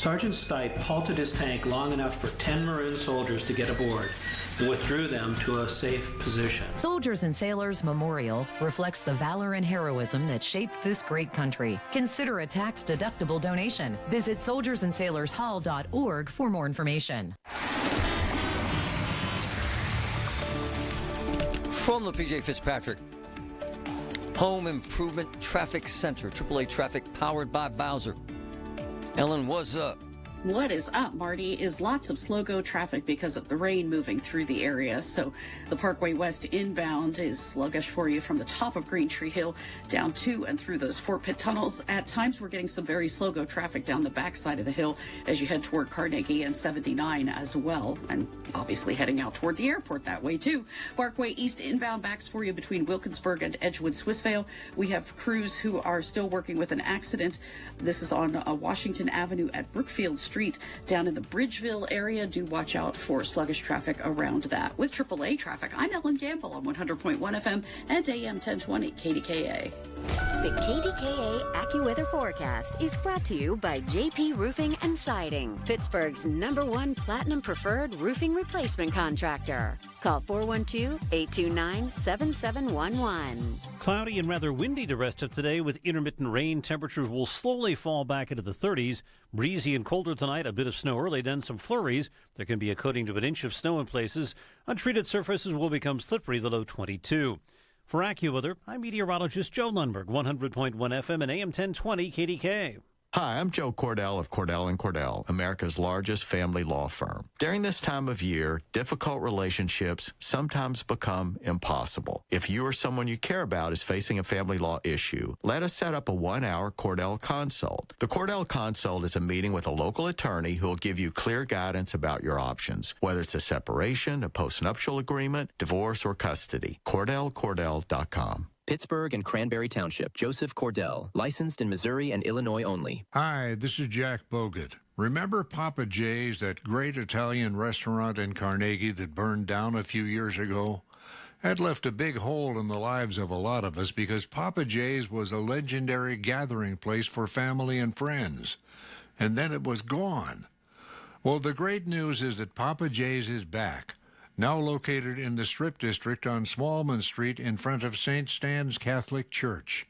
Sergeant Stipe halted his tank long enough for 10 Maroon soldiers to get aboard and withdrew them to a safe position. Soldiers and Sailors Memorial reflects the valor and heroism that shaped this great country. Consider a tax-deductible donation. Visit soldiersandsailorshall.org for more information. From the P.J. Fitzpatrick Home Improvement Traffic Center, AAA traffic powered by Bowser. Ellen, what's up? What is up, Marty, is lots of slow-go traffic because of the rain moving through the area. So the Parkway West inbound is sluggish for you from the top of Green Tree Hill down to and through those Fort Pitt tunnels. At times, we're getting some very slow-go traffic down the backside of the hill as you head toward Carnegie and 79 as well. And obviously heading out toward the airport that way, too. Parkway East inbound backs for you between Wilkinsburg and Edgewood Swissvale. We have crews who are still working with an accident. This is on Washington Avenue at Brookfield Street down in the Bridgeville area. Do watch out for sluggish traffic around that. With AAA traffic, I'm Ellen Gamble on 100.1 FM and AM 1020 KDKA. The KDKA AccuWeather forecast is brought to you by JP Roofing and Siding, Pittsburgh's #1 Platinum Preferred roofing replacement contractor. Call 412-829-7711. Cloudy and rather windy the rest of today with intermittent rain. Temperatures will slowly fall back into the 30s. Breezy and colder tonight. A bit of snow early, then some flurries. There can be a coating to an inch of snow in places. Untreated surfaces will become slippery, the low 22. For AccuWeather, I'm meteorologist Joe Lundberg, 100.1 FM and AM 1020 KDKA. Hi, I'm Joe Cordell of Cordell & Cordell, America's largest family law firm. During this time of year, difficult relationships sometimes become impossible. If you or someone you care about is facing a family law issue, let us set up a 1-hour Cordell Consult. The Cordell Consult is a meeting with a local attorney who will give you clear guidance about your options, whether it's a separation, a postnuptial agreement, divorce, or custody. CordellCordell.com. Pittsburgh and Cranberry Township. Joseph Cordell, licensed in Missouri and Illinois only. Hi, this is Jack Bogut. Remember Papa J's, that great Italian restaurant in Carnegie that burned down a few years ago? That left a big hole in the lives of a lot of us because Papa J's was a legendary gathering place for family and friends. And then it was gone. Well, the great news is that Papa J's is back. Now located in the Strip District on Smallman Street in front of St. Stan's Catholic Church.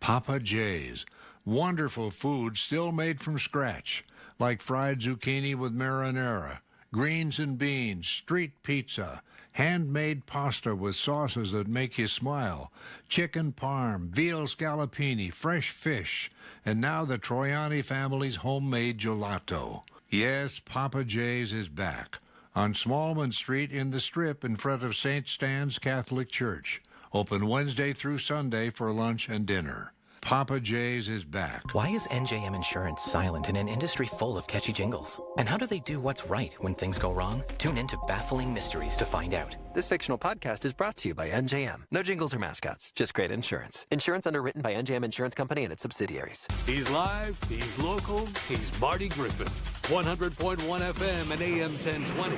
Papa J's. Wonderful food still made from scratch, like fried zucchini with marinara, greens and beans, street pizza, handmade pasta with sauces that make you smile, chicken parm, veal scallopini, fresh fish, and now the Troiani family's homemade gelato. Yes, Papa J's is back. On Smallman Street in the Strip in front of St. Stan's Catholic Church. Open Wednesday through Sunday for lunch and dinner. Papa J's is back. Why is NJM Insurance silent in an industry full of catchy jingles? And how do they do what's right when things go wrong? Tune in to Baffling Mysteries to find out. This fictional podcast is brought to you by NJM. No jingles or mascots, just great insurance. Insurance underwritten by NJM Insurance Company and its subsidiaries. He's live, he's local, he's Marty Griffin. 100.1 FM and AM 1020.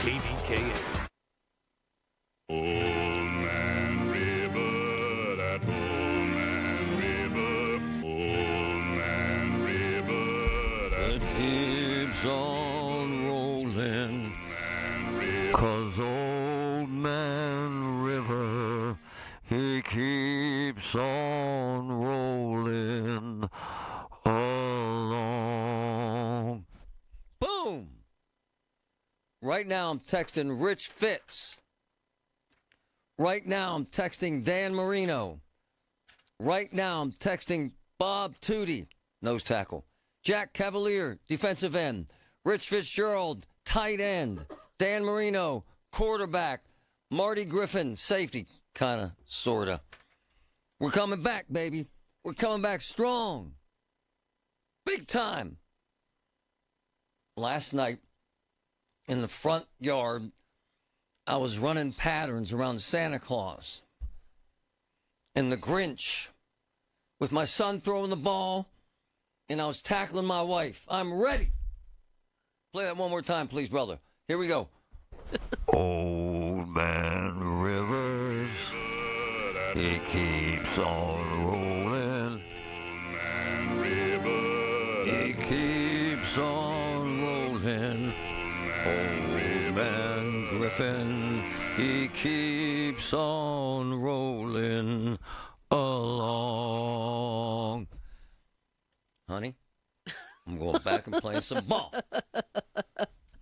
KDKA. Old Man River, that old man river, old man river, that keeps on rolling, 'cause old man river, he keeps on rolling along. Boom! Right now I'm texting Rich Fitz. Right now I'm texting Dan Marino. Right now I'm texting Bob Tootie, nose tackle. Jack Cavalier, defensive end. Rich Fitzgerald, tight end. Dan Marino, quarterback. Marty Griffin, safety, kind of, sort of. We're coming back, baby. We're coming back strong. Big time. Last night, in the front yard, I was running patterns around Santa Claus and the Grinch with my son throwing the ball, and I was tackling my wife. I'm ready. Play that one more time, please, brother. Here we go. Old Man Rivers, he keeps on rolling. He keeps keeps on rolling. Old man Griffin, he keeps on rolling along. Honey, I'm going back and playing some ball.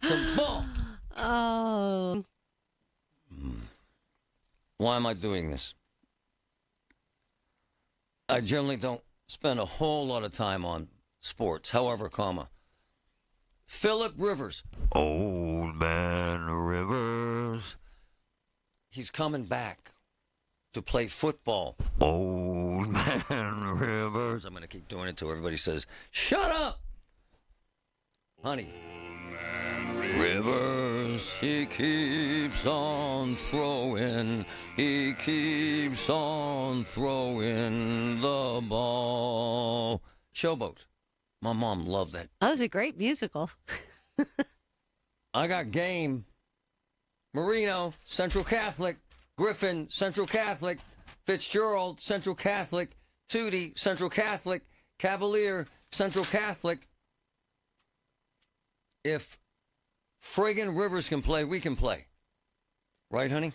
Some ball. Oh. Why am I doing this? I generally don't spend a whole lot of time on sports. However, Philip Rivers. Old man Rivers. He's coming back to play football. Old man Rivers. I'm going to keep doing it till everybody says, shut up! Honey. Rivers, he keeps on throwing. He keeps on throwing the ball. Showboat. My mom loved that. That was a great musical. I got game. Marino, Central Catholic. Griffin, Central Catholic. Fitzgerald, Central Catholic. Tootie, Central Catholic. Cavalier, Central Catholic. If friggin' Rivers can play, we can play. Right, honey?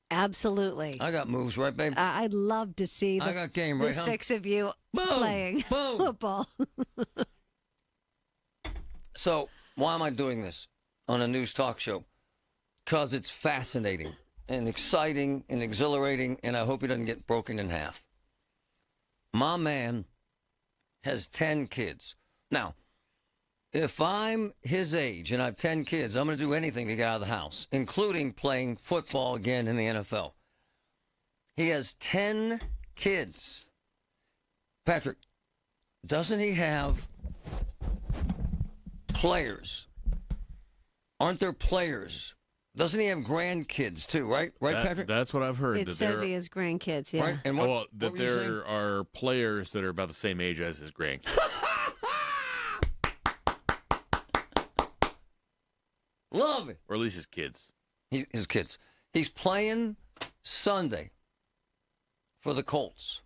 Absolutely. I got moves, right, babe? I'd love to see I got game, right, the huh? 6 of you playing football. So, why am I doing this on a news talk show? Because it's fascinating and exciting and exhilarating, and I hope he doesn't get broken in half. My man has 10 kids. Now, if I'm his age and I have 10 kids, I'm going to do anything to get out of the house, including playing football again in the NFL. He has 10 kids. Patrick, doesn't he have players? Aren't there players? Doesn't he have grandkids too, right? Right, Patrick? That's what I've heard. It says he has grandkids, yeah. Right? And what that were you saying? there are players that are about the same age as his grandkids. Love it. Or at least his kids. His kids. He's playing Sunday for the Colts.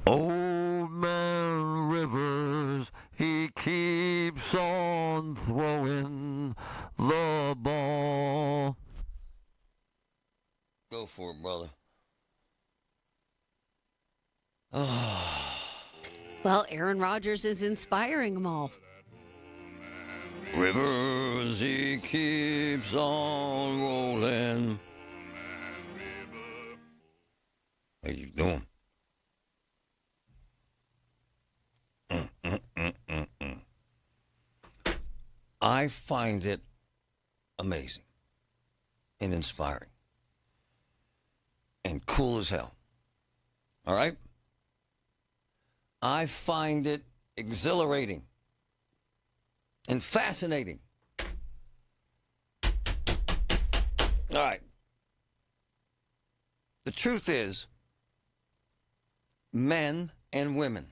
Old man Rivers, he keeps on throwing the ball. Go for it, brother. Well, Aaron Rodgers is inspiring them all. Rivers, he keeps on rolling. How you doing? I find it amazing and inspiring and cool as hell. All right? I find it exhilarating and fascinating. All right. The truth is, men and women,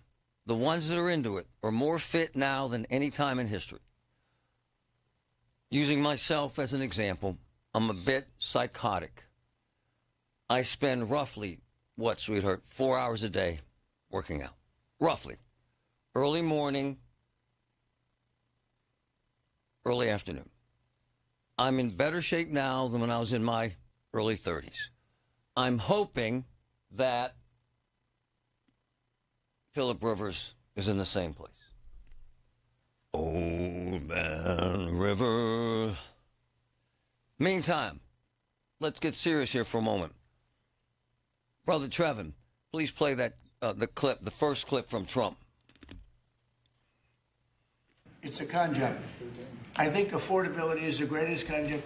the ones that are into it, are more fit now than any time in history. Using myself as an example, I'm a bit psychotic. I spend roughly, what, sweetheart, 4 hours a day working out. Roughly. Early morning, early afternoon. I'm in better shape now than when I was in my early 30s. I'm hoping that Philip Rivers is in the same place. Old man Rivers. Meantime, let's get serious here for a moment. Brother Trevin, please play that the first clip from Trump. It's a con job. I think affordability is the greatest con job.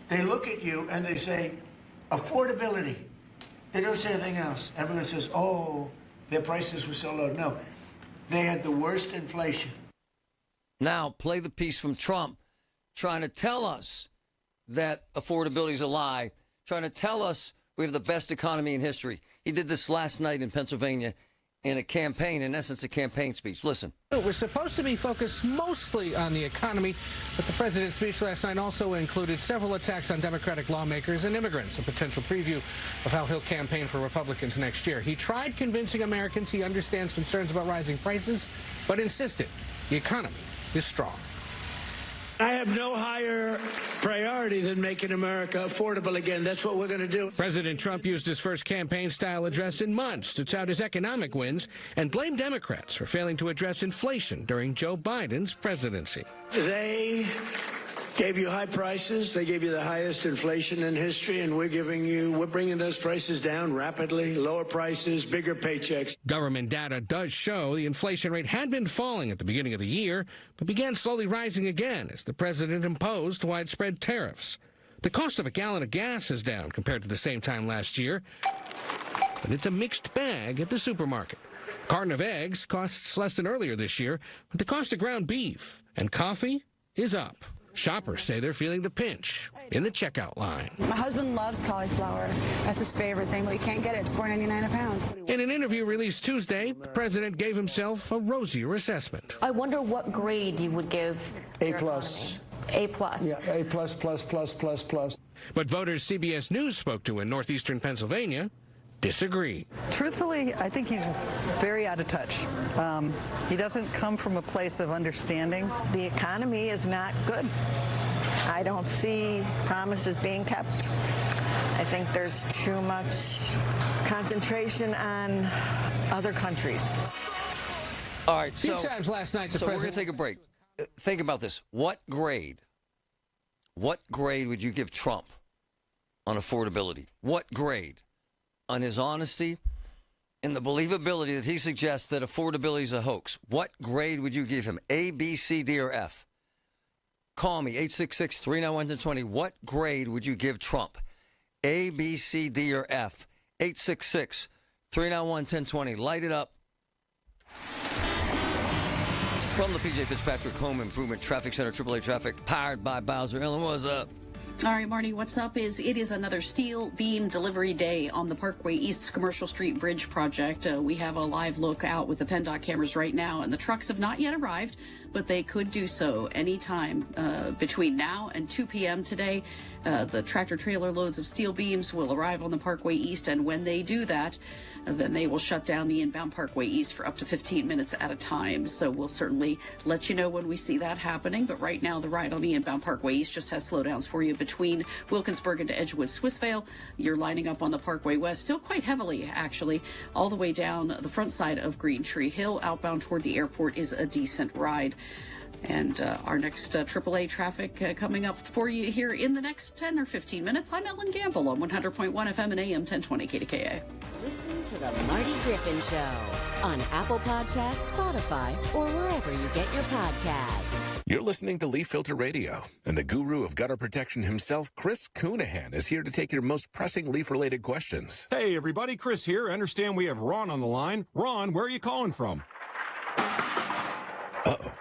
They look at you and they say, affordability. They don't say anything else. Everyone says, oh, their prices were so low. No, they had the worst inflation. Now, play the piece from Trump trying to tell us that affordability is a lie, trying to tell us we have the best economy in history. He did this last night in Pennsylvania in a campaign, in essence, a campaign speech. Listen. It was supposed to be focused mostly on the economy, but the president's speech last night also included several attacks on Democratic lawmakers and immigrants, a potential preview of how he'll campaign for Republicans next year. He tried convincing Americans he understands concerns about rising prices, but insisted the economy is strong. I have no higher priority than making America affordable again. That's what we're going to do. President Trump used his first campaign-style address in months to tout his economic wins and blamed Democrats for failing to address inflation during Joe Biden's presidency. They gave you high prices. They gave you the highest inflation in history, and we're bringing those prices down rapidly. Lower prices, bigger paychecks. Government data does show the inflation rate had been falling at the beginning of the year, but began slowly rising again as the president imposed widespread tariffs. The cost of a gallon of gas is down compared to the same time last year, but it's a mixed bag at the supermarket. Carton of eggs costs less than earlier this year, but the cost of ground beef and coffee is up. Shoppers say they're feeling the pinch in the checkout line. My husband loves cauliflower. That's his favorite thing, but he can't get it. It's $4.99 a pound. In an interview released Tuesday, the president gave himself a rosier assessment. I wonder what grade you would give A plus. A plus. Yeah, A plus, plus, plus, plus, plus. But voters CBS News spoke to in northeastern Pennsylvania disagree. Truthfully, I think he's very out of touch. He doesn't come from a place of understanding. The economy is not good. I don't see promises being kept. I think there's too much concentration on other countries. All right, Few times last night, we're going to take a break. Think about this. What grade would you give Trump on affordability? What grade? On his honesty and the believability that he suggests that affordability is a hoax. What grade would you give him? A, B, C, D, or F? Call me, 866-391-1020. What grade would you give Trump? A, B, C, D, or F? 866-391-1020. Light it up. From the P.J. Fitzpatrick Home Improvement Traffic Center, AAA Traffic, powered by Bowser. Ellen, what's up? All right, Marty, what's up is it is another steel beam delivery day on the Parkway East Commercial Street Bridge project. We have a live look out with the PennDOT cameras right now, and the trucks have not yet arrived, but they could do so anytime between now and 2 p.m. today. The tractor-trailer loads of steel beams will arrive on the Parkway East, and when they do that, then they will shut down the inbound Parkway East for up to 15 minutes at a time. So we'll certainly let you know when we see that happening. But right now, the ride on the inbound Parkway East just has slowdowns for you between Wilkinsburg and Edgewood, Swissvale. You're lining up on the Parkway West, still quite heavily, actually, all the way down the front side of Green Tree Hill. Outbound toward the airport is a decent ride. And our next AAA traffic coming up for you here in the next 10 or 15 minutes. I'm Ellen Gamble on 100.1 FM and AM 1020 KDKA. Listen to the Marty Griffin Show on Apple Podcasts, Spotify, or wherever you get your podcasts. You're listening to Leaf Filter Radio, and the guru of gutter protection himself, Chris Coonahan, is here to take your most pressing leaf-related questions. Hey, everybody, Chris here. I understand we have Ron on the line. Ron, where are you calling from? Uh-oh.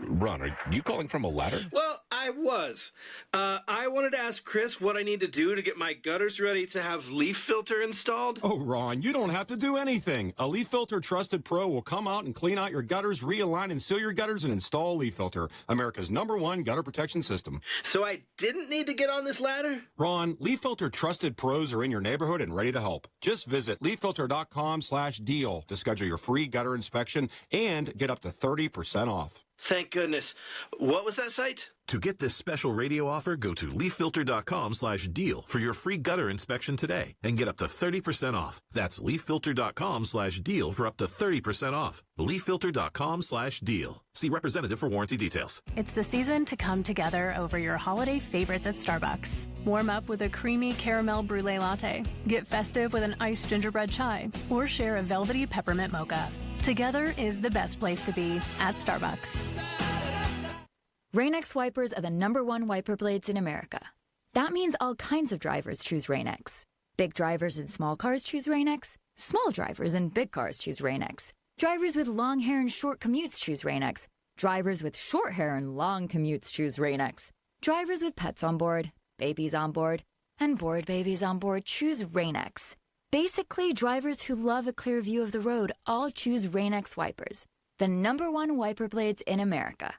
Ron, are you calling from a ladder? Well, I was. I wanted to ask Chris what I need to do to get my gutters ready to have leaf filter installed. Oh, Ron, you don't have to do anything. A Leaf Filter Trusted Pro will come out and clean out your gutters, realign and seal your gutters, and install Leaf Filter, America's #1 gutter protection system. So I didn't need to get on this ladder? Ron, Leaf Filter Trusted Pros are in your neighborhood and ready to help. Just visit leaffilter.com/deal to schedule your free gutter inspection and get up to 30% off. Thank goodness. What was that site? To get this special radio offer, go to leaffilter.com/deal for your free gutter inspection today and get up to 30% off. That's leaffilter.com/deal for up to 30% off. leaffilter.com/deal. See representative for warranty details. It's the season to come together over your holiday favorites at Starbucks. Warm up with a creamy caramel brulee latte. Get festive with an iced gingerbread chai, or share a velvety peppermint mocha. Together is the best place to be at Starbucks. Rain-X wipers are the #1 wiper blades in America. That means all kinds of drivers choose Rain-X. Big drivers in small cars choose Rain-X. Small drivers in big cars choose Rain-X. Drivers with long hair and short commutes choose Rain-X. Drivers with short hair and long commutes choose Rain-X. Drivers with pets on board, babies on board, and bored babies on board choose Rain-X. Basically, drivers who love a clear view of the road all choose Rain-X wipers, the #1 wiper blades in America.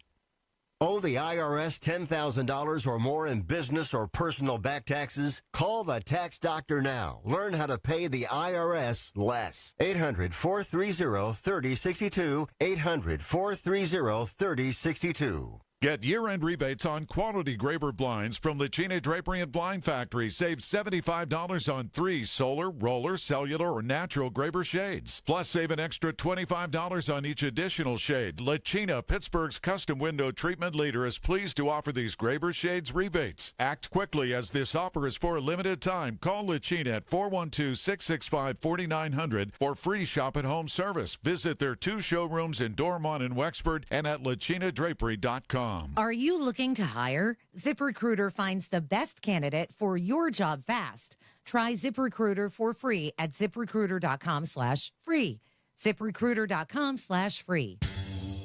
Owe the IRS $10,000 or more in business or personal back taxes? Call the Tax Doctor now. Learn how to pay the IRS less. 800-430-3062. 800-430-3062. Get year-end rebates on quality Graber blinds from Lachina Drapery and Blind Factory. Save $75 on 3 solar, roller, cellular, or natural Graber shades. Plus, save an extra $25 on each additional shade. Lachina, Pittsburgh's custom window treatment leader, is pleased to offer these Graber shades rebates. Act quickly as this offer is for a limited time. Call Lachina at 412-665-4900 for free shop-at-home service. Visit their 2 showrooms in Dormont and Wexford and at lachinadrapery.com. Are you looking to hire? ZipRecruiter finds the best candidate for your job fast. Try ZipRecruiter for free at ziprecruiter.com/free. ZipRecruiter.com/free.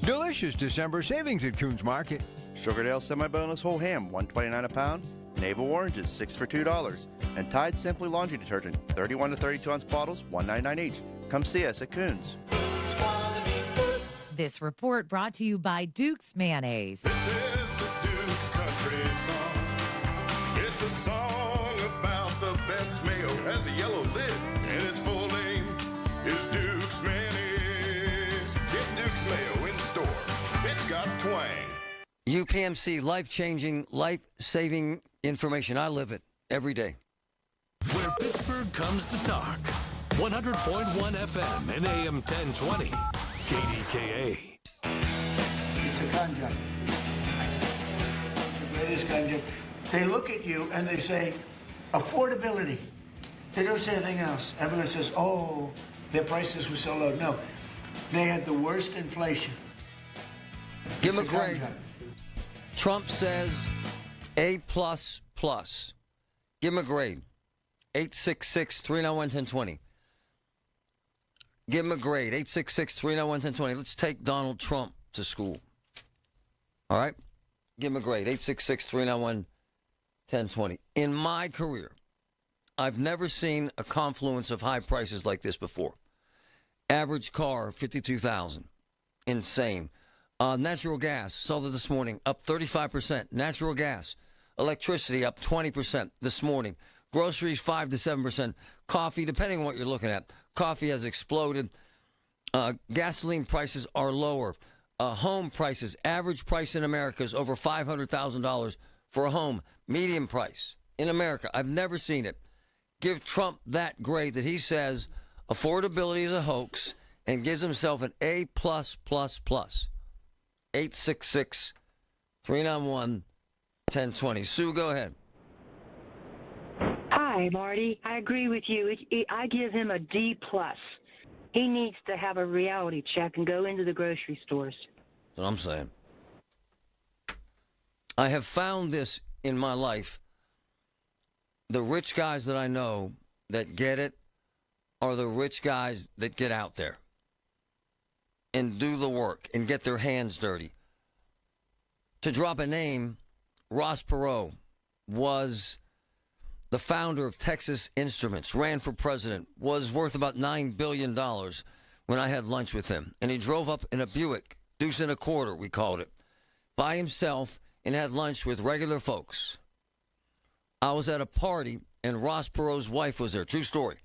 Delicious December savings at Coons Market. Sugardale semi-boneless whole ham, $1.29 a pound. Navel oranges, 6 for $2. And Tide Simply Laundry Detergent, 31 to 32 ounce bottles, $1.99 each. Come see us at Coons. This report brought to you by Duke's Mayonnaise. This is the Duke's Country Song. It's a song about the best mayo. Has a yellow lid, and its full name is Duke's Mayonnaise. Get Duke's Mayo in store. It's got twang. UPMC, life-changing, life-saving information. I live it every day. Where Pittsburgh comes to talk. 100.1 FM and AM 1020. KDKA. It's a con job. The greatest con job. They look at you and they say, affordability. They don't say anything else. Everyone says, oh, their prices were so low. No, they had the worst inflation. Give him a grade. Trump says A++. Give him a grade. 866-391-1020. Give him a grade, 866-391-1020. Let's take Donald Trump to school. All right? Give him a grade, 866-391-1020. In my career, I've never seen a confluence of high prices like this before. Average car, $52,000. Insane. Natural gas, saw that this morning, up 35%. Natural gas. Electricity, up 20% this morning. Groceries, 5 to 7%. Coffee, depending on what you're looking at. Coffee has exploded. Gasoline prices are lower. Home prices, average price in America is over $500,000 for a home. Median price in America. I've never seen it. Give Trump that grade that he says affordability is a hoax and gives himself an A+++. 866-391-1020. Sue, go ahead. Hi, Marty. I agree with you. I give him a D+. He needs to have a reality check and go into the grocery stores. That's what I'm saying. I have found this in my life. The rich guys that I know that get it are the rich guys that get out there and do the work and get their hands dirty. To drop a name, Ross Perot was the founder of Texas Instruments, ran for president, was worth about $9 billion when I had lunch with him. And he drove up in a Buick, deuce and a quarter, we called it, by himself and had lunch with regular folks. I was at a party, and Ross Perot's wife was there. True story.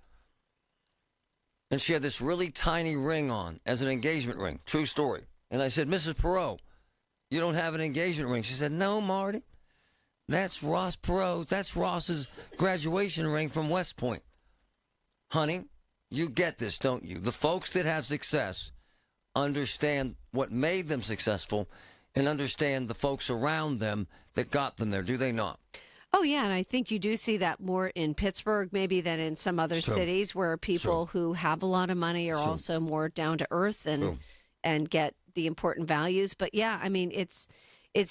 And she had this really tiny ring on as an engagement ring. True story. And I said, Mrs. Perot, you don't have an engagement ring. She said, no, Marty. That's Ross Perot. That's Ross's graduation ring from West Point. Honey, you get this, don't you? The folks that have success understand what made them successful and understand the folks around them that got them there, do they not? Oh, yeah, and I think you do see that more in Pittsburgh maybe than in some other cities where people who have a lot of money are also more down to earth and get the important values. But, yeah, I mean, it's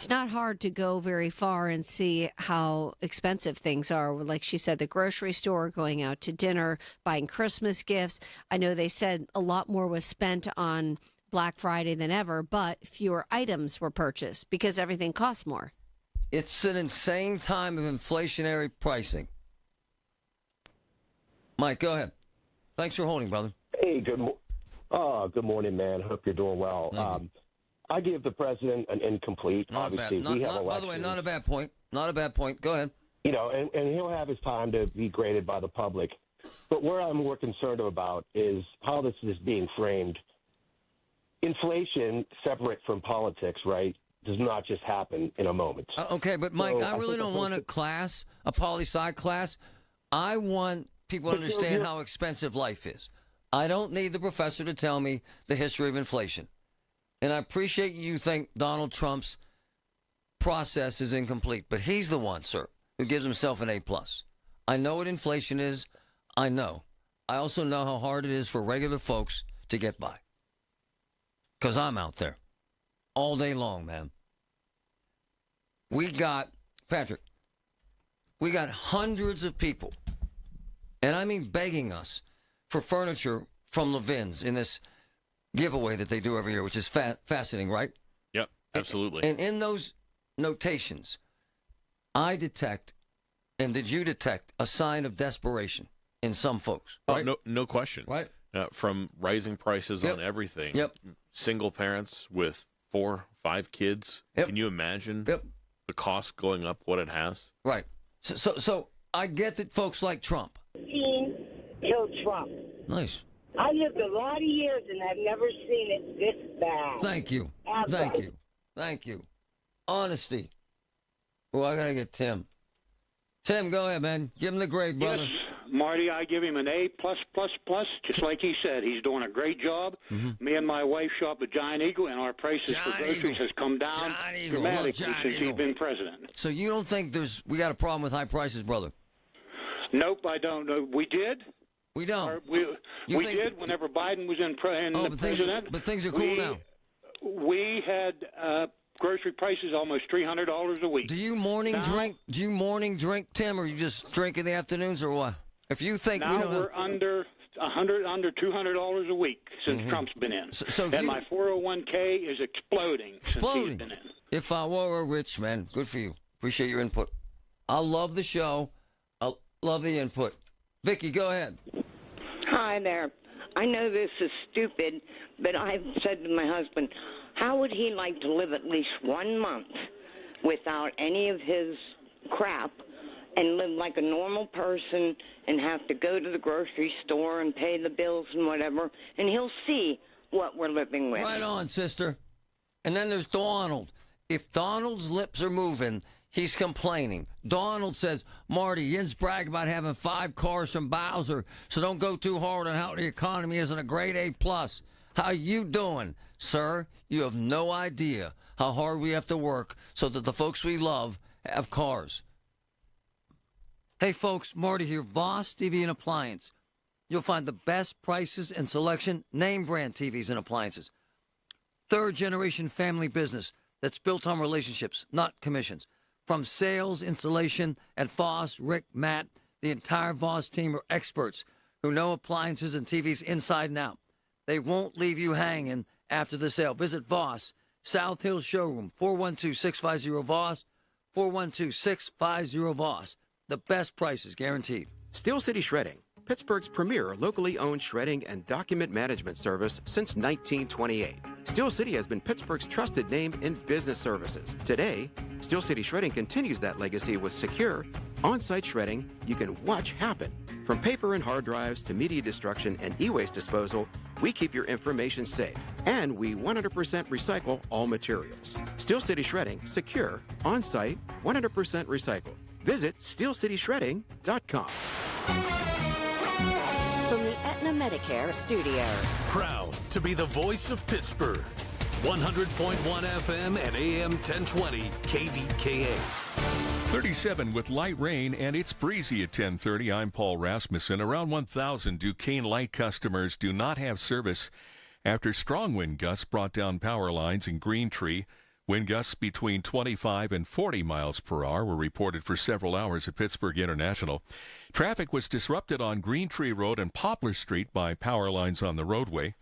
not hard to go very far and see how expensive things are. Like she said, the grocery store, going out to dinner, buying Christmas gifts. I know they said a lot more was spent on Black Friday than ever, but fewer items were purchased because everything costs more. It's an insane time of inflationary pricing. Mike, go ahead. Thanks for holding, brother. Hey, good morning, man. Hope you're doing well. I give the president an incomplete. Not Obviously, bad. we have By the way, not a bad point. Not a bad point. Go ahead. You know, and he'll have his time to be graded by the public. But where I'm more concerned about is how this is being framed. Inflation, separate from politics, right, does not just happen in a moment. Okay, but Mike, So I really don't want a poli-sci class. I want people to understand how expensive life is. I don't need the professor to tell me the history of inflation. And I appreciate you think Donald Trump's process is incomplete, but he's the one, sir, who gives himself an A+. I know what inflation is. I know. I also know how hard it is for regular folks to get by. Because I'm out there all day long, man. Patrick, we got hundreds of people, and I mean begging us for furniture from Levin's in this giveaway that they do every year, which is fascinating, right? Yep, absolutely. And in those notations, I detect, and did you detect, a sign of desperation in some folks, right? Oh, no question. Right. From rising prices on everything. Yep. Single parents with 4, 5 kids. Yep. Can you imagine the cost going up, what it has? Right. So I get that folks like Trump. Killed Trump. Nice. I lived a lot of years and I've never seen it this bad. Thank you. Ever. Thank you. Thank you. Honesty. Oh, I got to get Tim. Tim, go ahead, man. Give him the grade, brother. Yes, Marty, I give him an A+++. Just like he said, he's doing a great job. Mm-hmm. Me and my wife shop at Giant Eagle, and our prices for groceries has come down dramatically since he's been president. So you don't think we got a problem with high prices, brother? Nope, I don't know. We did. We don't. We did whenever Biden was in president. But things are cool now. We had grocery prices almost $300 a week. Do you morning drink? Do you morning drink, Tim, or you just drink in the afternoons, or what? If you think now we're under $200 a week since Trump's been in, and my 401k is exploding since he's been in. If I were a rich man, good for you. Appreciate your input. I love the show. I love the input. Vicky, go ahead. Hi there. I know this is stupid, but I've said to my husband, how would he like to live at least 1 month without any of his crap and live like a normal person and have to go to the grocery store and pay the bills and whatever, and he'll see what we're living with. Right on, sister. And then there's Donald. If Donald's lips are moving, he's complaining. Donald says, Marty, Yin's brag about having 5 cars from Bowser, so don't go too hard on how the economy isn't a grade A+. How you doing, sir? You have no idea how hard we have to work so that the folks we love have cars. Hey, folks, Marty here, Voss TV and Appliance. You'll find the best prices and selection, name brand TVs and appliances. 3rd-generation family business that's built on relationships, not commissions. From sales, installation, at Voss, Rick, Matt, the entire Voss team are experts who know appliances and TVs inside and out. They won't leave you hanging after the sale. Visit Voss, South Hill Showroom, 412-650-VOSS, 412-650-VOSS. The best prices guaranteed. Steel City Shredding, Pittsburgh's premier locally owned shredding and document management service since 1928. Steel City has been Pittsburgh's trusted name in business services. Today, Steel City Shredding continues that legacy with secure, on-site shredding you can watch happen. From paper and hard drives to media destruction and e-waste disposal, we keep your information safe. And we 100% recycle all materials. Steel City Shredding, secure, on-site, 100% recycled. Visit steelcityshredding.com. From the Aetna Medicare Studios. Proud to be the voice of Pittsburgh. 100.1 FM and AM 1020 KDKA. 37 with light rain, and it's breezy at 10:30. I'm Paul Rasmussen. Around 1,000 Duquesne Light customers do not have service after strong wind gusts brought down power lines in Green Tree. Wind gusts between 25 and 40 miles per hour were reported for several hours at Pittsburgh International. Traffic was disrupted on Green Tree Road and Poplar Street by power lines on the roadway.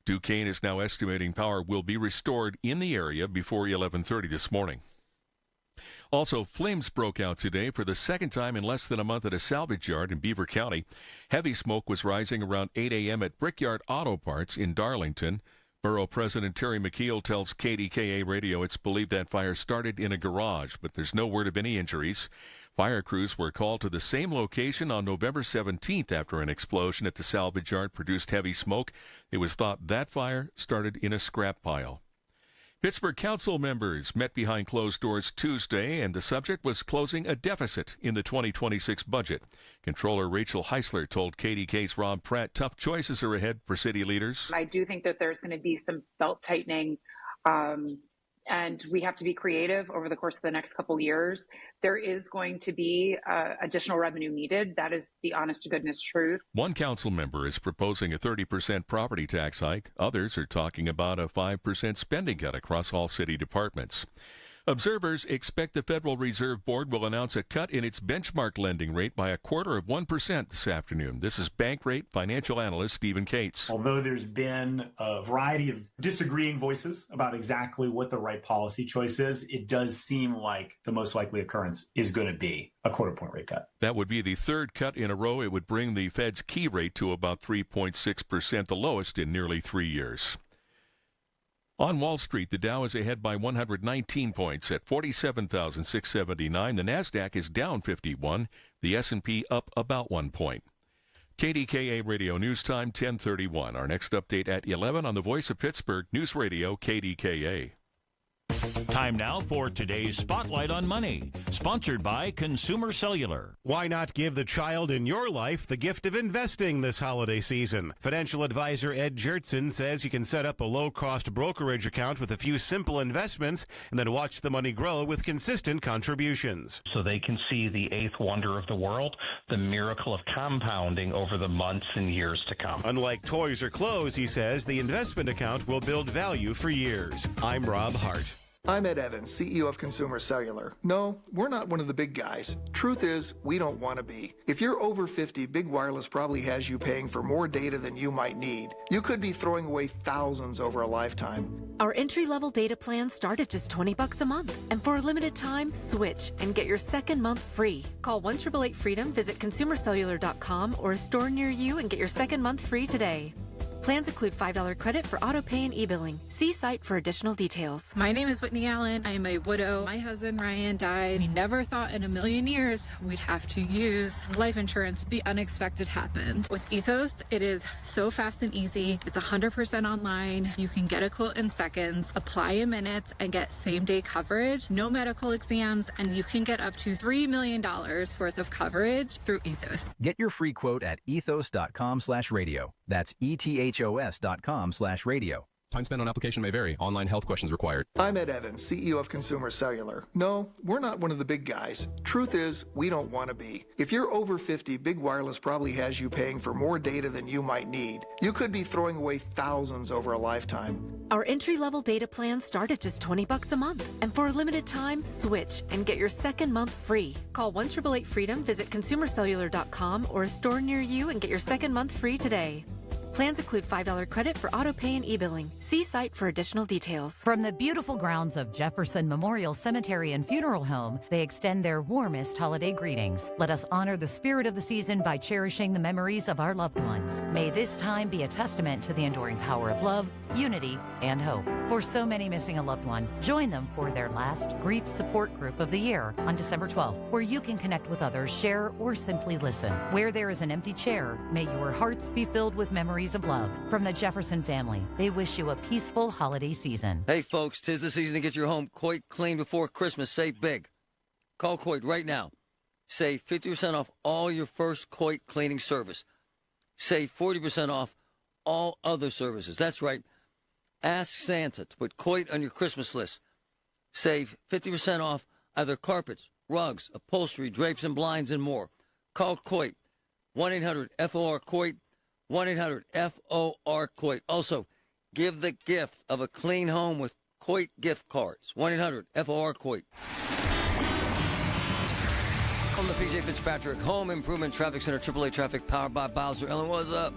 Duquesne is now estimating power will be restored in the area before 11:30 this morning. Also, flames broke out today for the second time in less than a month at a salvage yard in Beaver County. Heavy smoke was rising around 8 a.m. at Brickyard Auto Parts in Darlington. Borough President Terry McKeel tells KDKA Radio it's believed that fire started in a garage, but there's no word of any injuries. Fire crews were called to the same location on November 17th after an explosion at the salvage yard produced heavy smoke. It was thought that fire started in a scrap pile. Pittsburgh council members met behind closed doors Tuesday, and the subject was closing a deficit in the 2026 budget. Controller Rachel Heisler told KDK's Rob Pratt tough choices are ahead for city leaders. I do think that there's going to be some belt tightening, and we have to be creative over the course of the next couple years. There is going to be additional revenue needed. That is the honest to goodness truth. One council member is proposing a 30% property tax hike. Others are talking about a 5% spending cut across all city departments. Observers expect the Federal Reserve Board will announce a cut in its benchmark lending rate by 0.25% this afternoon. This is Bankrate financial analyst Stephen Cates. Although there's been a variety of disagreeing voices about exactly what the right policy choice is, it does seem like the most likely occurrence is going to be a 0.25-point rate cut. That would be the third cut in a row. It would bring the Fed's key rate to about 3.6%, the lowest in nearly 3 years. On Wall Street, the Dow is ahead by 119 points at 47,679. The Nasdaq is down 51. The S&P up about 1 point. KDKA Radio News Time 10:31. Our next update at 11 on the Voice of Pittsburgh News Radio KDKA. Time now for today's Spotlight on Money, sponsored by Consumer Cellular. Why not give the child in your life the gift of investing this holiday season? Financial advisor Ed Jertson says you can set up a low-cost brokerage account with a few simple investments and then watch the money grow with consistent contributions. So they can see the eighth wonder of the world, the miracle of compounding over the months and years to come. Unlike toys or clothes, he says, the investment account will build value for years. I'm Rob Hart. I'm Ed Evans, CEO of Consumer Cellular. No, we're not one of the big guys. Truth is, we don't want to be. If you're over 50, Big Wireless probably has you paying for more data than you might need. You could be throwing away thousands over a lifetime. Our entry-level data plans start at just $20 a month. And for a limited time, switch and get your second month free. Call 1-888-FREEDOM, visit consumercellular.com or a store near you and get your second month free today. Plans include $5 credit for auto pay and e-billing. See site for additional details. My name is Whitney Allen. I am a widow. My husband Ryan died. We never thought in a million years we'd have to use life insurance. The unexpected happened. With Ethos, it is so fast and easy. It's 100% online. You can get a quote in seconds, apply in minutes, and get same-day coverage. No medical exams, and you can get up to $3 million worth of coverage through Ethos. Get your free quote at ethos.com/radio. That's ethos.com/radio. Time spent on application may vary. Online health questions required. I'm Ed Evans, CEO of Consumer Cellular. No, we're not one of the big guys. Truth is, we don't want to be. If you're over 50, Big Wireless probably has you paying for more data than you might need. You could be throwing away thousands over a lifetime. Our entry-level data plans start at just $20 a month. And for a limited time, switch and get your second month free. Call 1-888-FREEDOM, visit consumercellular.com or a store near you and get your second month free today. Plans include $5 credit for auto pay and e-billing. See site for additional details. From the beautiful grounds of Jefferson Memorial Cemetery and Funeral Home, they extend their warmest holiday greetings. Let us honor the spirit of the season by cherishing the memories of our loved ones. May this time be a testament to the enduring power of love, unity, and hope. For so many missing a loved one, join them for their last grief support group of the year on December 12th, where you can connect with others, share, or simply listen. Where there is an empty chair, may your hearts be filled with memories of love. From the Jefferson family, they wish you a peaceful holiday season. Hey, folks, 'tis the season to get your home quite clean before Christmas. Save big. Call Coit right now. Save 50% off all your first Coit cleaning service. Save 40% off all other services. That's right. Ask Santa to put Coit on your Christmas list. Save 50% off either carpets, rugs, upholstery, drapes and blinds, and more. Call Coit. 1-800-FOR-COIT. 1-800-FOR-COIT. Also, give the gift of a clean home with Coit gift cards. 1-800-FOR-COIT. From the PJ Fitzpatrick Home Improvement Traffic Center, AAA Traffic, powered by Bowser. Ellen, what's up?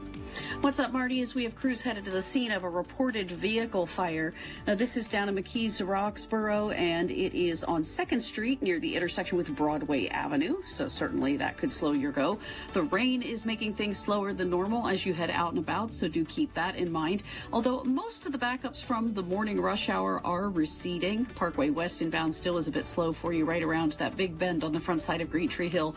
What's up, Marty? As we have crews headed to the scene of a reported vehicle fire. This is down in McKees, Roxborough, and it is on 2nd Street near the intersection with Broadway Avenue, so certainly that could slow your go. The rain is making things slower than normal as you head out and about, so do keep that in mind. Although most of the backups from the morning rush hour are receding. Parkway West inbound still is a bit slow for you right around that big bend on the front side of Green Tree Hill,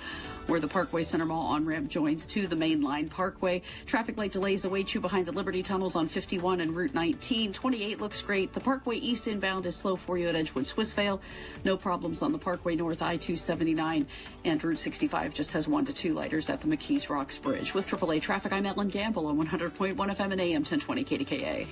where the Parkway Center Mall on-ramp joins to the Main Line Parkway. Traffic light delays await you behind the Liberty Tunnels on 51 and Route 19. 28 looks great. The Parkway East inbound is slow for you at Edgewood Swissvale. No problems on the Parkway North I-279, and Route 65 just has 1 to 2 lighters at the McKees Rocks Bridge. With AAA Traffic, I'm Ellen Gamble on 100.1 FM and AM 1020 KDKA.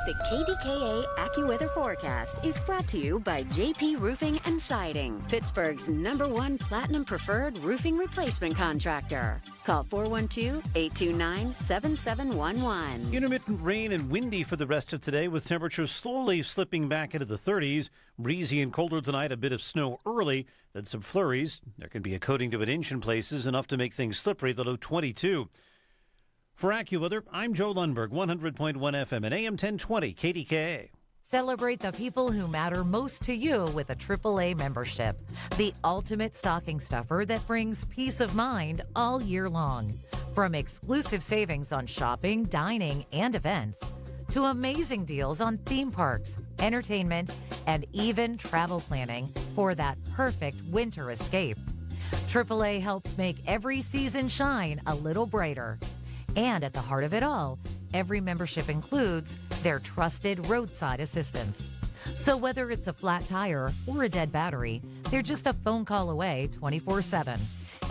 The KDKA AccuWeather forecast is brought to you by JP Roofing and Siding, Pittsburgh's #1 Platinum Preferred Roofing Replacement Contractor. Call 412-829-7711. Intermittent rain and windy for the rest of today, with temperatures slowly slipping back into the 30s. Breezy and colder tonight, a bit of snow early, then some flurries. There can be a coating to an inch in places, enough to make things slippery, the low 22. For AccuWeather, I'm Joe Lundberg, 100.1 FM and AM 1020 KDKA. Celebrate the people who matter most to you with a AAA membership. The ultimate stocking stuffer that brings peace of mind all year long. From exclusive savings on shopping, dining, and events, to amazing deals on theme parks, entertainment, and even travel planning for that perfect winter escape. AAA helps make every season shine a little brighter. And at the heart of it all, every membership includes their trusted roadside assistance. So whether it's a flat tire or a dead battery, they're just a phone call away 24/7.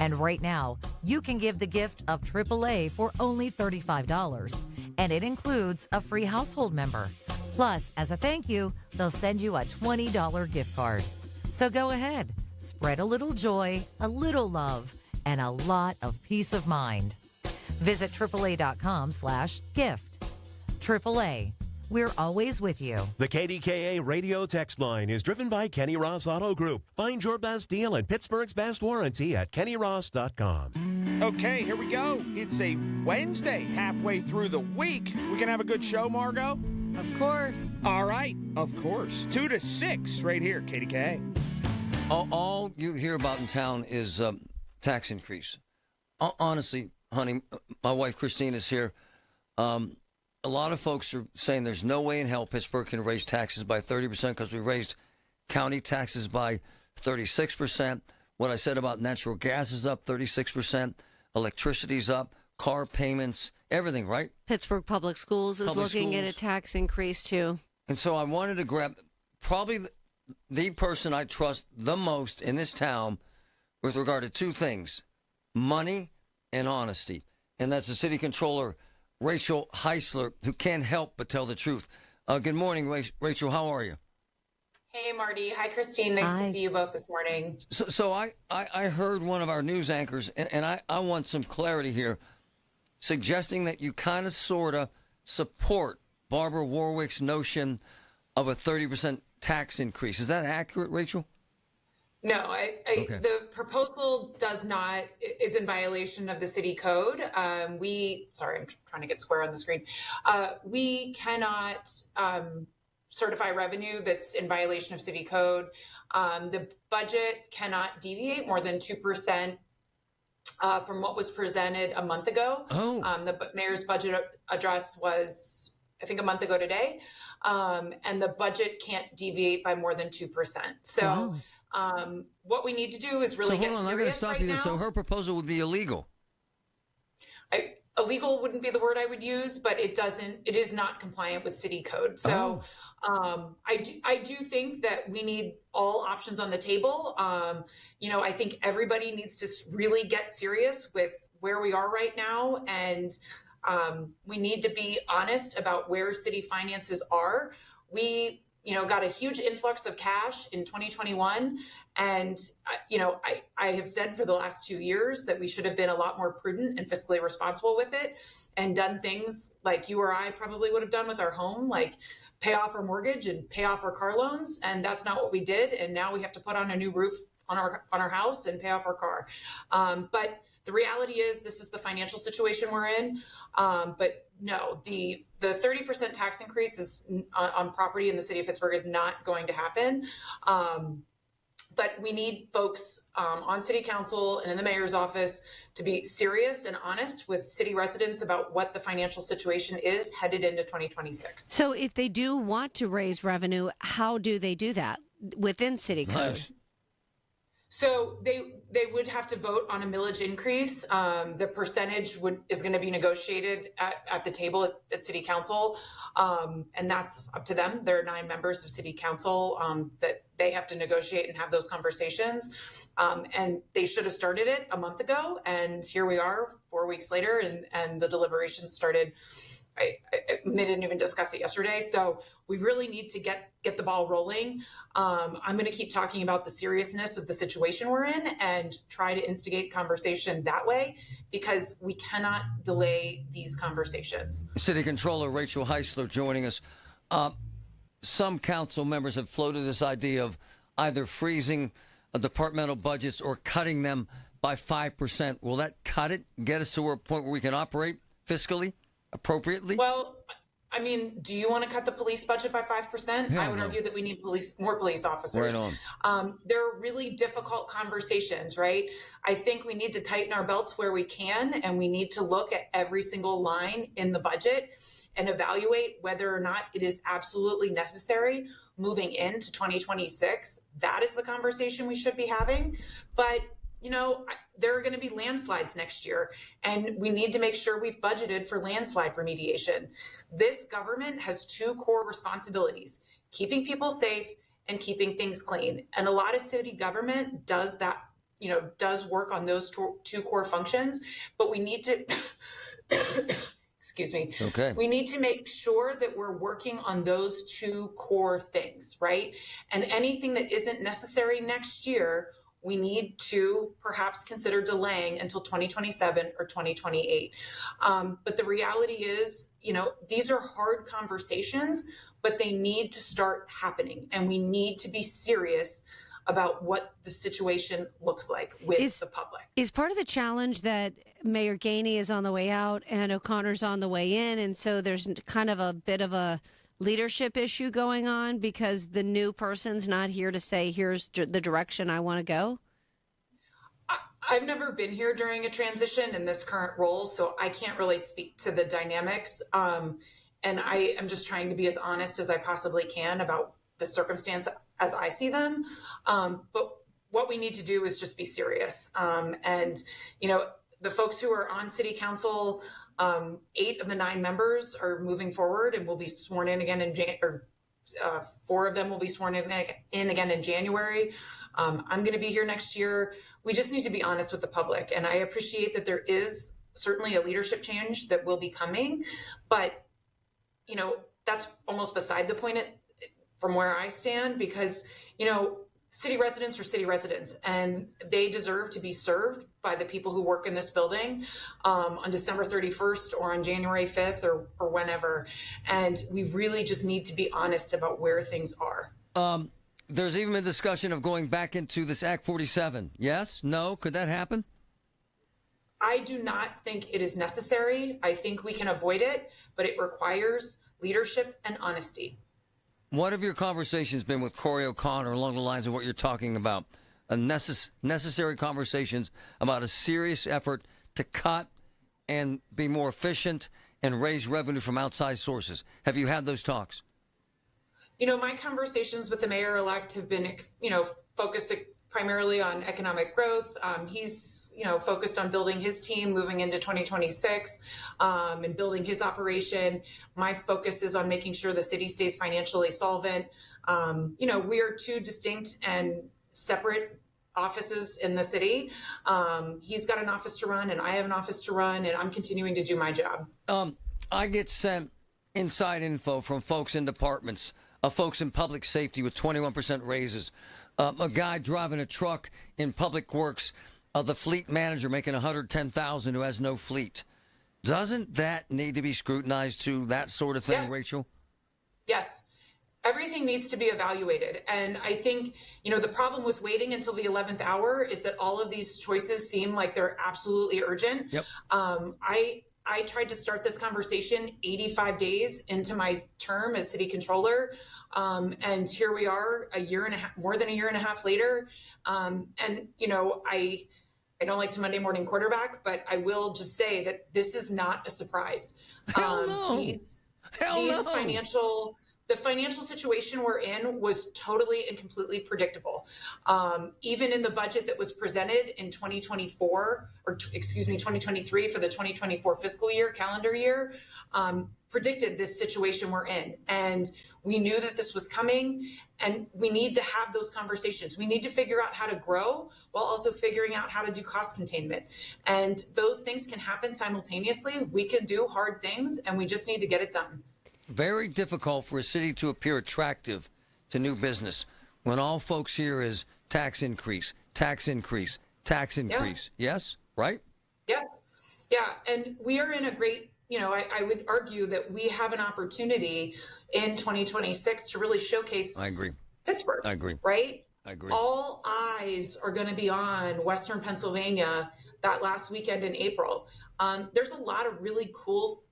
And right now, you can give the gift of AAA for only $35. And it includes a free household member. Plus, as a thank you, they'll send you a $20 gift card. So go ahead, spread a little joy, a little love, and a lot of peace of mind. Visit AAA.com/gift. AAA, we're always with you. The KDKA radio text line is driven by Kenny Ross Auto Group. Find your best deal and Pittsburgh's best warranty at kennyross.com. Okay, here we go. It's a Wednesday, halfway through the week. We can have a good show, Margot? Of course. All right, of course. 2 to 6 right here, KDKA. All you hear about in town is tax increase. Honestly, honey, my wife Christine is here. A lot of folks are saying there's no way in hell Pittsburgh can raise taxes by 30% because we raised county taxes by 36%. What I said about natural gas is up 36%. Electricity's up. Car payments, everything, right? Pittsburgh Public Schools is looking at a tax increase, too. And so I wanted to grab probably the person I trust the most in this town with regard to two things, money and honesty. And that's the city controller, Rachel Heisler, who can't help but tell the truth. Good morning, Rachel. How are you? Hey, Marty. Hi, Christine. Nice to see you both this morning. So I heard one of our news anchors, and I want some clarity here, suggesting that you kind of sort of support Barbara Warwick's notion of a 30% tax increase. Is that accurate, Rachel? No, Okay. The proposal is in violation of the city code. Sorry, I'm trying to get square on the screen. We cannot certify revenue that's in violation of city code. The budget cannot deviate more than 2% from what was presented a month ago. The mayor's budget address was, I think, a month ago today. And the budget can't deviate by more than 2%. So what we need to do is really get serious right now. I'm going to stop you there. So her proposal would be illegal. Illegal wouldn't be the word I would use, but it is not compliant with city code. So I do think that we need all options on the table. I think everybody needs to really get serious with where we are right now. And we need to be honest about where city finances are. We got a huge influx of cash in 2021. And, I have said for the last 2 years that we should have been a lot more prudent and fiscally responsible with it and done things like you or I probably would have done with our home, like pay off our mortgage and pay off our car loans. And that's not what we did. And now we have to put on a new roof on our house and pay off our car. But The reality is this is the financial situation we're in. But no, the 30% tax increase is on property in the city of Pittsburgh is not going to happen. But we need folks on city council and in the mayor's office to be serious and honest with city residents about what the financial situation is headed into 2026. So if they do want to raise revenue, how do they do that within city code? Nice. So they would have to vote on a millage increase. The percentage is going to be negotiated at the table at City Council, and that's up to them. There are 9 members of City Council that they have to negotiate and have those conversations. And they should have started it a month ago, and here we are 4 weeks later, and the deliberations started. They didn't even discuss it yesterday. So we really need to get the ball rolling. I'm going to keep talking about the seriousness of the situation we're in and try to instigate conversation that way, because we cannot delay these conversations. City Controller Rachel Heisler joining us. Some council members have floated this idea of either freezing departmental budgets or cutting them by 5%. Will that cut it, get us to a point where we can operate fiscally appropriately? Well, I mean, do you want to cut the police budget by 5%? I would argue that we need more police officers. Right on. They're really difficult conversations, right? I think we need to tighten our belts where we can, and we need to look at every single line in the budget and evaluate whether or not it is absolutely necessary moving into 2026. That is the conversation we should be having. But you know, there are going to be landslides next year, and we need to make sure we've budgeted for landslide remediation. This government has 2 core responsibilities: keeping people safe and keeping things clean. And a lot of city government does that, does work on those 2 core functions, but we need to, excuse me. Okay. We need to make sure that we're working on those 2 core things, right? And anything that isn't necessary next year, we need to perhaps consider delaying until 2027 or 2028. But the reality is, these are hard conversations, but they need to start happening. And we need to be serious about what the situation looks like with the public. Is part of the challenge that Mayor Gainey is on the way out and O'Connor's on the way in, and so there's kind of a bit of a leadership issue going on because the new person's not here to say, here's the direction I want to go? I've never been here during a transition in this current role, so I can't really speak to the dynamics. And I am just trying to be as honest as I possibly can about the circumstance as I see them. But what we need to do is just be serious. And, the folks who are on City Council, 8 of the 9 members are moving forward and will be sworn in again in January. 4 of them will be sworn in again in January. I'm going to be here next year. We just need to be honest with the public. And I appreciate that there is certainly a leadership change that will be coming. But, that's almost beside the point from where I stand, because, city residents are city residents, and they deserve to be served by the people who work in this building on December 31st or on January 5th or whenever. And we really just need to be honest about where things are. There's even been discussion of going back into this Act 47. Yes? No? Could that happen? I do not think it is necessary. I think we can avoid it, but it requires leadership and honesty. What have your conversations been with Corey O'Connor along the lines of what you're talking about? Necessary conversations about a serious effort to cut and be more efficient and raise revenue from outside sources. Have you had those talks? My conversations with the mayor-elect have been, focused primarily on economic growth. He's, focused on building his team moving into 2026 and building his operation. My focus is on making sure the city stays financially solvent. We are 2 distinct and separate offices in the city. He's got an office to run and I have an office to run, and I'm continuing to do my job. I get sent inside info from folks in departments, folks in public safety with 21% raises, a guy driving a truck in public works, the fleet manager making $110,000 who has no fleet. Doesn't that need to be scrutinized to that sort of thing, Yes. Rachel? Yes. everything needs to be evaluated. And I think, the problem with waiting until the 11th hour is that all of these choices seem like they're absolutely urgent. Yep. I tried to start this conversation 85 days into my term as city controller. And here we are more than a year and a half later. I don't like to Monday morning quarterback, but I will just say that this is not a surprise. Hell no. The financial situation we're in was totally and completely predictable. Even in the budget that was presented in 2023 for the 2024 fiscal year, calendar year, predicted this situation we're in. And we knew that this was coming, and we need to have those conversations. We need to figure out how to grow while also figuring out how to do cost containment. And those things can happen simultaneously. We can do hard things, and we just need to get it done. Very difficult for a city to appear attractive to new business when all folks hear is tax increase, tax increase, tax increase. Yeah. Yes? Right? Yes. Yeah. And we are in a great, I would argue that we have an opportunity in 2026 to really showcase Pittsburgh. I agree. Right? I agree. All eyes are going to be on Western Pennsylvania that last weekend in April. There's a lot of really cool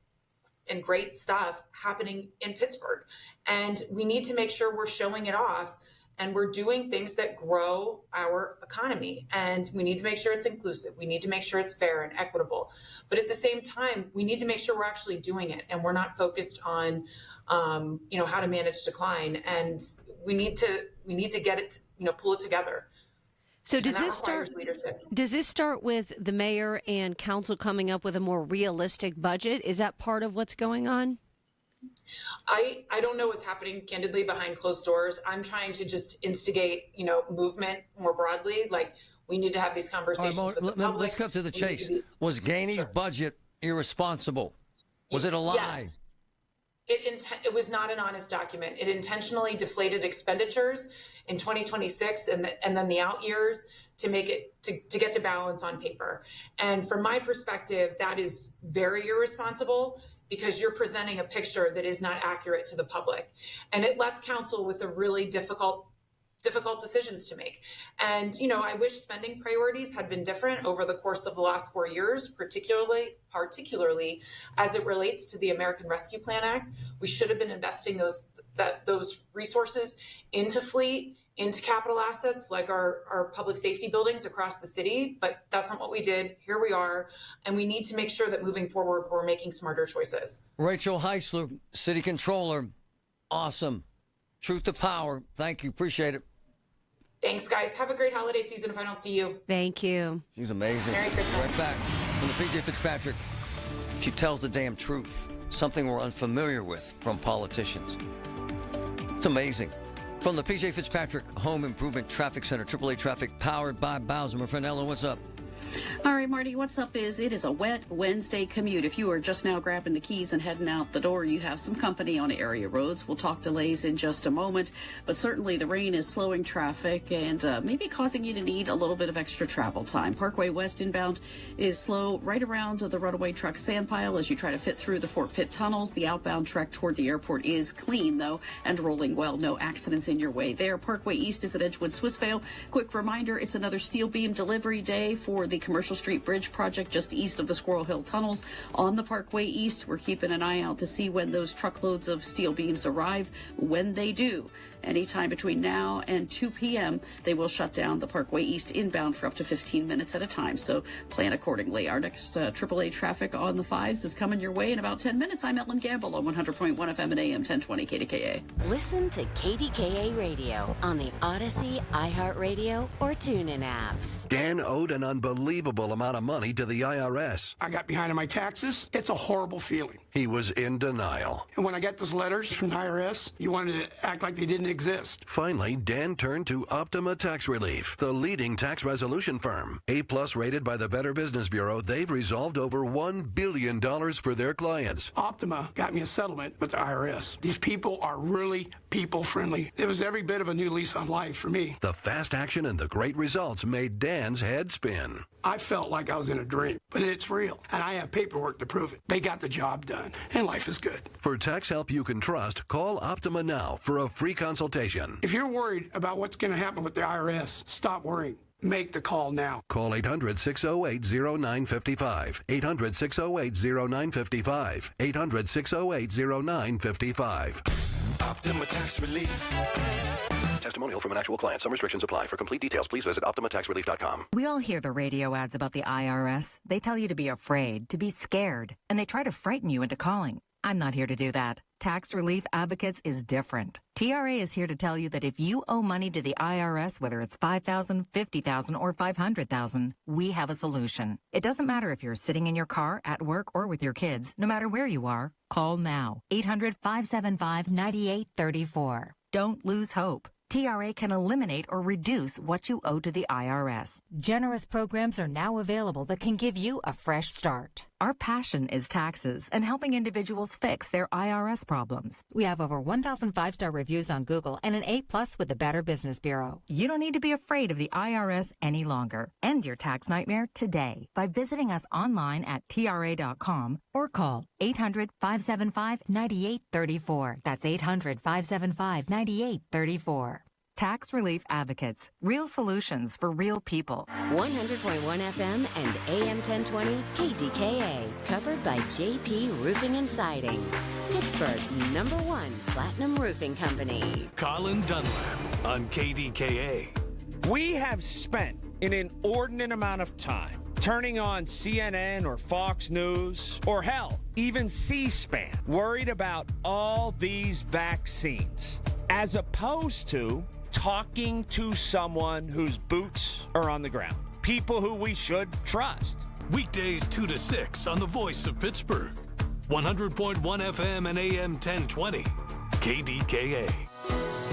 and great stuff happening in Pittsburgh. And we need to make sure we're showing it off and we're doing things that grow our economy. And we need to make sure it's inclusive. We need to make sure it's fair and equitable. But at the same time, we need to make sure we're actually doing it and we're not focused on, how to manage decline. And we need to get it, pull it together. So does this start with the mayor and council coming up with a more realistic budget? Is that part of what's going on? I don't know what's happening candidly behind closed doors. I'm trying to just instigate, movement more broadly. Like, we need to have these conversations with the public. Let's cut to the chase. Was Gainey's budget irresponsible? Was it a lie? Yes. It was not an honest document. It intentionally deflated expenditures in 2026 and then the out years to make it to get to balance on paper. And from my perspective, that is very irresponsible because you're presenting a picture that is not accurate to the public. And it left council with a really difficult decisions to make. And, I wish spending priorities had been different over the course of the last 4 years, particularly as it relates to the American Rescue Plan Act. We should have been investing those resources into fleet, into capital assets like our public safety buildings across the city, but that's not what we did. Here we are, and we need to make sure that moving forward, we're making smarter choices. Rachel Heisler, City Controller, awesome. Truth to power. Thank you. Appreciate it. Thanks, guys. Have a great holiday season if I don't see you. Thank you. She's amazing. Merry Christmas. Right back from the PJ Fitzpatrick. She tells the damn truth, something we're unfamiliar with from politicians. It's amazing. From the PJ Fitzpatrick Home Improvement Traffic Center, AAA Traffic, powered by Bowser. My friend Ellen, what's up? All right, Marty, what's up is it is a wet Wednesday commute. If you are just now grabbing the keys and heading out the door, you have some company on area roads. We'll talk delays in just a moment, but certainly the rain is slowing traffic and maybe causing you to need a little bit of extra travel time. Parkway West inbound is slow right around the runaway truck sand pile as you try to fit through the Fort Pitt tunnels. The outbound trek toward the airport is clean, though, and rolling well. No accidents in your way there. Parkway East is at Edgewood Swissvale. Quick reminder, it's another steel beam delivery day for the Commercial Street Bridge project just east of the Squirrel Hill tunnels on the Parkway East. We're keeping an eye out to see when those truckloads of steel beams arrive. When they do, anytime between now and 2 p.m., they will shut down the Parkway East inbound for up to 15 minutes at a time. So plan accordingly. Our next AAA traffic on the 5s is coming your way in about 10 minutes. I'm Ellen Gamble on 100.1 FM and AM 1020 KDKA. Listen to KDKA Radio on the Odyssey, iHeartRadio, or TuneIn apps. Dan owed an unbelievable amount of money to the IRS. I got behind on my taxes. It's a horrible feeling. He was in denial. And when I got those letters from the IRS, you wanted to act like they didn't exist. Finally, Dan turned to Optima Tax Relief, the leading tax resolution firm. A-plus rated by the Better Business Bureau, they've resolved over $1 billion for their clients. Optima got me a settlement with the IRS. These people are really people-friendly. It was every bit of a new lease on life for me. The fast action and the great results made Dan's head spin. I felt like I was in a dream, but it's real, and I have paperwork to prove it. They got the job done, and life is good. For tax help you can trust, call Optima now for a free consultation. If you're worried about what's going to happen with the IRS, stop worrying. Make the call now. Call 800-608-0955. 800-608-0955. 800-608-0955. Optima Tax Relief. Testimonial from an actual client. Some restrictions apply. For complete details, please visit OptimaTaxRelief.com. We all hear the radio ads about the IRS. They tell you to be afraid, to be scared, and they try to frighten you into calling. I'm not here to do that. Tax Relief Advocates is different. TRA is here to tell you that if you owe money to the IRS, whether it's $5,000, $50,000, or $500,000, we have a solution. It doesn't matter if you're sitting in your car, at work, or with your kids. No matter where you are, call now. 800-575-9834. Don't lose hope. TRA can eliminate or reduce what you owe to the IRS. Generous programs are now available that can give you a fresh start. Our passion is taxes and helping individuals fix their IRS problems. We have over 1,000 5-star reviews on Google and an A+ with the Better Business Bureau. You don't need to be afraid of the IRS any longer. End your tax nightmare today by visiting us online at TRA.com or call 800-575-9834. That's 800-575-9834. Tax Relief Advocates. Real solutions for real people. 100.1 FM and AM 1020 KDKA. Covered by JP Roofing and Siding. Pittsburgh's #1 platinum roofing company. Colin Dunlap on KDKA. We have spent an inordinate amount of time turning on CNN or Fox News or hell, even C-SPAN, worried about all these vaccines, as opposed to talking to someone whose boots are on the ground. People who we should trust. Weekdays 2 to 6 on the Voice of Pittsburgh. 100.1 FM and AM 1020. KDKA.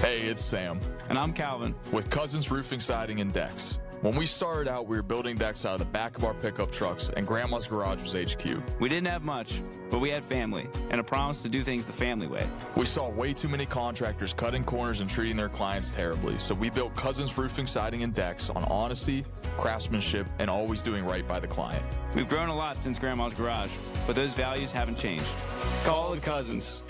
Hey, it's Sam. And I'm Calvin. With Cousins Roofing, Siding, and Decks. When we started out, we were building decks out of the back of our pickup trucks, and Grandma's garage was HQ. We didn't have much, but we had family, and a promise to do things the family way. We saw way too many contractors cutting corners and treating their clients terribly, so we built Cousins Roofing, Siding, and Decks on honesty, craftsmanship, and always doing right by the client. We've grown a lot since Grandma's garage, but those values haven't changed. Call the Cousins.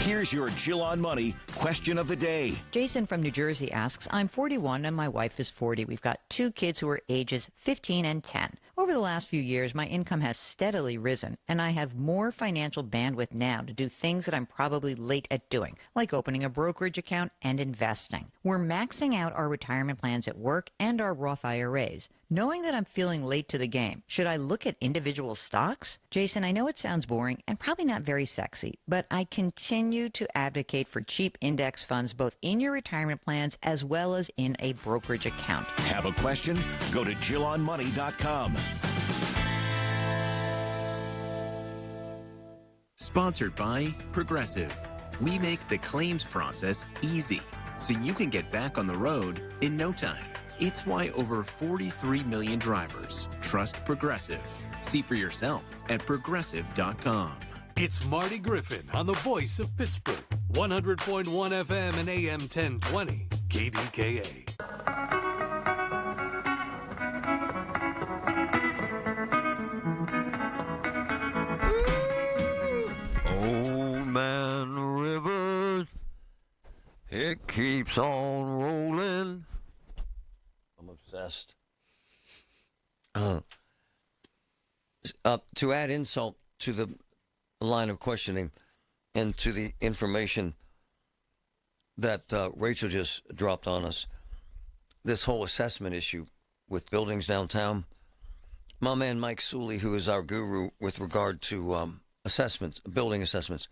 Here's your Jill on Money question of the day. Jason from New Jersey asks, I'm 41 and my wife is 40. We've got 2 kids who are ages 15 and 10. Over the last few years, my income has steadily risen, and I have more financial bandwidth now to do things that I'm probably late at doing, like opening a brokerage account and investing. We're maxing out our retirement plans at work and our Roth IRAs. Knowing that I'm feeling late to the game, should I look at individual stocks? Jason, I know it sounds boring and probably not very sexy, but I continue to advocate for cheap index funds both in your retirement plans as well as in a brokerage account. Have a question? Go to JillOnMoney.com. Sponsored by Progressive. We make the claims process easy, so you can get back on the road in no time. It's why over 43 million drivers trust Progressive. See for yourself at Progressive.com. It's Marty Griffin on the Voice of Pittsburgh. 100.1 FM and AM 1020. KDKA. Old Man Rivers, it keeps on rolling. I'm obsessed. To add insult to the line of questioning and to the information that Rachel just dropped on us, this whole assessment issue with buildings downtown, my man Mike Sully, who is our guru with regard to assessments, building assessments,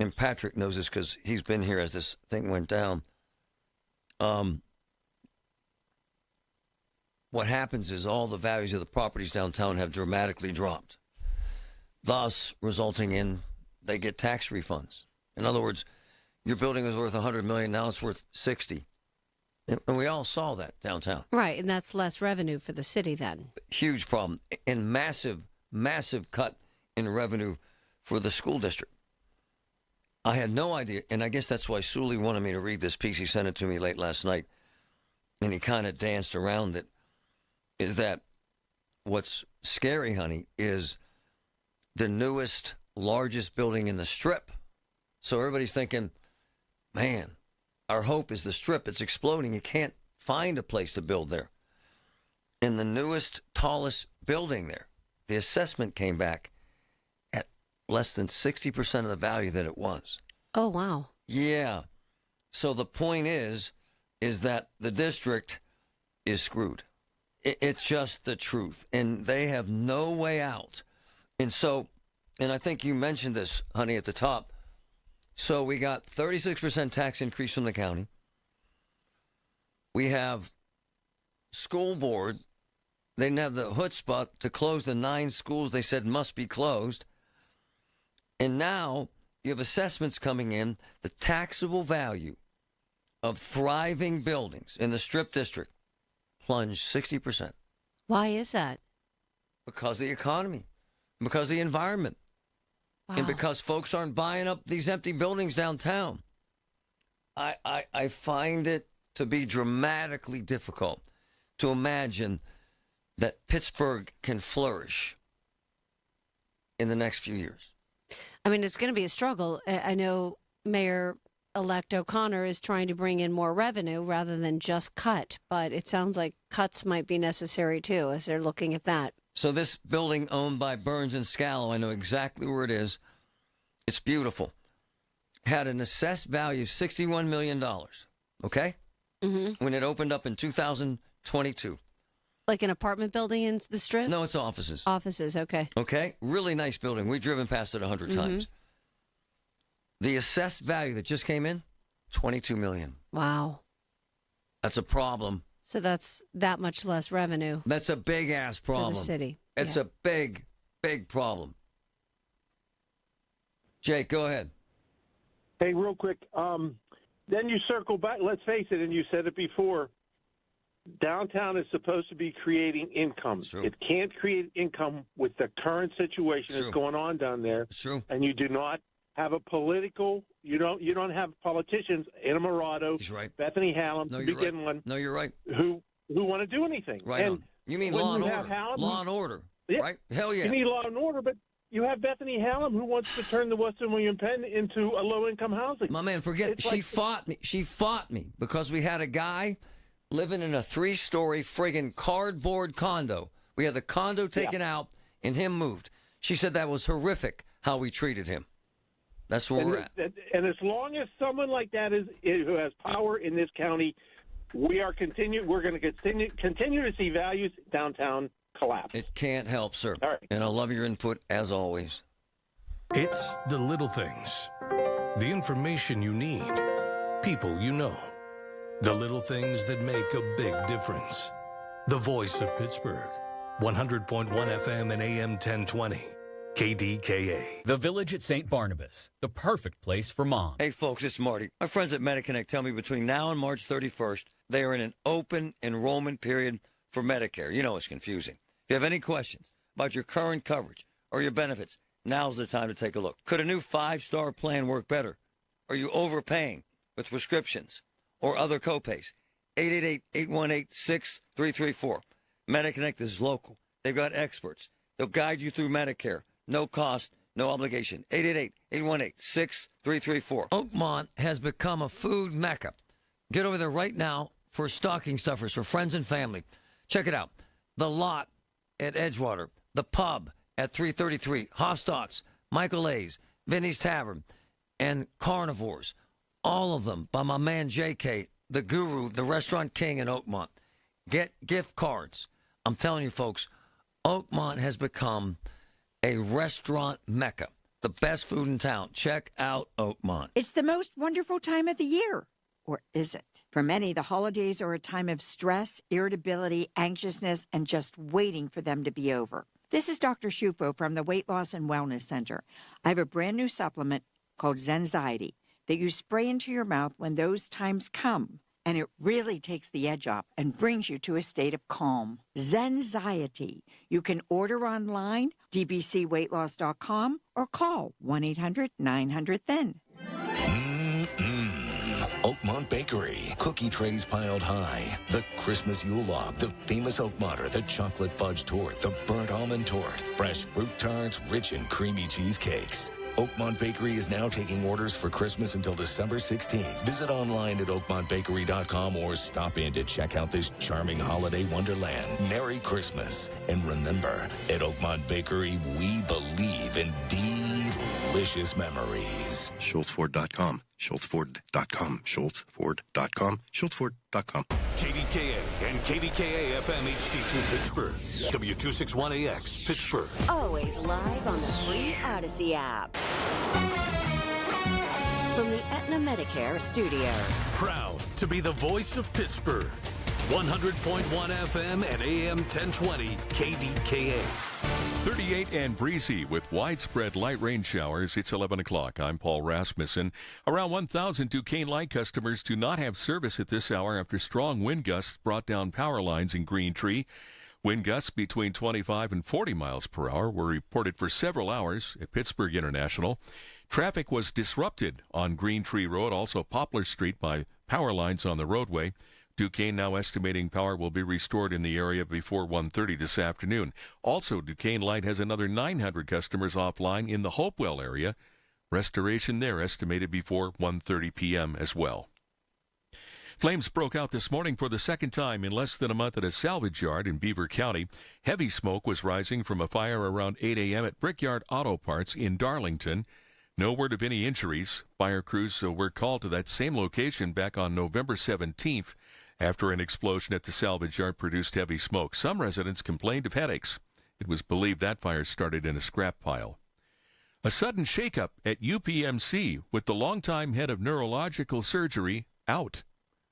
and Patrick knows this because he's been here as this thing went down. What happens is all the values of the properties downtown have dramatically dropped, thus resulting in they get tax refunds. In other words, your building was worth $100 million, now it's worth $60. And we all saw that downtown. Right, and that's less revenue for the city then. Huge problem, and massive, massive cut in revenue for the school district. I had no idea, and I guess that's why Sully wanted me to read this piece. He sent it to me late last night, and he kind of danced around it. is that what's scary, honey, is the newest, largest building in the Strip. So everybody's thinking, man, our hope is the Strip. It's exploding. You can't find a place to build there. In the newest, tallest building there, the assessment came back at less than 60% of the value that it was. Oh, wow. Yeah. So the point is that the district is screwed. It's just the truth. And they have no way out. And I think you mentioned this, honey, at the top. So we got 36% tax increase from the county. We have school board. They didn't have the chutzpah to close the 9 schools they said must be closed. And now you have assessments coming in. The taxable value of thriving buildings in the Strip District plunged 60%. Why is that? Because of the economy, because of the environment, and because folks aren't buying up these empty buildings downtown. I find it to be dramatically difficult to imagine that Pittsburgh can flourish in the next few years. I mean, it's going to be a struggle. I know Mayor-elect O'Connor is trying to bring in more revenue rather than just cut, but it sounds like cuts might be necessary too as they're looking at that. So this building owned by Burns and Scalo, I know exactly where it is. It's beautiful. Had an assessed value of $61 million, okay? Mm-hmm. When it opened up in 2022. Like an apartment building in the Strip? No, it's offices. Offices, okay. Okay? Really nice building. We've driven past it 100 times. The assessed value that just came in, $22 million. Wow. That's a problem. So that's that much less revenue. That's a big-ass problem. For the city. It's a big, big problem. Jake, go ahead. Hey, real quick. Then you circle back. Let's face it, and you said it before. Downtown is supposed to be creating income. It can't create income with the current situation that's going on down there. True. And you do not have a political. You don't have politicians in Amorato, Bethany Hallam, to begin one. No, you're right. Who want to do anything? Right. And you mean when law and you order? have Hallam, Law and order. Yeah, right? Hell yeah. You need law and order, but you have Bethany Hallam who wants to turn the Western William Penn into a low-income housing. My man, forget. She fought me. She fought me because we had a guy living in a 3-story friggin' cardboard condo. We had the condo taken out and him moved. She said that was horrific how we treated him. That's where we're at. And as long as someone like that who has power in this county, we're going to continue to see values downtown collapse. It can't help, sir. All right. And I love your input as always. It's the little things. The information you need. People you know. The little things that make a big difference. The voice of Pittsburgh. 100.1 FM and AM 1020. KDKA. The Village at St. Barnabas. The perfect place for mom. Hey, folks, it's Marty. My friends at MediConnect tell me between now and March 31st, they are in an open enrollment period for Medicare. You know it's confusing. If you have any questions about your current coverage or your benefits, now's the time to take a look. Could a new 5-star plan work better? Are you overpaying with prescriptions or other copays? 888-818-6334. MediConnect is local. They've got experts. They'll guide you through Medicare. No cost, no obligation. 888-818-6334. Oakmont has become a food mecca. Get over there right now for stocking stuffers for friends and family. Check it out. The Lot at Edgewater. The Pub at 333. Hofstadt's, Michael A's, Vinny's Tavern, and Carnivores. All of them by my man JK, the guru, the restaurant king in Oakmont. Get gift cards. I'm telling you, folks, Oakmont has become a restaurant mecca. The best food in town. Check out Oakmont. It's the most wonderful time of the year. Or is it? For many, the holidays are a time of stress, irritability, anxiousness, and just waiting for them to be over. This is Dr. Shufo from the Weight Loss and Wellness Center. I have a brand new supplement called Zenziety that you spray into your mouth when those times come. And it really takes the edge off and brings you to a state of calm. Zenziety. You can order online, dbcweightloss.com, or call 1-800-900-THIN. Oakmont Bakery, cookie trays piled high, the Christmas Yule log, the famous Oak Mater, the chocolate fudge torte, the burnt almond torte, fresh fruit tarts, rich and creamy cheesecakes. Oakmont Bakery is now taking orders for Christmas until December 16th. Visit online at oakmontbakery.com or stop in to check out this charming holiday wonderland. Merry Christmas. And remember, at Oakmont Bakery, we believe in delicious memories. SchultzFord.com. SchultzFord.com. SchultzFord.com. SchultzFord.com. KDKA and KDKA FM HD2 Pittsburgh. W261AX Pittsburgh. Always live on the free Odyssey app. From the Aetna Medicare studios. Proud to be the voice of Pittsburgh. 100.1 FM and AM 1020 KDKA. 38 and breezy with widespread light rain showers. It's 11 o'clock. I'm Paul Rasmussen. Around 1,000 Duquesne Light customers do not have service at this hour after strong wind gusts brought down power lines in Green Tree. Wind gusts between 25 and 40 miles per hour were reported for several hours at Pittsburgh International. Traffic was disrupted on Green Tree Road, also Poplar Street, by power lines on the roadway. Duquesne now estimating power will be restored in the area before 1:30 this afternoon. Also, Duquesne Light has another 900 customers offline in the Hopewell area. Restoration there estimated before 1:30 p.m. as well. Flames broke out this morning for the second time in less than a month at a salvage yard in Beaver County. Heavy smoke was rising from a fire around 8 a.m. at Brickyard Auto Parts in Darlington. No word of any injuries. Fire crews were called to that same location back on November 17th. After an explosion at the salvage yard produced heavy smoke. Some residents complained of headaches. It was believed that fire started in a scrap pile. A sudden shakeup at UPMC with the longtime head of neurological surgery out.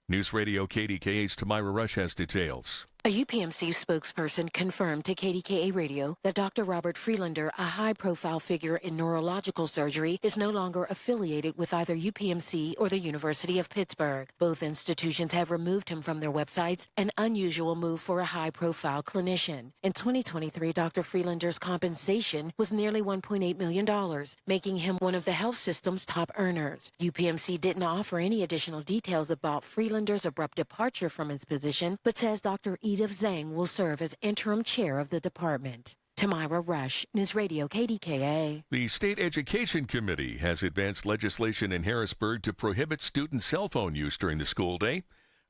News Radio KDKA's Tamira Rush has details. A UPMC spokesperson confirmed to KDKA Radio that Dr. Robert Freelander, a high-profile figure in neurological surgery, is no longer affiliated with either UPMC or the University of Pittsburgh. Both institutions have removed him from their websites, an unusual move for a high-profile clinician. In 2023, Dr. Freelander's compensation was nearly $1.8 million, making him one of the health system's top earners. UPMC didn't offer any additional details about Freelander's abrupt departure from his position, but says Dr. Edith Zhang will serve as interim chair of the department. Tamira Rush, News Radio KDKA. The State Education Committee has advanced legislation in Harrisburg to prohibit student cell phone use during the school day.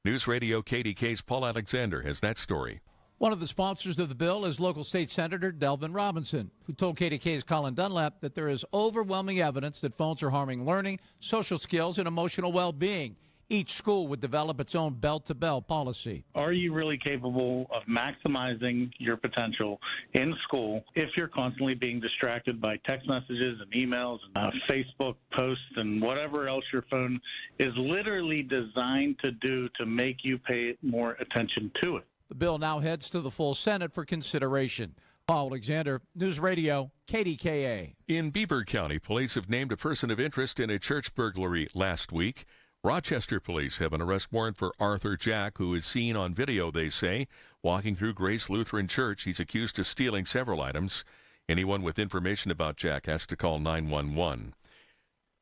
News Radio KDK's Paul Alexander has that story. One of the sponsors of the bill is local state senator Delvin Robinson, who told KDK's Colin Dunlap that there is overwhelming evidence that phones are harming learning, social skills, and emotional well-being. Each school would develop its own bell-to-bell policy. Are you really capable of maximizing your potential in school if you're constantly being distracted by text messages and emails and Facebook posts and whatever else your phone is literally designed to do to make you pay more attention to it? The bill now heads to the full Senate for consideration. Paul Alexander, News Radio, KDKA. In Beaver County, police have named a person of interest in a church burglary last week. Rochester police have an arrest warrant for Arthur Jack, who is seen on video, they say, walking through Grace Lutheran Church. He's accused of stealing several items. Anyone with information about Jack has to call 911.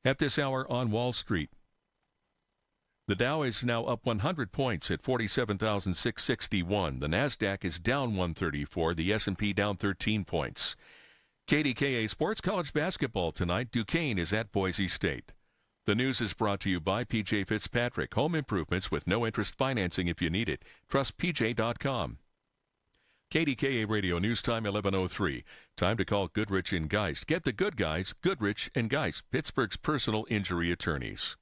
At this hour on Wall Street, the Dow is now up 100 points at 47,661. The Nasdaq is down 134. The S&P down 13 points. KDKA Sports College Basketball tonight. Duquesne is at Boise State. The news is brought to you by P.J. Fitzpatrick. Home improvements with no interest financing if you need it. Trust PJ.com. KDKA Radio News Time 11:03. Time to call Goodrich and Geist. Get the good guys, Goodrich and Geist, Pittsburgh's personal injury attorneys.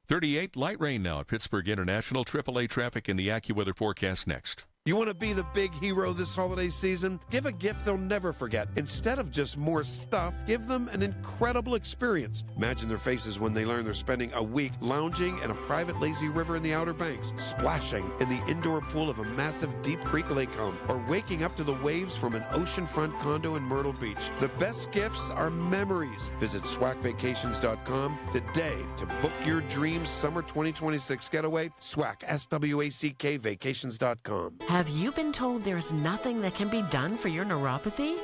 38 light rain now at Pittsburgh International. AAA traffic in the AccuWeather forecast next. You want to be the big hero this holiday season? Give a gift they'll never forget. Instead of just more stuff, give them an incredible experience. Imagine their faces when they learn they're spending a week lounging in a private lazy river in the Outer Banks, splashing in the indoor pool of a massive Deep Creek lake home, or waking up to the waves from an oceanfront condo in Myrtle Beach. The best gifts are memories. Visit SWACvacations.com today to book your dreams summer 2026 getaway. SWAC, S-W-A-C-K, vacations.com. Have you been told there's nothing that can be done for your neuropathy?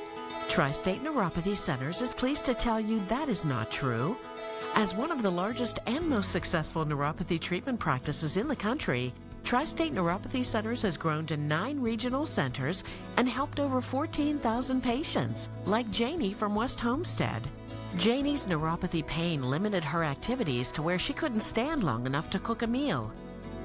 Tri-State Neuropathy Centers is pleased to tell you that is not true. As one of the largest and most successful neuropathy treatment practices in the country, Tri-State Neuropathy Centers has grown to 9 regional centers and helped over 14,000 patients, like Janie from West Homestead. Janie's neuropathy pain limited her activities to where she couldn't stand long enough to cook a meal.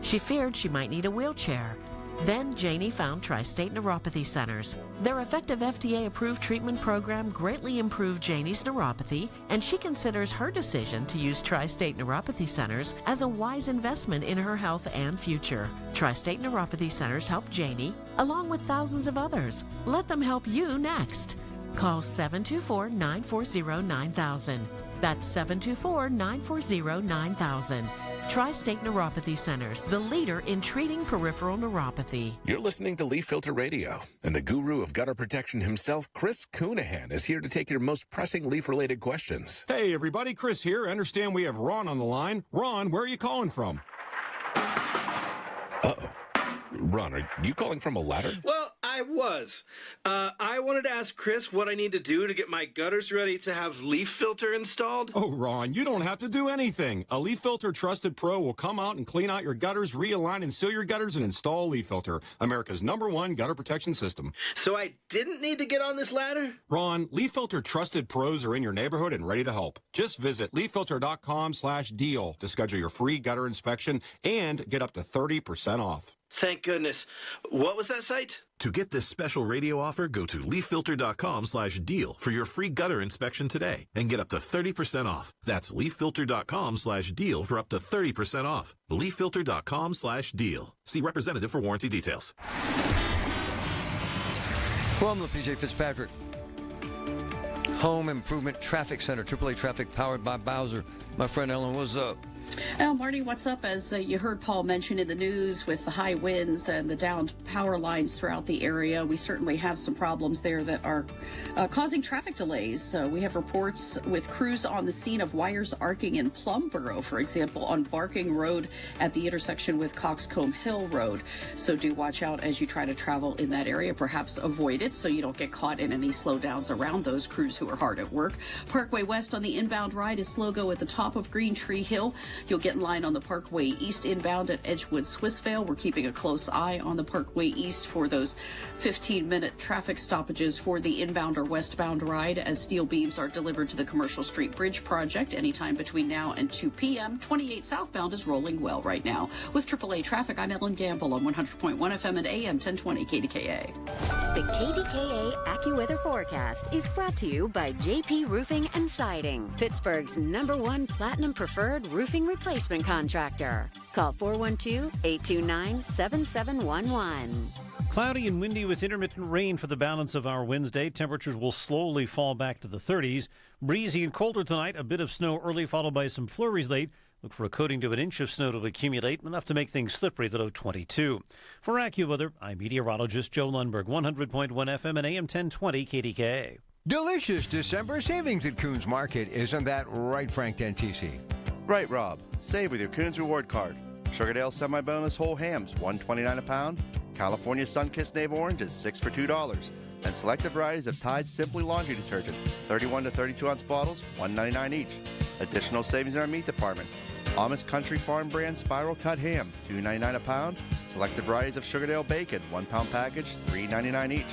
She feared she might need a wheelchair. Then Janie found Tri-State Neuropathy Centers. Their effective FDA-approved treatment program greatly improved Janie's neuropathy, and she considers her decision to use Tri-State Neuropathy Centers as a wise investment in her health and future. Tri-State Neuropathy Centers help Janie, along with thousands of others. Let them help you next. Call 724-940-9000. That's 724-940-9000. Tri-State Neuropathy Centers, the leader in treating peripheral neuropathy. You're listening to Leaf Filter Radio, and the guru of gutter protection himself, Chris Coonahan, is here to take your most pressing leaf-related questions. Hey, everybody, Chris here. I understand we have Ron on the line. Ron, where are you calling from? Uh-oh. Ron, are you calling from a ladder? Well, I was. I wanted to ask Chris what I need to do to get my gutters ready to have leaf filter installed. Oh, Ron, you don't have to do anything. A Leaf Filter Trusted Pro will come out and clean out your gutters, realign and seal your gutters, and install Leaf Filter, America's #1 gutter protection system. So I didn't need to get on this ladder? Ron, Leaf Filter Trusted Pros are in your neighborhood and ready to help. Just visit leaffilter.com/deal to schedule your free gutter inspection and get up to 30% off. Thank goodness. What was that site? To get this special radio offer, go to leaffilter.com/deal for your free gutter inspection today and get up to 30% off. That's leaffilter.com/deal for up to 30% off. leaffilter.com/deal. See representative for warranty details. From the PJ Fitzpatrick Home Improvement Traffic Center, AAA Traffic powered by Bowser. My friend Ellen, what's up? Marty, what's up? As you heard Paul mention in the news with the high winds and the downed power lines throughout the area, we certainly have some problems there that are causing traffic delays. We have reports with crews on the scene of wires arcing in Plumboro, for example, on Barking Road at the intersection with Coxcomb Hill Road. So do watch out as you try to travel in that area. Perhaps avoid it so you don't get caught in any slowdowns around those crews who are hard at work. Parkway West on the inbound ride is slow go at the top of Green Tree Hill. You'll get in line on the Parkway East inbound at Edgewood Swissvale. We're keeping a close eye on the Parkway East for those 15-minute traffic stoppages for the inbound or westbound ride as steel beams are delivered to the Commercial Street Bridge project anytime between now and 2 p.m. 28 southbound is rolling well right now. With AAA Traffic, I'm Ellen Gamble on 100.1 FM and AM 1020 KDKA. The KDKA AccuWeather forecast is brought to you by JP Roofing and Siding, Pittsburgh's #1 Platinum Preferred Roofing Replacement Contractor. Call 412-829-7711. Cloudy and windy with intermittent rain for the balance of our Wednesday. Temperatures will slowly fall back to the 30s. Breezy and colder tonight. A bit of snow early, followed by some flurries late. Look for a coating to an inch of snow to accumulate, enough to make things slippery, the low 22. For AccuWeather, I'm meteorologist Joe Lundberg, 100.1 FM and AM 1020 KDKA. Delicious December savings at Coons Market. Isn't that right, Frank Dentisi? Right, Rob. Save with your Coons Reward Card. Sugardale semi-boneless whole hams, $1.29 a pound. California Sunkissed Navel Oranges, 6 for $2. And selected varieties of Tide Simply Laundry Detergent, 31 to 32-ounce bottles, $1.99 each. Additional savings in our meat department. Amish Country Farm brand spiral cut ham, $2.99 a pound. Selected varieties of Sugardale bacon, 1 pound package, $3.99 each.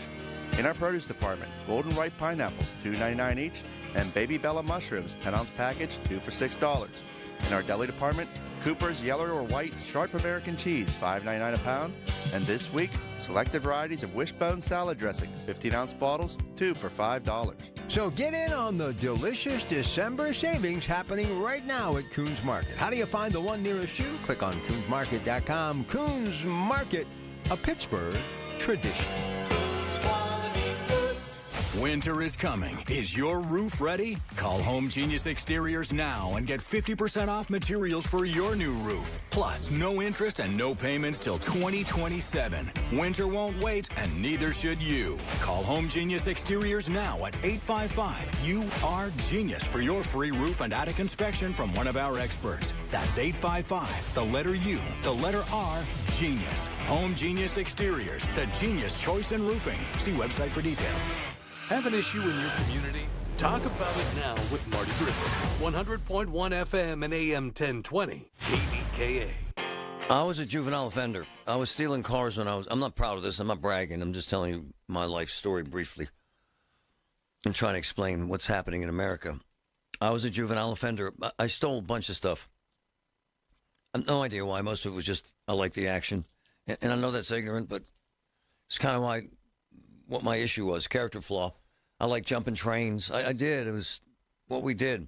In our produce department, golden ripe pineapples, $2.99 each. And baby Bella mushrooms, 10-ounce package, 2 for $6. In our deli department, Cooper's yellow or white sharp American cheese, $5.99 a pound. And this week, selected varieties of wishbone salad dressing, 15-ounce bottles, 2 for $5. So get in on the delicious December savings happening right now at Coons Market. How do you find the one nearest you? Click on CoonsMarket.com. Coons Market, a Pittsburgh tradition. Winter is coming. Is your roof ready? Call Home Genius Exteriors now and get 50% off materials for your new roof. Plus, no interest and no payments till 2027. Winter won't wait, and neither should you. Call Home Genius Exteriors now at 855-UR-GENIUS for your free roof and attic inspection from one of our experts. That's 855, the letter U, the letter R, Genius. Home Genius Exteriors, the genius choice in roofing. See website for details. Have an issue in your community? Talk about it now with Marty Griffin. 100.1 FM and AM 1020. KDKA. I was a juvenile offender. I was stealing cars when I'm not proud of this. I'm not bragging. I'm just telling you my life story briefly and trying to explain what's happening in America. I was a juvenile offender. I stole a bunch of stuff. I have no idea why. Most of it was just I like the action. And I know that's ignorant, but it's kind of what my issue was, character flaw. I like jumping trains. I did. It was what we did.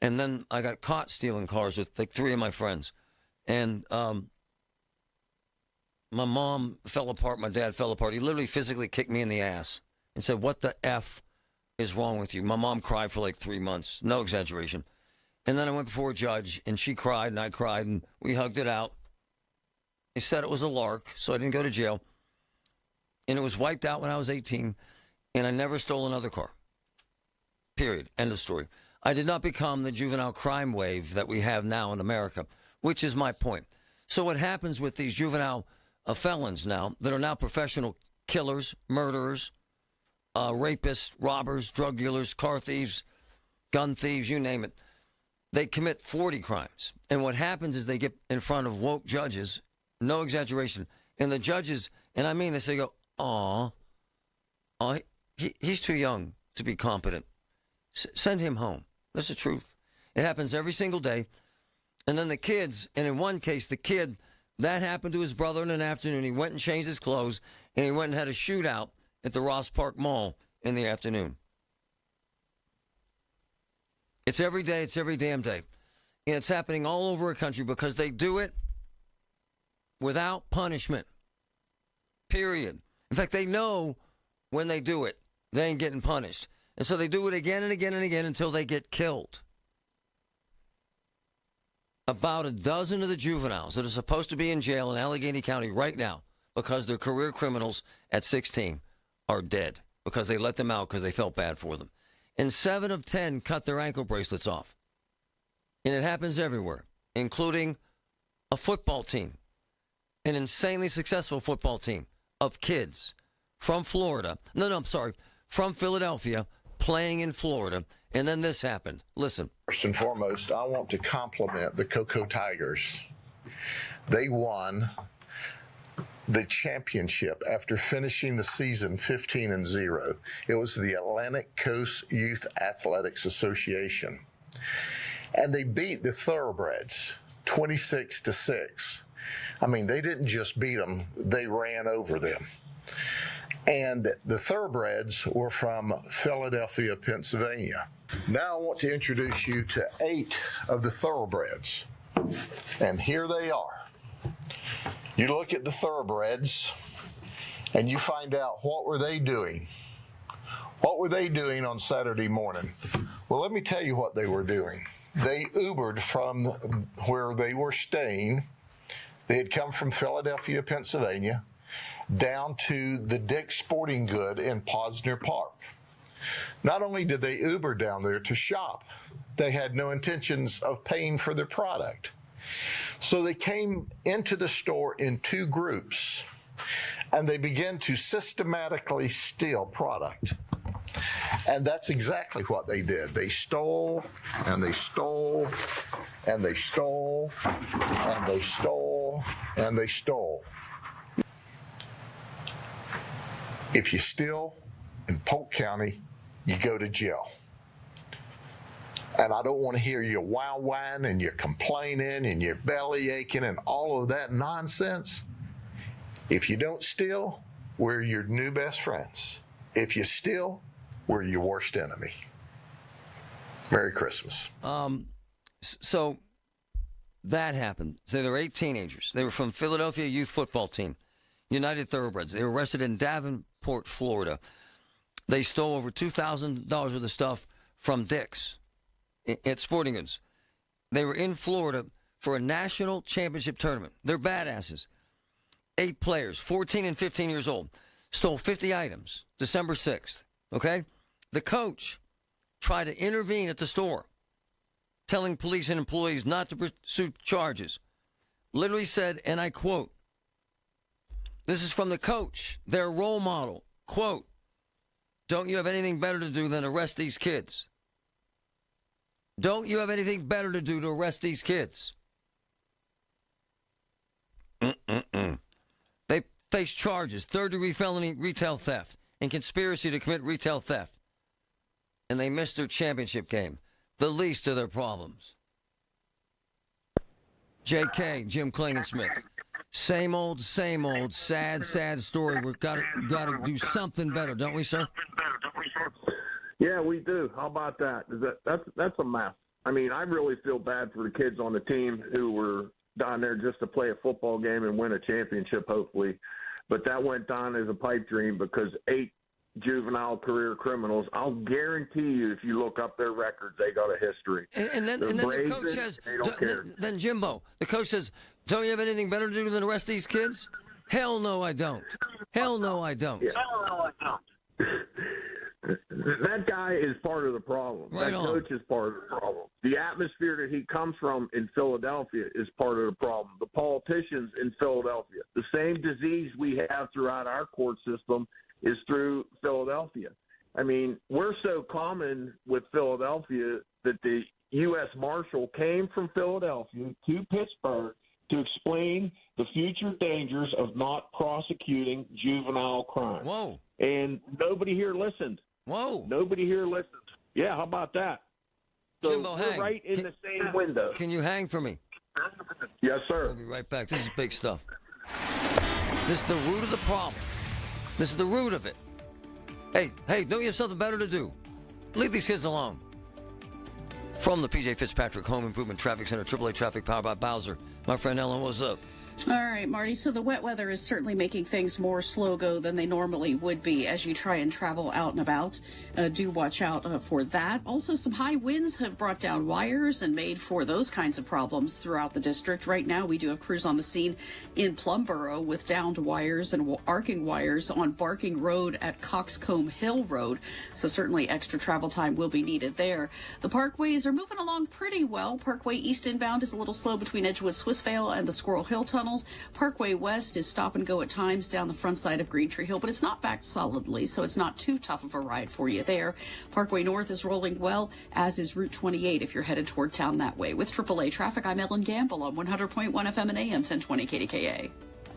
And then I got caught stealing cars with like 3 of my friends. And my mom fell apart. My dad fell apart. He literally physically kicked me in the ass and said, "What the F is wrong with you?" My mom cried for like 3 months. No exaggeration. And then I went before a judge, and she cried, and I cried, and we hugged it out. He said it was a lark, so I didn't go to jail. And it was wiped out when I was 18, and I never stole another car. Period. End of story. I did not become the juvenile crime wave that we have now in America, which is my point. So what happens with these juvenile felons now that are now professional killers, murderers, rapists, robbers, drug dealers, car thieves, gun thieves, you name it. They commit 40 crimes. And what happens is they get in front of woke judges, no exaggeration, and the judges, and I mean this, they go, he's too young to be competent. Send him home. That's the truth. It happens every single day. And then the kids, and in one case, the kid, that happened to his brother in an afternoon. He went and changed his clothes, and he went and had a shootout at the Ross Park Mall in the afternoon. It's every day. It's every damn day. And it's happening all over our country because they do it without punishment. Period. In fact, they know when they do it, they ain't getting punished. And so they do it again and again and again until they get killed. About a dozen of the juveniles that are supposed to be in jail in Allegheny County right now because they're career criminals at 16 are dead because they let them out because they felt bad for them. And 7 of 10 cut their ankle bracelets off. And it happens everywhere, including a football team, an insanely successful football team of kids from Florida. From Philadelphia, playing in Florida. And then this happened. Listen. First and foremost, I want to compliment the Cocoa Tigers. They won the championship after finishing the season 15-0. It was the Atlantic Coast Youth Athletics Association. And they beat the Thoroughbreds 26-6. I mean, they didn't just beat them, they ran over them. And the Thoroughbreds were from Philadelphia, Pennsylvania. Now I want to introduce you to 8 of the Thoroughbreds. And here they are. You look at the Thoroughbreds and you find out what were they doing. What were they doing on Saturday morning? Well, let me tell you what they were doing. They Ubered from where they were staying. They had come from Philadelphia, Pennsylvania, down to the Dick's Sporting Good in Posner Park. Not only did they Uber down there to shop, they had no intentions of paying for their product. So they came into the store in 2 groups, and they began to systematically steal product. And that's exactly what they did. They stole, and they stole, and they stole, and they stole, and they stole. If you steal in Polk County, you go to jail. And I don't want to hear you whine and you're complaining and you're belly aching and all of that nonsense. If you don't steal, we're your new best friends. If you steal, we're your worst enemy. Merry Christmas. So that happened. So there were 8 teenagers. They were from Philadelphia youth football team, United Thoroughbreds. They were arrested in Davenport, Florida. They stole over $2,000 worth of stuff from Dick's at Sporting Goods. They were in Florida for a national championship tournament. They're badasses. 8 players, 14 and 15 years old, stole 50 items December 6th, okay? The coach tried to intervene at the store, telling police and employees not to pursue charges. Literally said, and I quote, this is from the coach, their role model, quote, Don't you have anything better to do than arrest these kids? Don't you have anything better to do to arrest these kids? They face charges, third-degree felony retail theft, and conspiracy to commit retail theft. And they missed their championship game. The least of their problems. J.K., Jim Klingensmith. Same old, sad story. We've got to do something better, don't we, sir? Yeah, we do. How about that? That's a mess. I mean, I really feel bad for the kids on the team who were down there just to play a football game and win a championship, hopefully. But that went down as a pipe dream because 8 juvenile career criminals, I'll guarantee you, if you look up their records, they got a history. And then the coach says, then Jimbo, the coach says, don't you have anything better to do than arrest these kids? Hell no, I don't. Hell no, I don't. Yeah. Hell no, I don't. That guy is part of the problem. Right that on. coach is part of the problem. The atmosphere that he comes from in Philadelphia is part of the problem. The politicians in Philadelphia, the same disease we have throughout our court system is through Philadelphia. I mean, we're so common with Philadelphia that the U.S. Marshal came from Philadelphia to Pittsburgh to explain the future dangers of not prosecuting juvenile crime. Whoa. And nobody here listened. Whoa. Nobody here listened. Yeah, how about that? So Jimbo, we're hang. right in the same window. Can you hang for me? Yes, sir. We'll be right back. This is big stuff. This is the root of the problem. This is the root of it. Hey, don't you have something better to do? Leave these kids alone. From the P.J. Fitzpatrick Home Improvement Traffic Center, AAA Traffic powered by Bowser. My friend Ellen, what's up? All right, Marty. So the wet weather is certainly making things more slow-go than they normally would be as you try and travel out and about. Do watch out for that. Also, some high winds have brought down wires and made for those kinds of problems throughout the district. Right now, we do have crews on the scene in Plumboro with downed wires and arcing wires on Barking Road at Coxcomb Hill Road. So certainly extra travel time will be needed there. The parkways are moving along pretty well. Parkway East inbound is a little slow between Edgewood Swissvale and the Squirrel Hill Tunnel. Parkway West is stop and go at times down the front side of Green Tree Hill, but it's not backed solidly, so it's not too tough of a ride for you there. Parkway North is rolling well, as is Route 28 if you're headed toward town that way. With AAA Traffic, I'm Ellen Gamble on 100.1 FM and AM 1020 KDKA.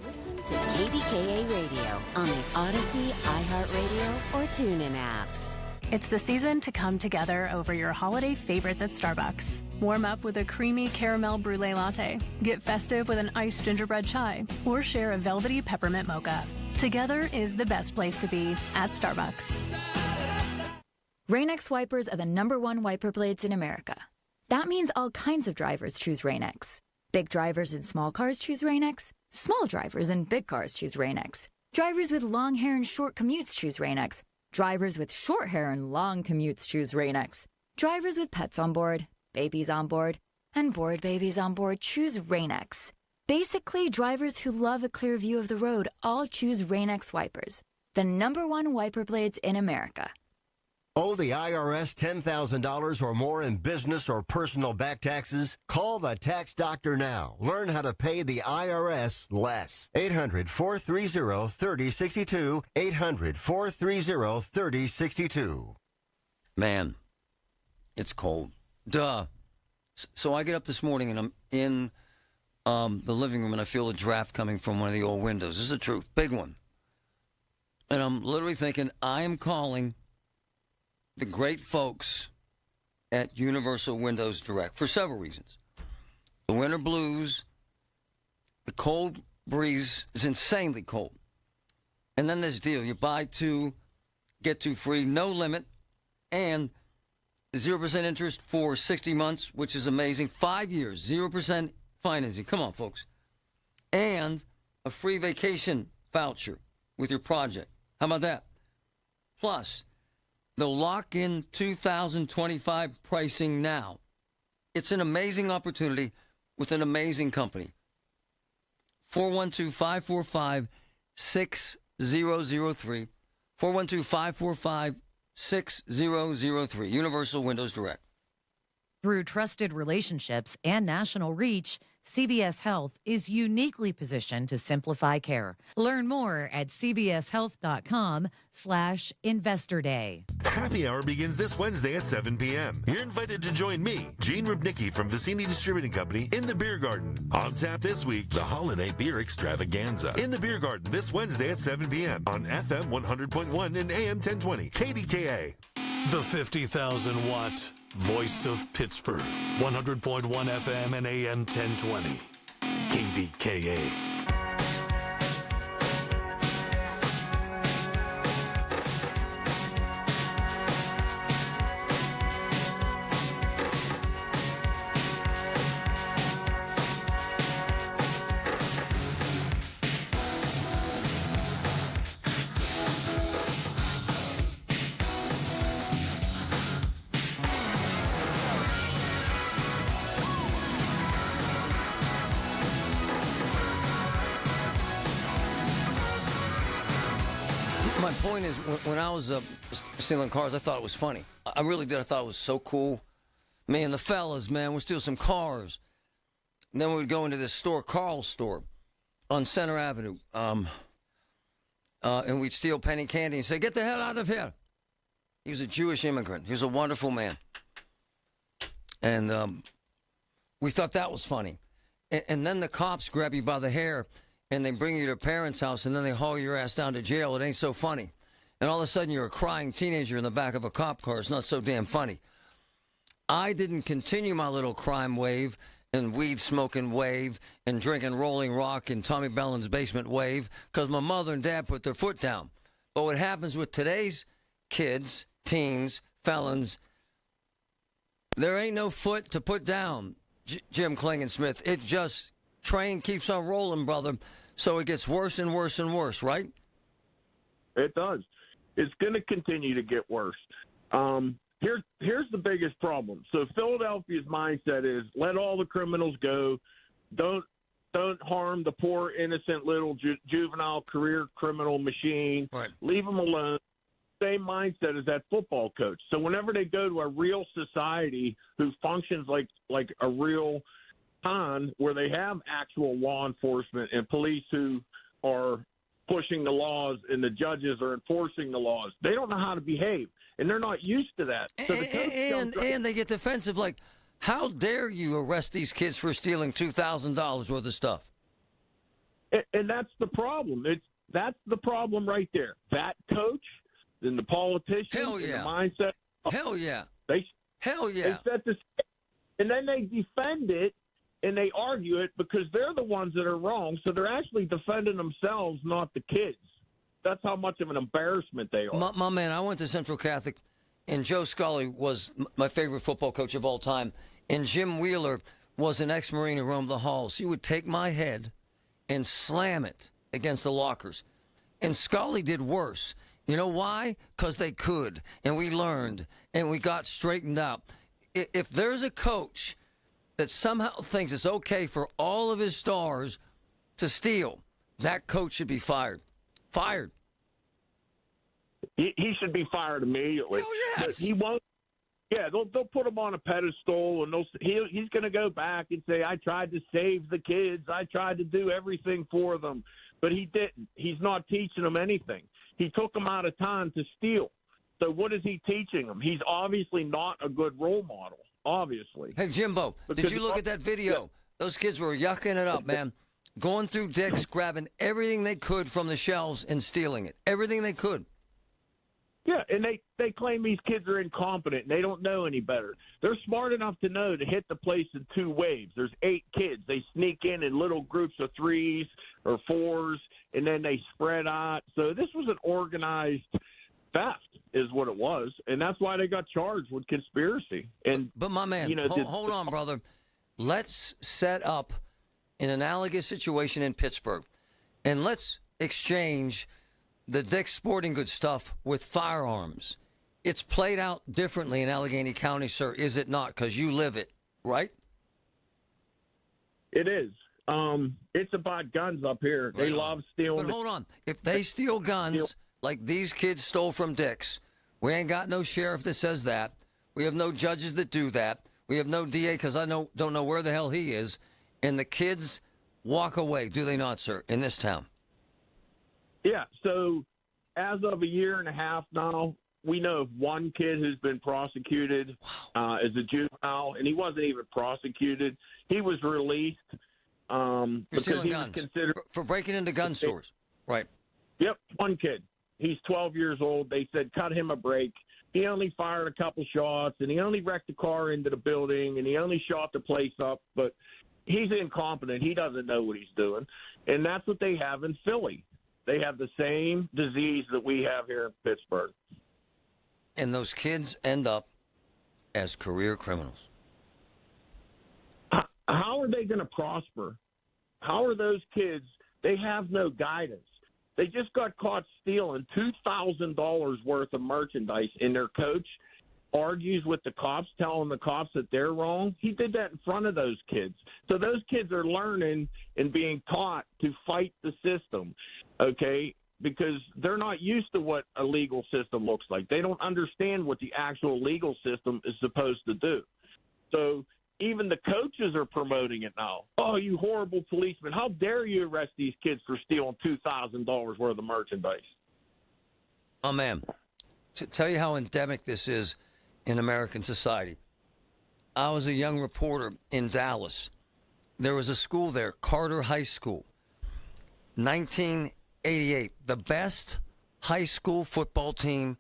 Listen to KDKA Radio on the Odyssey, iHeartRadio, or TuneIn apps. It's the season to come together over your holiday favorites at Starbucks. Warm up with a creamy caramel brulee latte. Get festive with an iced gingerbread chai. Or share a velvety peppermint mocha. Together is the best place to be at Starbucks. Rain-X wipers are the #1 wiper blades in America. That means all kinds of drivers choose Rain-X. Big drivers in small cars choose Rain-X. Small drivers in big cars choose Rain-X. Drivers with long hair and short commutes choose Rain-X. Drivers with short hair and long commutes choose Rain-X. Drivers with pets on board, babies on board, and bored babies on board choose Rain-X. Basically, drivers who love a clear view of the road all choose Rain-X wipers, the #1 wiper blades in America. Owe the IRS $10,000 or more in business or personal back taxes? Call the Tax Doctor now. Learn how to pay the IRS less. 800-430-3062. 800-430-3062. Man, it's cold. Duh. So I get up this morning and I'm in the living room and I feel a draft coming from one of the old windows. This is the truth. Big one. And I'm literally thinking, I am calling the great folks at Universal Windows Direct for several reasons. The winter blues, the cold breeze is insanely cold. And then this deal, you buy 2, get 2 free, no limit, and 0% interest for 60 months, which is amazing. 5 years, 0% financing. Come on, folks. And a free vacation voucher with your project. How about that? Plus, they'll lock in 2025 pricing now. It's an amazing opportunity with an amazing company. 412-545-6003. 412-545-6003. Universal Windows Direct. Through trusted relationships and national reach, CVS Health is uniquely positioned to simplify care. Learn more at cvshealth.com/Investor Day. Happy Hour begins this Wednesday at 7 p.m. You're invited to join me, Gene Ribnicki from Vicini Distributing Company, in the Beer Garden. On tap this week, the Holiday Beer Extravaganza. In the Beer Garden this Wednesday at 7 p.m. on FM 100.1 and AM 1020. KDKA. The 50,000-watt voice of Pittsburgh. 100.1 FM and AM 1020. KDKA. My point is, when I was stealing cars, I thought it was funny. I really did. I thought it was so cool. Me and the fellas, man, we'd steal some cars. And then we would go into this store, Carl's store, on Center Avenue. And we'd steal penny candy and say, "Get the hell out of here." He was a Jewish immigrant. He was a wonderful man. And we thought that was funny. And then the cops grab you by the hair and they bring you to parents' house, and then they haul your ass down to jail. It ain't so funny. And all of a sudden, you're a crying teenager in the back of a cop car. It's not so damn funny. I didn't continue my little crime wave and weed-smoking wave and drinking Rolling Rock in Tommy Bellin's basement wave because my mother and dad put their foot down. But what happens with today's kids, teens, felons, there ain't no foot to put down, Jim Klingensmith. It just, train keeps on rolling, brother. So it gets worse and worse and worse, right? It does. It's going to continue to get worse. Here's the biggest problem. So Philadelphia's mindset is let all the criminals go. Don't harm the poor, innocent little juvenile career criminal machine. Right. Leave them alone. Same mindset as that football coach. So whenever they go to a real society who functions like a real town where they have actual law enforcement and police who are pushing the laws and the judges are enforcing the laws, they don't know how to behave, and they're not used to that. So and they get defensive, like, how dare you arrest these kids for stealing $2,000 worth of stuff? And that's the problem. That's the problem right there. That coach and the politicians Hell yeah. and the mindset. Hell yeah. Hell yeah. They set this, and then they defend it and they argue it because they're the ones that are wrong. So they're actually defending themselves, not the kids. That's how much of an embarrassment they are. My man, I went to Central Catholic, and Joe Scully was my favorite football coach of all time. And Jim Wheeler was an ex-Marine who roamed the halls. He would take my head and slam it against the lockers. And Scully did worse. You know why? Because they could. And we learned. And we got straightened out. If there's a coach that somehow thinks it's okay for all of his stars to steal, that coach should be fired. Fired. He should be fired immediately. Oh, yes. But he won't. Yeah, they'll put him on a pedestal, and he's going to go back and say, "I tried to save the kids. I tried to do everything for them," but he didn't. He's not teaching them anything. He took them out of time to steal. So what is he teaching them? He's obviously not a good role model. Obviously. Hey, Jimbo, did you look at that video? Those kids were yucking it up, man. Going through Dick's, grabbing everything they could from the shelves and stealing it. Everything they could. Yeah, and they claim these kids are incompetent and they don't know any better. They're smart enough to know to hit the place in two waves. There's 8 kids. They sneak in little groups of 3s or 4s, and then they spread out. So this was an organized theft is what it was, and that's why they got charged with conspiracy. And But my man, hold on, brother. Let's set up an analogous situation in Pittsburgh, and let's exchange the Dick's Sporting Goods stuff with firearms. It's played out differently in Allegheny County, sir, is it not? Because you live it, right? It is. It's about guns up here. They love stealing. But hold on. If they steal guns like these kids stole from Dick's, we ain't got no sheriff that says that. We have no judges that do that. We have no DA because I don't know where the hell he is. and the kids walk away, do they not, sir, in this town? Yeah, so as of a year and a half now, we know of one kid who's been prosecuted as a juvenile, and he wasn't even prosecuted. He was released because he was considered for breaking into gun stores. Right. Yep, one kid. He's 12 years old. They said cut him a break. He only fired a couple shots, and he only wrecked the car into the building, and he only shot the place up. But he's incompetent. He doesn't know what he's doing, and that's what they have in Philly. They have the same disease that we have here in Pittsburgh. And those kids end up as career criminals. How are they going to prosper? How are those kids? They have no guidance. They just got caught stealing $2,000 worth of merchandise, and their coach argues with the cops, telling the cops that they're wrong. He did that in front of those kids. So those kids are learning and being taught to fight the system, okay, because they're not used to what a legal system looks like. They don't understand what the actual legal system is supposed to do. So even the coaches are promoting it now. Oh, you horrible policeman. How dare you arrest these kids for stealing $2,000 worth of merchandise? Oh, man. To tell you how endemic this is in American society, I was a young reporter in Dallas. There was a school there, Carter High School, 1988, the best high school football team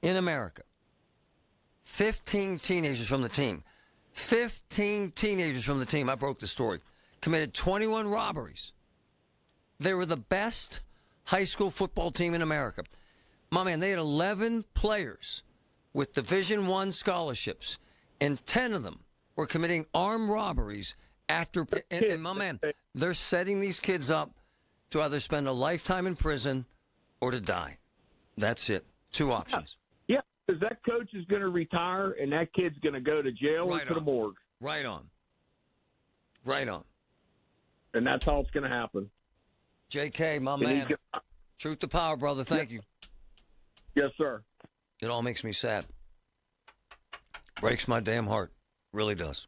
in America. 15 teenagers from the team. 15 teenagers from the team, I broke the story, committed 21 robberies. They were the best high school football team in America. My man, they had 11 players with Division I scholarships, and 10 of them were committing armed robberies after, and my man, they're setting these kids up to either spend a lifetime in prison or to die. That's it. Two options. Yeah, because that coach is going to retire, and that kid's going to go to jail or to the morgue. Right on. Right on. And that's how it's going to happen. JK, my man. Truth to power, brother. Thank you. Yes, sir. It all makes me sad. Breaks my damn heart. Really does.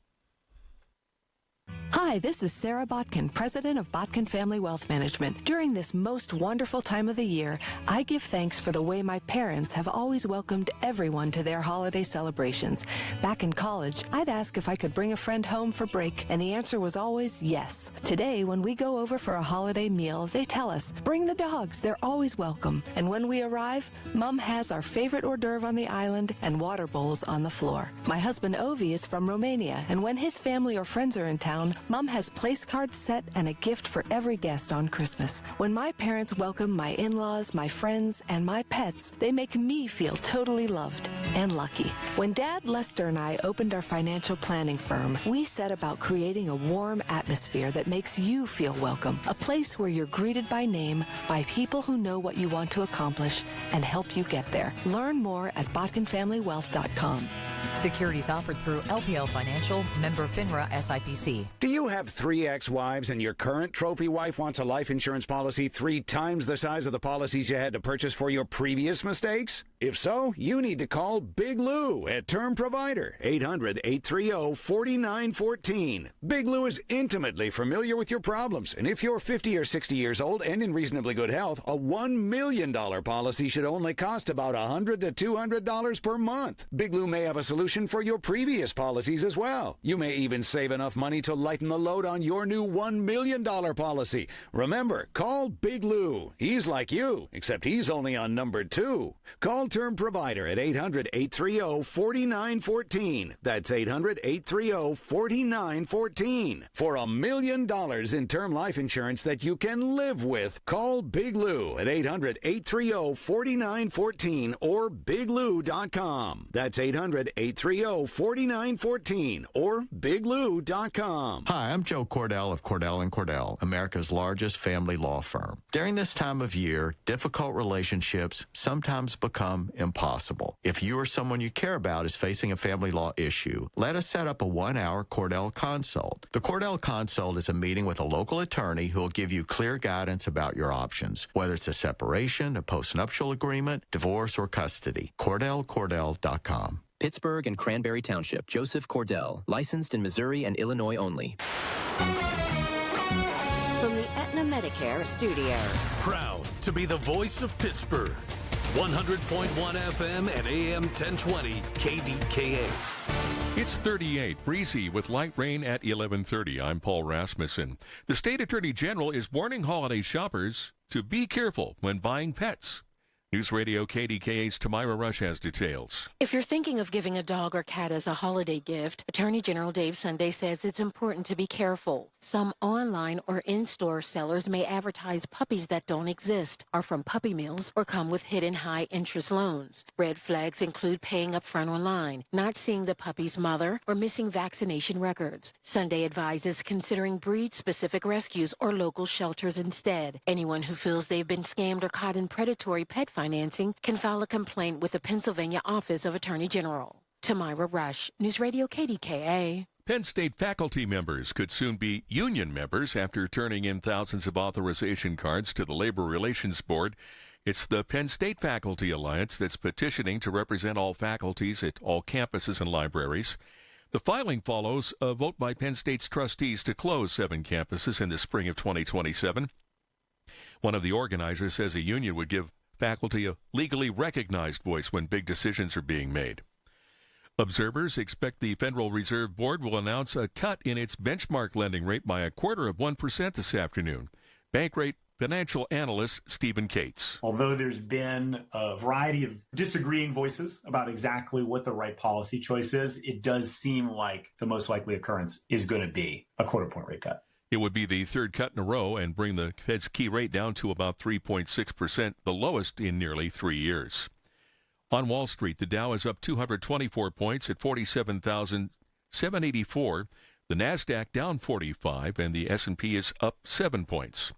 Hi, this is Sarah Botkin, president of Botkin Family Wealth Management. During this most wonderful time of the year, I give thanks for the way my parents have always welcomed everyone to their holiday celebrations. Back in college, I'd ask if I could bring a friend home for break, and the answer was always yes. Today, when we go over for a holiday meal, they tell us, bring the dogs, they're always welcome. And when we arrive, Mom has our favorite hors d'oeuvre on the island and water bowls on the floor. My husband Ovi is from Romania, and when his family or friends are in town, Mom has place cards set and a gift for every guest on Christmas. When my parents welcome my in-laws, my friends, and my pets, they make me feel totally loved and lucky. When Dad, Lester, and I opened our financial planning firm, we set about creating a warm atmosphere that makes you feel welcome. A place where you're greeted by name by people who know what you want to accomplish and help you get there. Learn more at botkinfamilywealth.com. Securities offered through LPL Financial, member FINRA SIPC. Do you have 3 ex-wives and your current trophy wife wants a life insurance policy 3 times the size of the policies you had to purchase for your previous mistakes? If so, you need to call Big Lou at Term Provider, 800-830-4914. Big Lou is intimately familiar with your problems, and if you're 50 or 60 years old and in reasonably good health, a $1 million policy should only cost about $100 to $200 per month. Big Lou may have a solution for your previous policies as well. You may even save enough money to lighten the load on your new $1 million policy. Remember, call Big Lou. He's like you, except he's only on number 2. Call Term Provider at 800-830-4914. That's 800-830-4914. For $1 million in term life insurance that you can live with, call Big Lou at 800-830-4914 or biglou.com. That's 800-830-4914 or biglou.com. Hi, I'm Joe Cordell of Cordell & Cordell, America's largest family law firm. During this time of year, difficult relationships sometimes become impossible. If you or someone you care about is facing a family law issue, let us set up a 1-hour Cordell Consult. The Cordell Consult is a meeting with a local attorney who will give you clear guidance about your options, whether it's a separation, a postnuptial agreement, divorce, or custody. CordellCordell.com. Pittsburgh and Cranberry Township. Joseph Cordell, licensed in Missouri and Illinois only. From the Aetna Medicare studios. Proud to be the voice of Pittsburgh. 100.1 FM and AM 1020 KDKA. It's 38, breezy with light rain at 11:30. I'm Paul Rasmussen. The State Attorney General is warning holiday shoppers to be careful when buying pets. News Radio KDKA's Tamira Rush has details. If you're thinking of giving a dog or cat as a holiday gift, Attorney General Dave Sunday says it's important to be careful. Some online or in-store sellers may advertise puppies that don't exist, are from puppy mills, or come with hidden high-interest loans. Red flags include paying up front online, not seeing the puppy's mother, or missing vaccination records. Sunday advises considering breed-specific rescues or local shelters instead. Anyone who feels they've been scammed or caught in predatory pet financing can file a complaint with the Pennsylvania Office of Attorney General. Tamira Rush, News Radio KDKA. Penn State faculty members could soon be union members after turning in thousands of authorization cards to the Labor Relations Board. It's the Penn State Faculty Alliance that's petitioning to represent all faculties at all campuses and libraries. The filing follows a vote by Penn State's trustees to close 7 campuses in the spring of 2027. One of the organizers says a union would give faculty a legally recognized voice when big decisions are being made. Observers expect the Federal Reserve Board will announce a cut in its benchmark lending rate by 0.25% this afternoon. Bankrate financial analyst Stephen Cates. Although there's been a variety of disagreeing voices about exactly what the right policy choice is, it does seem like the most likely occurrence is going to be a 0.25% rate cut. It would be the third cut in a row and bring the Fed's key rate down to about 3.6%, the lowest in nearly 3 years. On Wall Street, the Dow is up 224 points at 47,784. The Nasdaq down 45, and the S&P is up 7 points.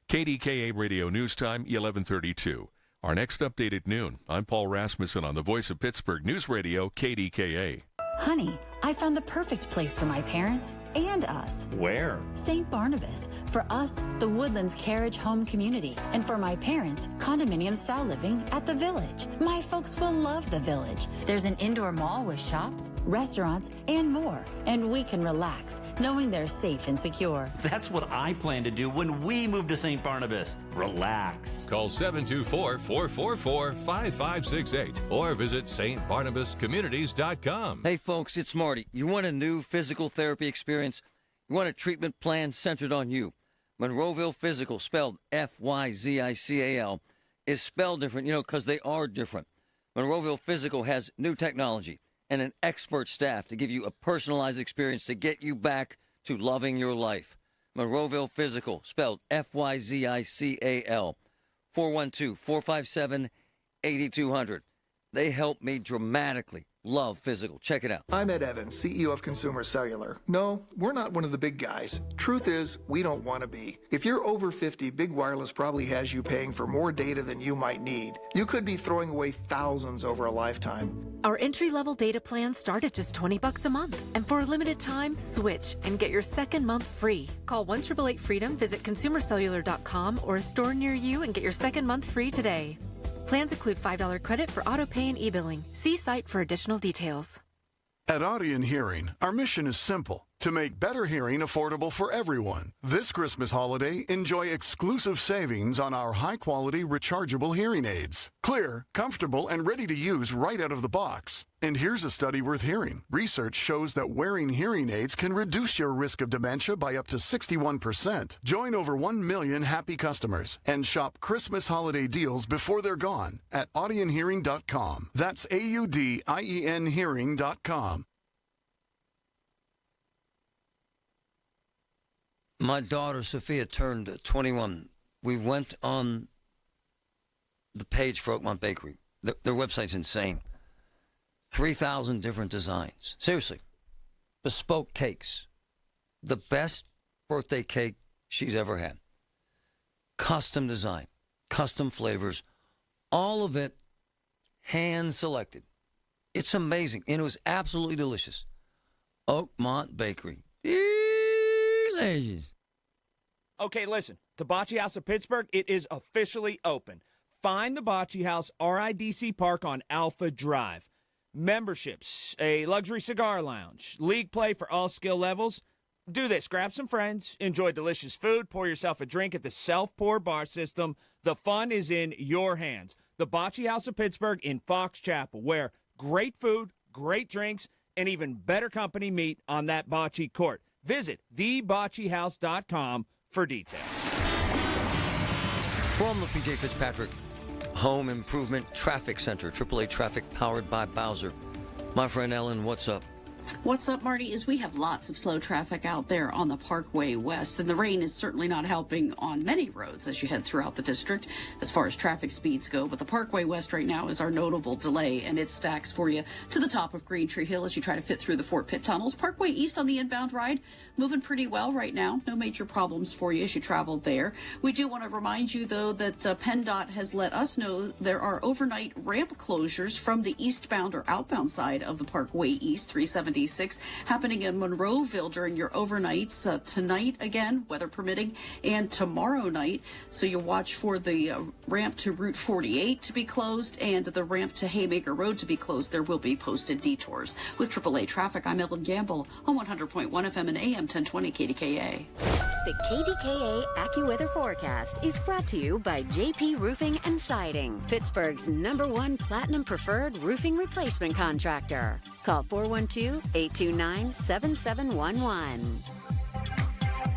KDKA Radio News Time, 11:32. Our next update at noon. I'm Paul Rasmussen on the Voice of Pittsburgh News Radio, KDKA. Honey, I found the perfect place for my parents and us. Where? St. Barnabas. For us, the Woodlands Carriage Home Community. And for my parents, condominium-style living at the Village. My folks will love the Village. There's an indoor mall with shops, restaurants, and more. And we can relax, knowing they're safe and secure. That's what I plan to do when we move to St. Barnabas. Relax. Call 724-444-5568 or visit stbarnabascommunities.com. Hey folks, it's Marty. You want a new physical therapy experience? You want a treatment plan centered on you? Monroeville Physical, spelled F-Y-Z-I-C-A-L, is spelled different, because they are different. Monroeville Physical has new technology and an expert staff to give you a personalized experience to get you back to loving your life. Monroeville Physical, spelled F-Y-Z-I-C-A-L, 412-457-8200. They help me dramatically love physical. Check it out. I'm Ed Evans, CEO of Consumer Cellular. No, we're not one of the big guys. Truth is, we don't want to be. If you're over 50, Big Wireless probably has you paying for more data than you might need. You could be throwing away thousands over a lifetime. Our entry-level data plans start at just $20 a month. And for a limited time, switch and get your second month free. Call 1-888-FREEDOM, visit consumercellular.com or a store near you and get your second month free today. Plans include $5 credit for auto pay and e-billing. See site for additional details. At Audion Hearing, our mission is simple: to make better hearing affordable for everyone. This Christmas holiday, enjoy exclusive savings on our high-quality rechargeable hearing aids. Clear, comfortable, and ready to use right out of the box. And here's a study worth hearing. Research shows that wearing hearing aids can reduce your risk of dementia by up to 61%. Join over 1 million happy customers and shop Christmas holiday deals before they're gone at audionhearing.com. That's AUDIEN hearing.com. My daughter, Sophia, turned 21. We went on the page for Oakmont Bakery. Their website's insane. 3,000 different designs. Seriously. Bespoke cakes. The best birthday cake she's ever had. Custom design. Custom flavors. All of it hand-selected. It's amazing. And it was absolutely delicious. Oakmont Bakery. Delicious. Okay, listen. The Bocce House of Pittsburgh, it is officially open. Find the Bocce House, RIDC Park on Alpha Drive. memberships, a luxury cigar lounge, league play for all skill levels. Do this. Grab some friends, enjoy delicious food, pour yourself a drink at the self-pour bar system. The fun is in your hands. The Bocce House of Pittsburgh in Fox Chapel, where great food, great drinks, and even better company meet on that bocce court. Visit theboccehouse.com for details. From the PJ Fitzpatrick Home Improvement Traffic Center, AAA Traffic powered by Bowser. My friend Ellen, what's up? What's up, Marty, is we have lots of slow traffic out there on the Parkway West, and the rain is certainly not helping on many roads as you head throughout the district as far as traffic speeds go. But the Parkway West right now is our notable delay, and it stacks for you to the top of Green Tree Hill as you try to fit through the Fort Pitt tunnels. Parkway East on the inbound ride, moving pretty well right now. No major problems for you as you travel there. We do want to remind you, though, that PennDOT has let us know there are overnight ramp closures from the eastbound or outbound side of the Parkway East, 376, happening in Monroeville during your overnights tonight, again, weather permitting, and tomorrow night. So you watch for the ramp to Route 48 to be closed and the ramp to Haymaker Road to be closed. There will be posted detours. With AAA Traffic, I'm Ellen Gamble on 100.1 FM and AM 1020 KDKA. The KDKA AccuWeather forecast is brought to you by JP Roofing and Siding, Pittsburgh's #1 Platinum Preferred Roofing Replacement Contractor. Call 412-829-7711.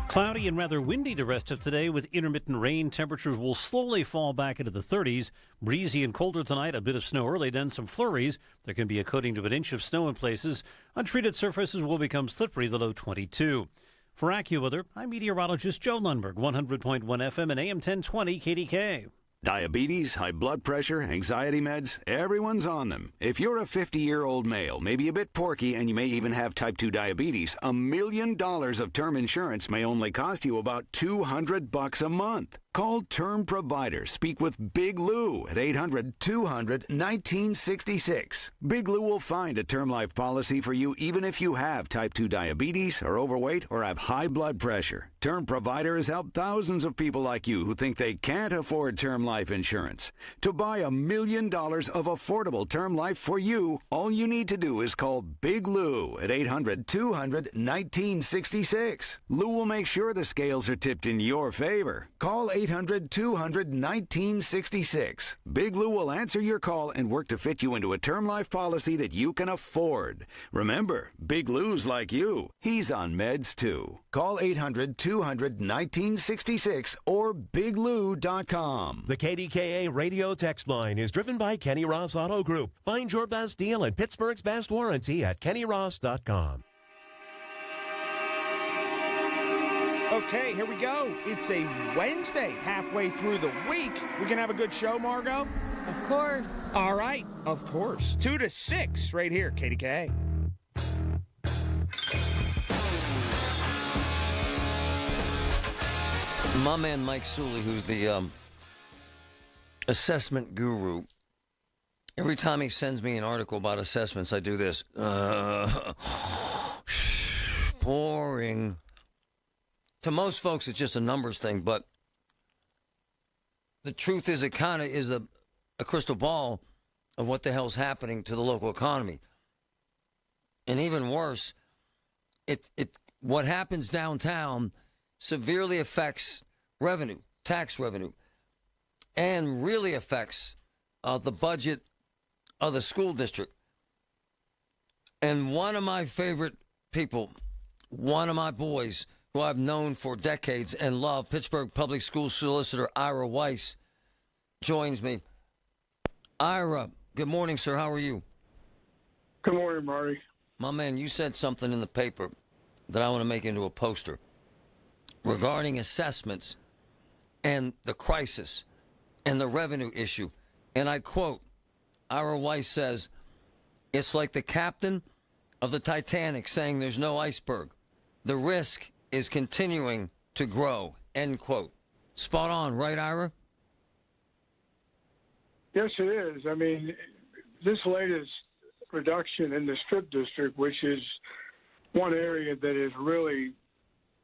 Cloudy and rather windy the rest of today with intermittent rain. Temperatures will slowly fall back into the 30s. Breezy and colder tonight. A bit of snow early, then some flurries. There can be a coating to an inch of snow in places. Untreated surfaces will become slippery, the low 22. For AccuWeather, I'm meteorologist Joe Lundberg, 100.1 FM and AM 1020 KDKA. Diabetes, high blood pressure, anxiety meds, everyone's on them. If you're a 50-year-old male, maybe a bit porky, and you may even have type 2 diabetes, $1 million of term insurance may only cost you about $200 a month. Call Term Provider. Speak with Big Lou at 800-200-1966. Big Lou will find a term life policy for you even if you have type 2 diabetes, are overweight, or have high blood pressure. Term Provider has helped thousands of people like you who think they can't afford term life insurance. To buy $1 million of affordable term life for you, all you need to do is call Big Lou at 800-200-1966. Lou will make sure the scales are tipped in your favor. Call 800-200-1966. Big Lou will answer your call and work to fit you into a term life policy that you can afford. Remember, Big Lou's like you. He's on meds too. Call 800-200-1966 or biglou.com. The KDKA radio text line is driven by Kenny Ross Auto Group. Find your best deal and Pittsburgh's best warranty at kennyross.com. Okay, here we go. It's a Wednesday, halfway through the week. We can have a good show, Margot? Of course. All right, of course. 2 to 6 right here, KDKA. My man Mike Sully, who's the assessment guru, every time he sends me an article about assessments, I do this. Boring. To most folks, it's just a numbers thing, but the truth is it kind of is a crystal ball of what the hell's happening to the local economy. And even worse, what happens downtown severely affects revenue, tax revenue, and really affects the budget of the school district. And one of my favorite people, one of my boys, who I've known for decades and love, Pittsburgh Public School Solicitor Ira Weiss, joins me. Ira, good morning, sir. How are you? Good morning, Marty. My man, you said something in the paper that I want to make into a poster regarding assessments and the crisis and the revenue issue. And I quote, Ira Weiss says, "It's like the captain of the Titanic saying there's no iceberg. The risk is continuing to grow," end quote. Spot on, right, Ira? Yes, it is. I mean, this latest reduction in the Strip District, which is one area that is really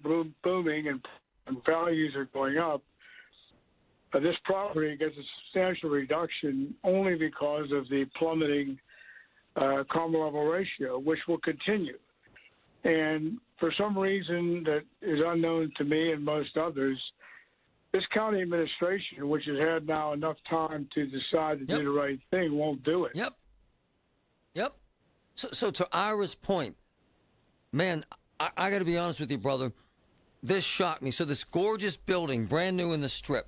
booming and values are going up, this property gets a substantial reduction only because of the plummeting common level ratio, which will continue. And for some reason that is unknown to me and most others, this county administration, which has had now enough time to decide to do the right thing, won't do it. Yep. So to Ira's point, man, I got to be honest with you, brother. This shocked me. So this gorgeous building, brand new in the Strip,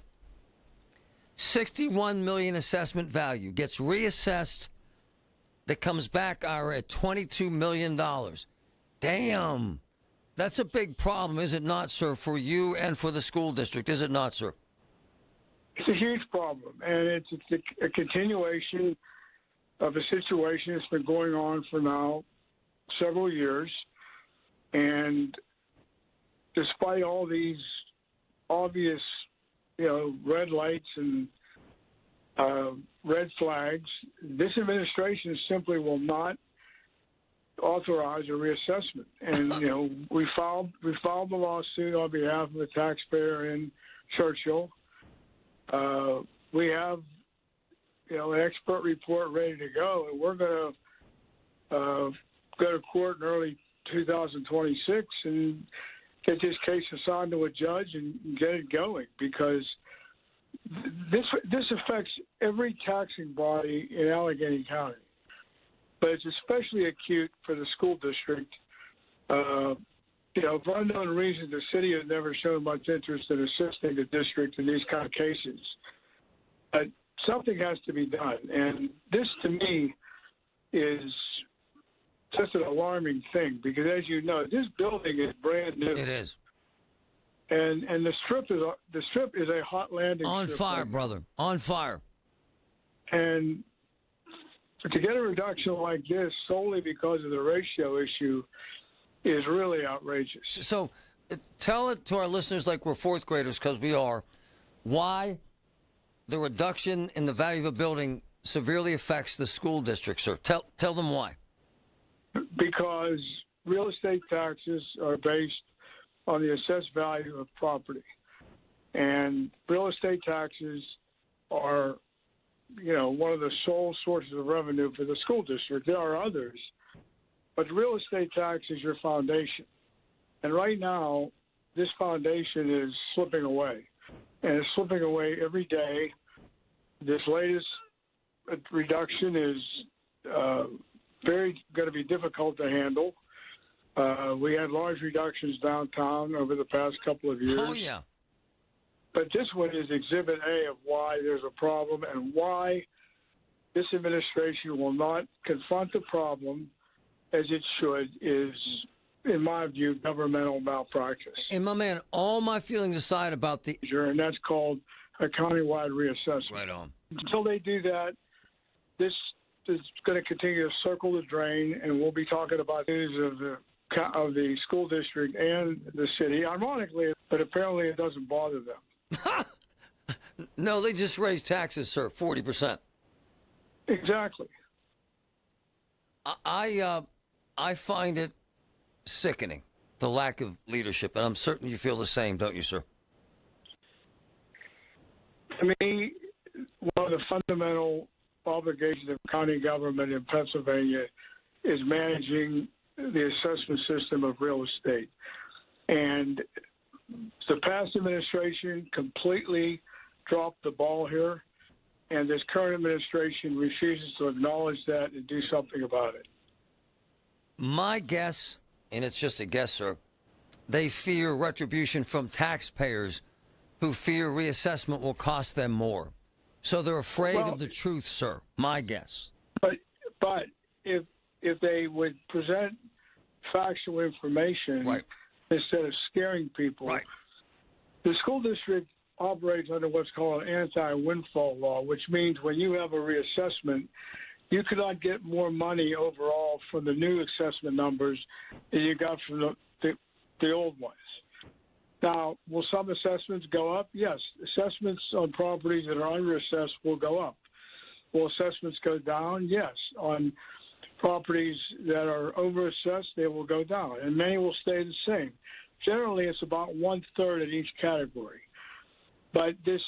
$61 million assessment value, gets reassessed. That comes back, Ira, at $22 million. Damn. That's a big problem, is it not, sir, for you and for the school district, is it not, sir? It's a huge problem, and it's a continuation of a situation that's been going on for now several years. And despite all these obvious, red lights and red flags, this administration simply will not authorize a reassessment. And we filed the lawsuit on behalf of the taxpayer in Churchill. We have an expert report ready to go, and we're going to go to court in early 2026 and get this case assigned to a judge and get it going, because this affects every taxing body in Allegheny County. But it's especially acute for the school district. For unknown reasons, the city has never shown much interest in assisting the district in these kind of cases. But something has to be done. And this, to me, is just an alarming thing, because, as you know, this building is brand new. It is. And the strip is a hot landing on strip. Fire, brother. On fire. And to get a reduction like this solely because of the ratio issue is really outrageous. So tell it to our listeners like we're fourth graders, because we are, why the reduction in the value of a building severely affects the school district, sir. Tell them why. Because real estate taxes are based on the assessed value of property. And real estate taxes are, one of the sole sources of revenue for the school district. There are others, but real estate tax is your foundation. And right now, this foundation is slipping away. And it's slipping away every day. This latest reduction is going to be difficult to handle. We had large reductions downtown over the past couple of years. Oh, yeah. But this one is Exhibit A of why there's a problem and why this administration will not confront the problem as it should is, in my view, governmental malpractice. And, my man, all my feelings aside about the... And that's called a countywide reassessment. Right on. Until they do that, this is going to continue to circle the drain, and we'll be talking about news of the school district and the city, ironically, but apparently it doesn't bother them. No, they just raised taxes, sir, 40%. Exactly. I find it sickening, the lack of leadership, and I'm certain you feel the same, don't you, sir? To me, one of the fundamental obligations of county government in Pennsylvania is managing the assessment system of real estate. And the past administration completely dropped the ball here, and this current administration refuses to acknowledge that and do something about it. My guess, and it's just a guess, sir, they fear retribution from taxpayers who fear reassessment will cost them more. So they're afraid of the truth, sir. My guess. But if they would present factual information instead of scaring people, the school district operates under what's called an anti-windfall law, which means when you have a reassessment, you cannot get more money overall from the new assessment numbers than you got from the old ones. Now, will some assessments go up? Yes. Assessments on properties that are underassessed will go up. Will assessments go down? Yes. On properties that are overassessed, they will go down, and many will stay the same. Generally, it's about 1/3 in each category. But this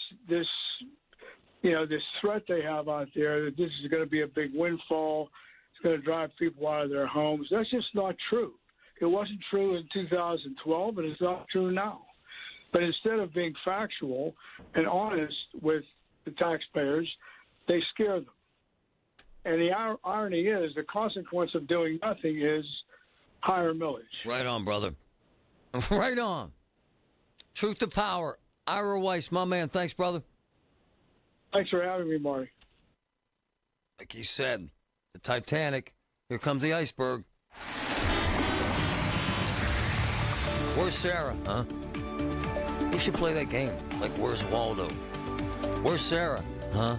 threat they have out there that this is going to be a big windfall, It's going to drive people out of their homes. That's just not true. It wasn't true in 2012, and it's not true now. But instead of being factual and honest with the taxpayers, they scare them. And the irony is the consequence of doing nothing is higher millage. Right on, brother. Right on. Truth to power. Ira Weiss, my man. Thanks, brother. Thanks for having me, Marty. Like you said, the Titanic. Here comes the iceberg. Where's Sarah, huh? We should play that game. Like, where's Waldo? Where's Sarah, huh?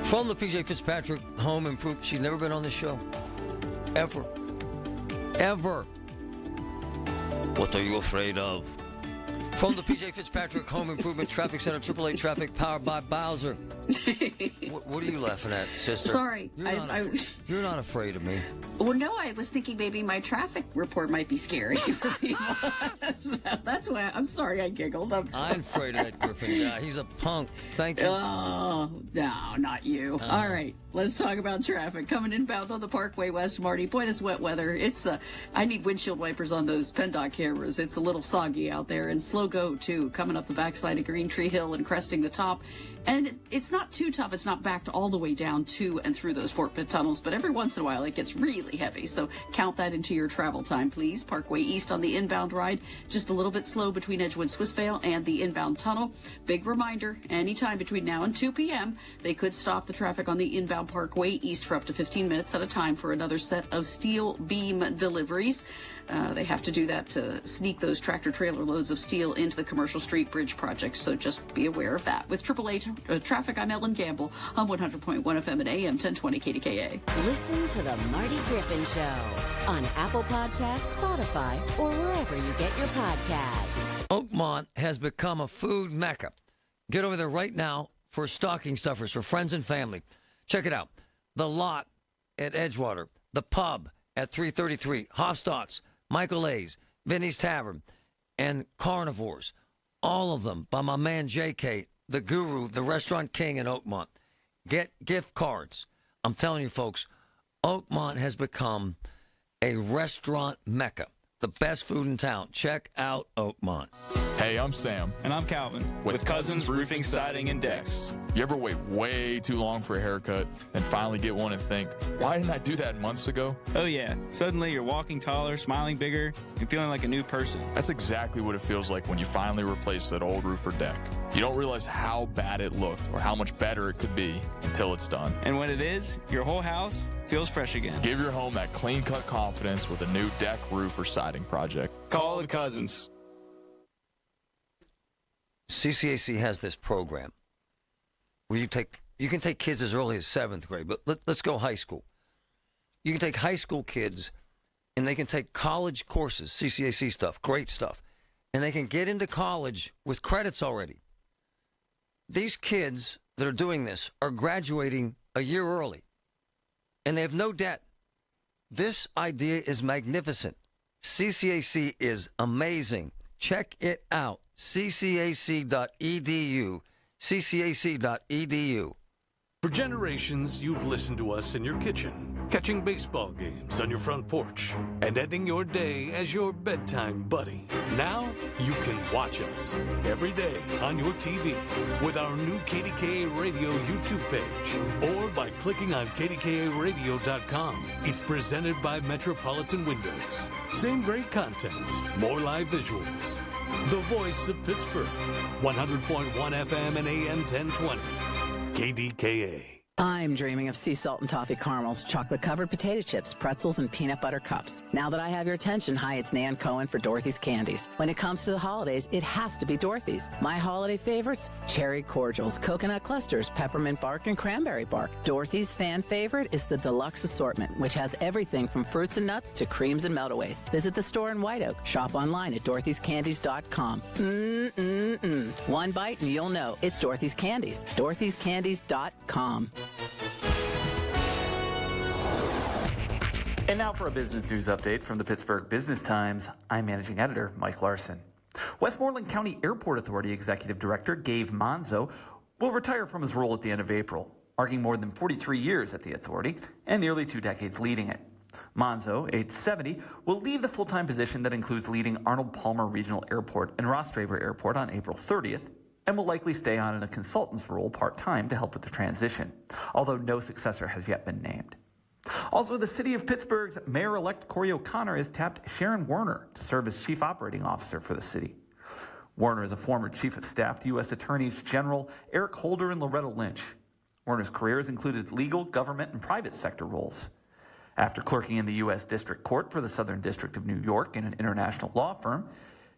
From the PJ Fitzpatrick Home Improvement. She's never been on this show. Ever. Ever. What are you afraid of? From the PJ Fitzpatrick Home Improvement Traffic Center, AAA Traffic, powered by Bowser. What are you laughing at, sister? Sorry. You're not afraid of me. Well, no, I was thinking maybe my traffic report might be scary for people. That's why I'm sorry I giggled. I'm afraid of that Griffin guy. He's a punk. Thank you. Oh, no, not you. All right, let's talk about traffic. Coming inbound on the Parkway West, Marty. Boy, this wet weather. It's I need windshield wipers on those PennDOT cameras. It's a little soggy out there, and slow go, too, coming up the backside of Green Tree Hill and cresting the top. And it's not too tough. It's not backed all the way down to and through those Fort Pitt tunnels, but every once in a while it gets really heavy. So count that into your travel time, please. Parkway East on the inbound ride, just a little bit slow between Edgewood Swissvale and the inbound tunnel. Big reminder, anytime between now and 2 p.m., they could stop the traffic on the inbound Parkway East for up to 15 minutes at a time for another set of steel beam deliveries. They have to do that to sneak those tractor-trailer loads of steel into the Commercial Street Bridge project, so just be aware of that. With AAA Traffic, I'm Ellen Gamble on 100.1 FM and AM 1020 KDKA. Listen to The Marty Griffin Show on Apple Podcasts, Spotify, or wherever you get your podcasts. Oakmont has become a food mecca. Get over there right now for stocking stuffers for friends and family. Check it out. The Lot at Edgewater, the Pub at 333, Hofstadt's, Michael A's, Vinny's Tavern, and Carnivores. All of them by my man JK, the guru, the restaurant king in Oakmont. Get gift cards. I'm telling you, folks, Oakmont has become a restaurant mecca. The best food in town. Check out Oakmont. Hey, I'm Sam. And I'm Calvin. With Cousins Roofing, Siding, and Decks. You ever wait way too long for a haircut and finally get one and think, why didn't I do that months ago? Oh, yeah. Suddenly you're walking taller, smiling bigger, and feeling like a new person. That's exactly what it feels like when you finally replace that old roof or deck. You don't realize how bad it looked or how much better it could be until it's done. And when it is, your whole house feels fresh again. Give your home that clean-cut confidence with a new deck, roof, or siding project. Call the Cousins. CCAC has this program where you can take kids as early as 7th grade, but let's go high school. You can take high school kids, and they can take college courses, CCAC stuff, great stuff, and they can get into college with credits already. These kids that are doing this are graduating a year early, and they have no debt. This idea is magnificent. CCAC is amazing. Check it out. ccac.edu. ccac.edu. For generations, you've listened to us in your kitchen, catching baseball games on your front porch, and ending your day as your bedtime buddy. Now, you can watch us every day on your TV with our new KDKA Radio YouTube page, or by clicking on KDKARadio.com. It's presented by Metropolitan Windows. Same great content, more live visuals. The voice of Pittsburgh, 100.1 FM and AM 1020. KDKA. I'm dreaming of sea salt and toffee caramels, chocolate-covered potato chips, pretzels, and peanut butter cups. Now that I have your attention, hi, it's Nan Cohen for Dorothy's Candies. When it comes to the holidays, it has to be Dorothy's. My holiday favorites, cherry cordials, coconut clusters, peppermint bark, and cranberry bark. Dorothy's fan favorite is the deluxe assortment, which has everything from fruits and nuts to creams and meltaways. Visit the store in White Oak. Shop online at dorothy'scandies.com. One bite and you'll know it's Dorothy's Candies. dorothy'scandies.com. And now for a business news update from the Pittsburgh Business Times. I'm managing editor Mike Larson. Westmoreland County Airport Authority Executive Director Gabe Monzo will retire from his role at the end of April. marking more than 43 years at the authority and nearly 2 decades leading it. Monzo, age 70, will leave the full-time position that includes leading Arnold Palmer Regional Airport and Rostraver Airport on April 30th, and will likely stay on in a consultant's role part-time to help with the transition, although no successor has yet been named. Also, the city of Pittsburgh's mayor-elect Corey O'Connor has tapped Sharon Werner to serve as chief operating officer for the city. Werner is a former chief of staff to U.S. Attorneys General Eric Holder and Loretta Lynch. Werner's career has included legal, government, and private sector roles. After clerking in the U.S. District Court for the Southern District of New York in an international law firm,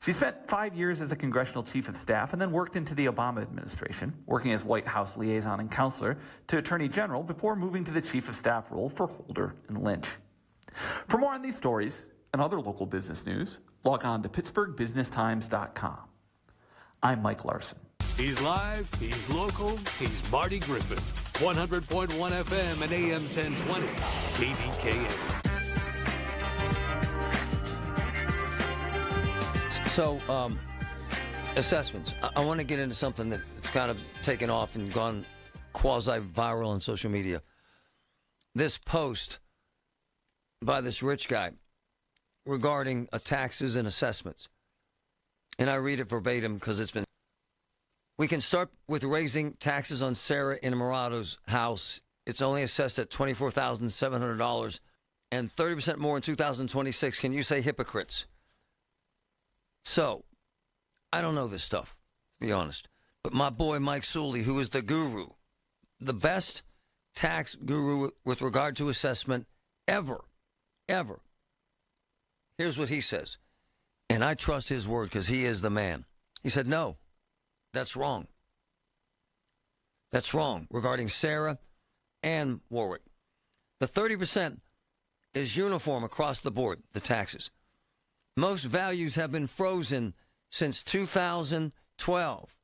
she spent 5 years as a congressional chief of staff and then worked into the Obama administration, working as White House liaison and counselor to Attorney General before moving to the chief of staff role for Holder and Lynch. For more on these stories and other local business news, log on to pittsburghbusinesstimes.com. I'm Mike Larson. He's live, he's local, he's Marty Griffin. 100.1 FM and AM 1020, KDKA. So, assessments. I want to get into something that's kind of taken off and gone quasi-viral on social media. This post by this rich guy regarding taxes and assessments. And I read it verbatim because it's been... We can start with raising taxes on Sarah Inamorado's house. It's only assessed at $24,700 and 30% more in 2026. Can you say hypocrites? So, I don't know this stuff, to be honest. But my boy Mike Sully, who is the guru, the best tax guru with regard to assessment ever. Here's what he says. And I trust his word because he is the man. He said, no. That's wrong. That's wrong regarding Sarah and Warwick. The 30% is uniform across the board, the taxes. Most values have been frozen since 2012.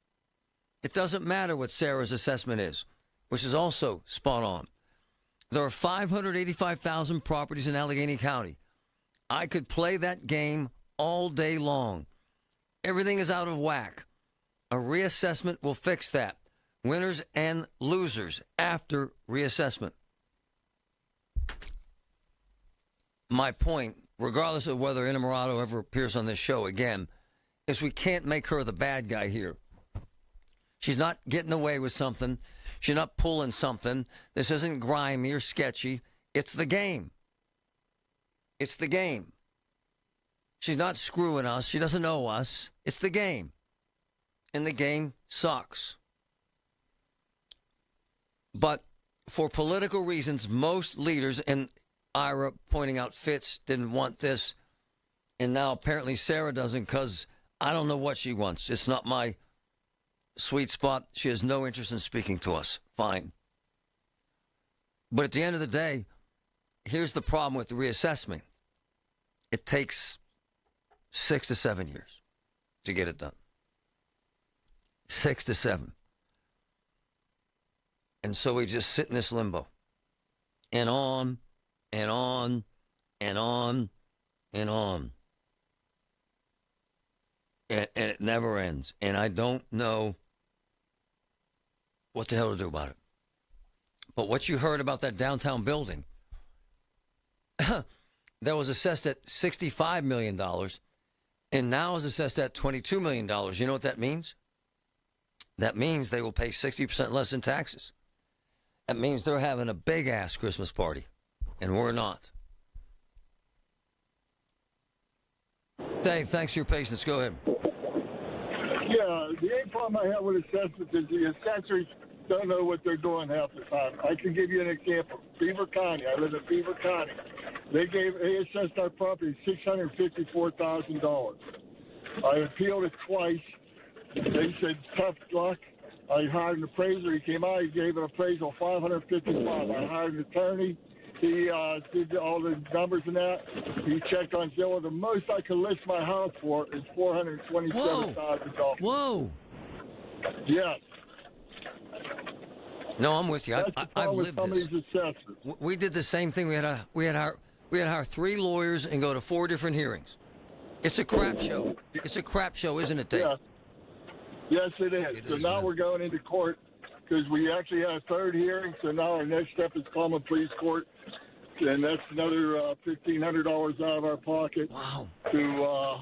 It doesn't matter what Sarah's assessment is, which is also spot on. There are 585,000 properties in Allegheny County. I could play that game all day long. Everything is out of whack. A reassessment will fix that. Winners and losers after reassessment. My point, regardless of whether Inamorado ever appears on this show again, is we can't make her the bad guy here. She's not getting away with something. She's not pulling something. This isn't grimy or sketchy. It's the game. It's the game. She's not screwing us. She doesn't know us. It's the game. And the game sucks. But for political reasons, most leaders, and Ira pointing out Fitz didn't want this, and now apparently Sarah doesn't because I don't know what she wants. It's not my sweet spot. She has no interest in speaking to us. Fine. But at the end of the day, here's the problem with the reassessment. It takes 6 to 7 years to get it done. 6 to 7. And so we just sit in this limbo. And on, and on, and on, and on. And it never ends. And I don't know what the hell to do about it. But what you heard about that downtown building, that was assessed at $65 million, and now is assessed at $22 million. You know what that means? That means they will pay 60% less in taxes. That means they're having a big-ass Christmas party, and we're not. Dave, thanks for your patience. Go ahead. Yeah, the main problem I have with assessments is the assessors don't know what they're doing half the time. I can give you an example. Beaver County. I live in Beaver County. They assessed our property $654,000. I appealed it twice. They said, tough luck. I hired an appraiser. He came out. He gave an appraisal $555,000. I hired an attorney. He did all the numbers and that. He checked on Zillow. The most I could list my house for is $427,000. Whoa. Yes. No, I'm with you. I've lived this. Assessors. We did the same thing. We had to hire 3 lawyers and go to 4 different hearings. It's a crap show. It's a crap show, isn't it, Dave? Yeah. Yes, it is. So now we're going into court because we actually had a third hearing, so now our next step is common pleas court, and that's another $1,500 out of our pocket to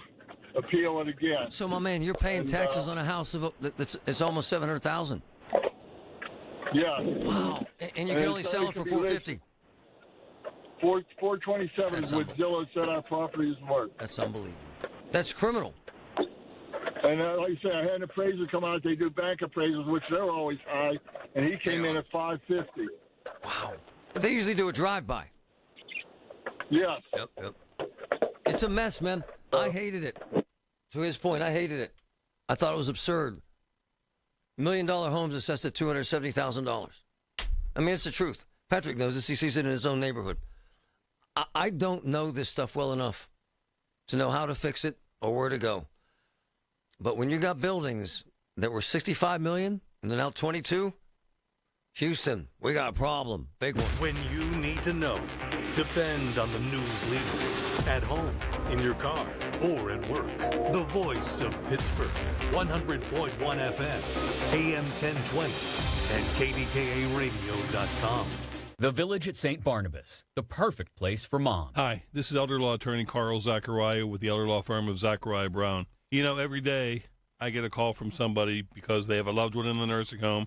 appeal it again. So, my man, you're paying taxes on a house of it's almost $700,000. Yeah. Wow. And you can only sell it for $450. $427 is what Zillow said our property is worth. That's unbelievable. That's criminal. And like I said, I had an appraiser come out. They do bank appraisals, which they're always high, and he came in at $550. Wow. But they usually do a drive-by. Yes. Yep. It's a mess, man. I hated it. To his point, I hated it. I thought it was absurd. $1 million homes assessed at $270,000. I mean, it's the truth. Patrick knows this. He sees it in his own neighborhood. I don't know this stuff well enough to know how to fix it or where to go. But when you got buildings that were $65 million and they're now $22, Houston, we got a problem. Big one. When you need to know, depend on the news leader. At home, in your car, or at work. The voice of Pittsburgh. 100.1 FM, AM 1020, and KDKARadio.com. The Village at St. Barnabas, the perfect place for moms. Hi, this is elder law attorney Carl Zachariah with the elder law firm of Zachariah Brown. You know, every day I get a call from somebody because they have a loved one in the nursing home.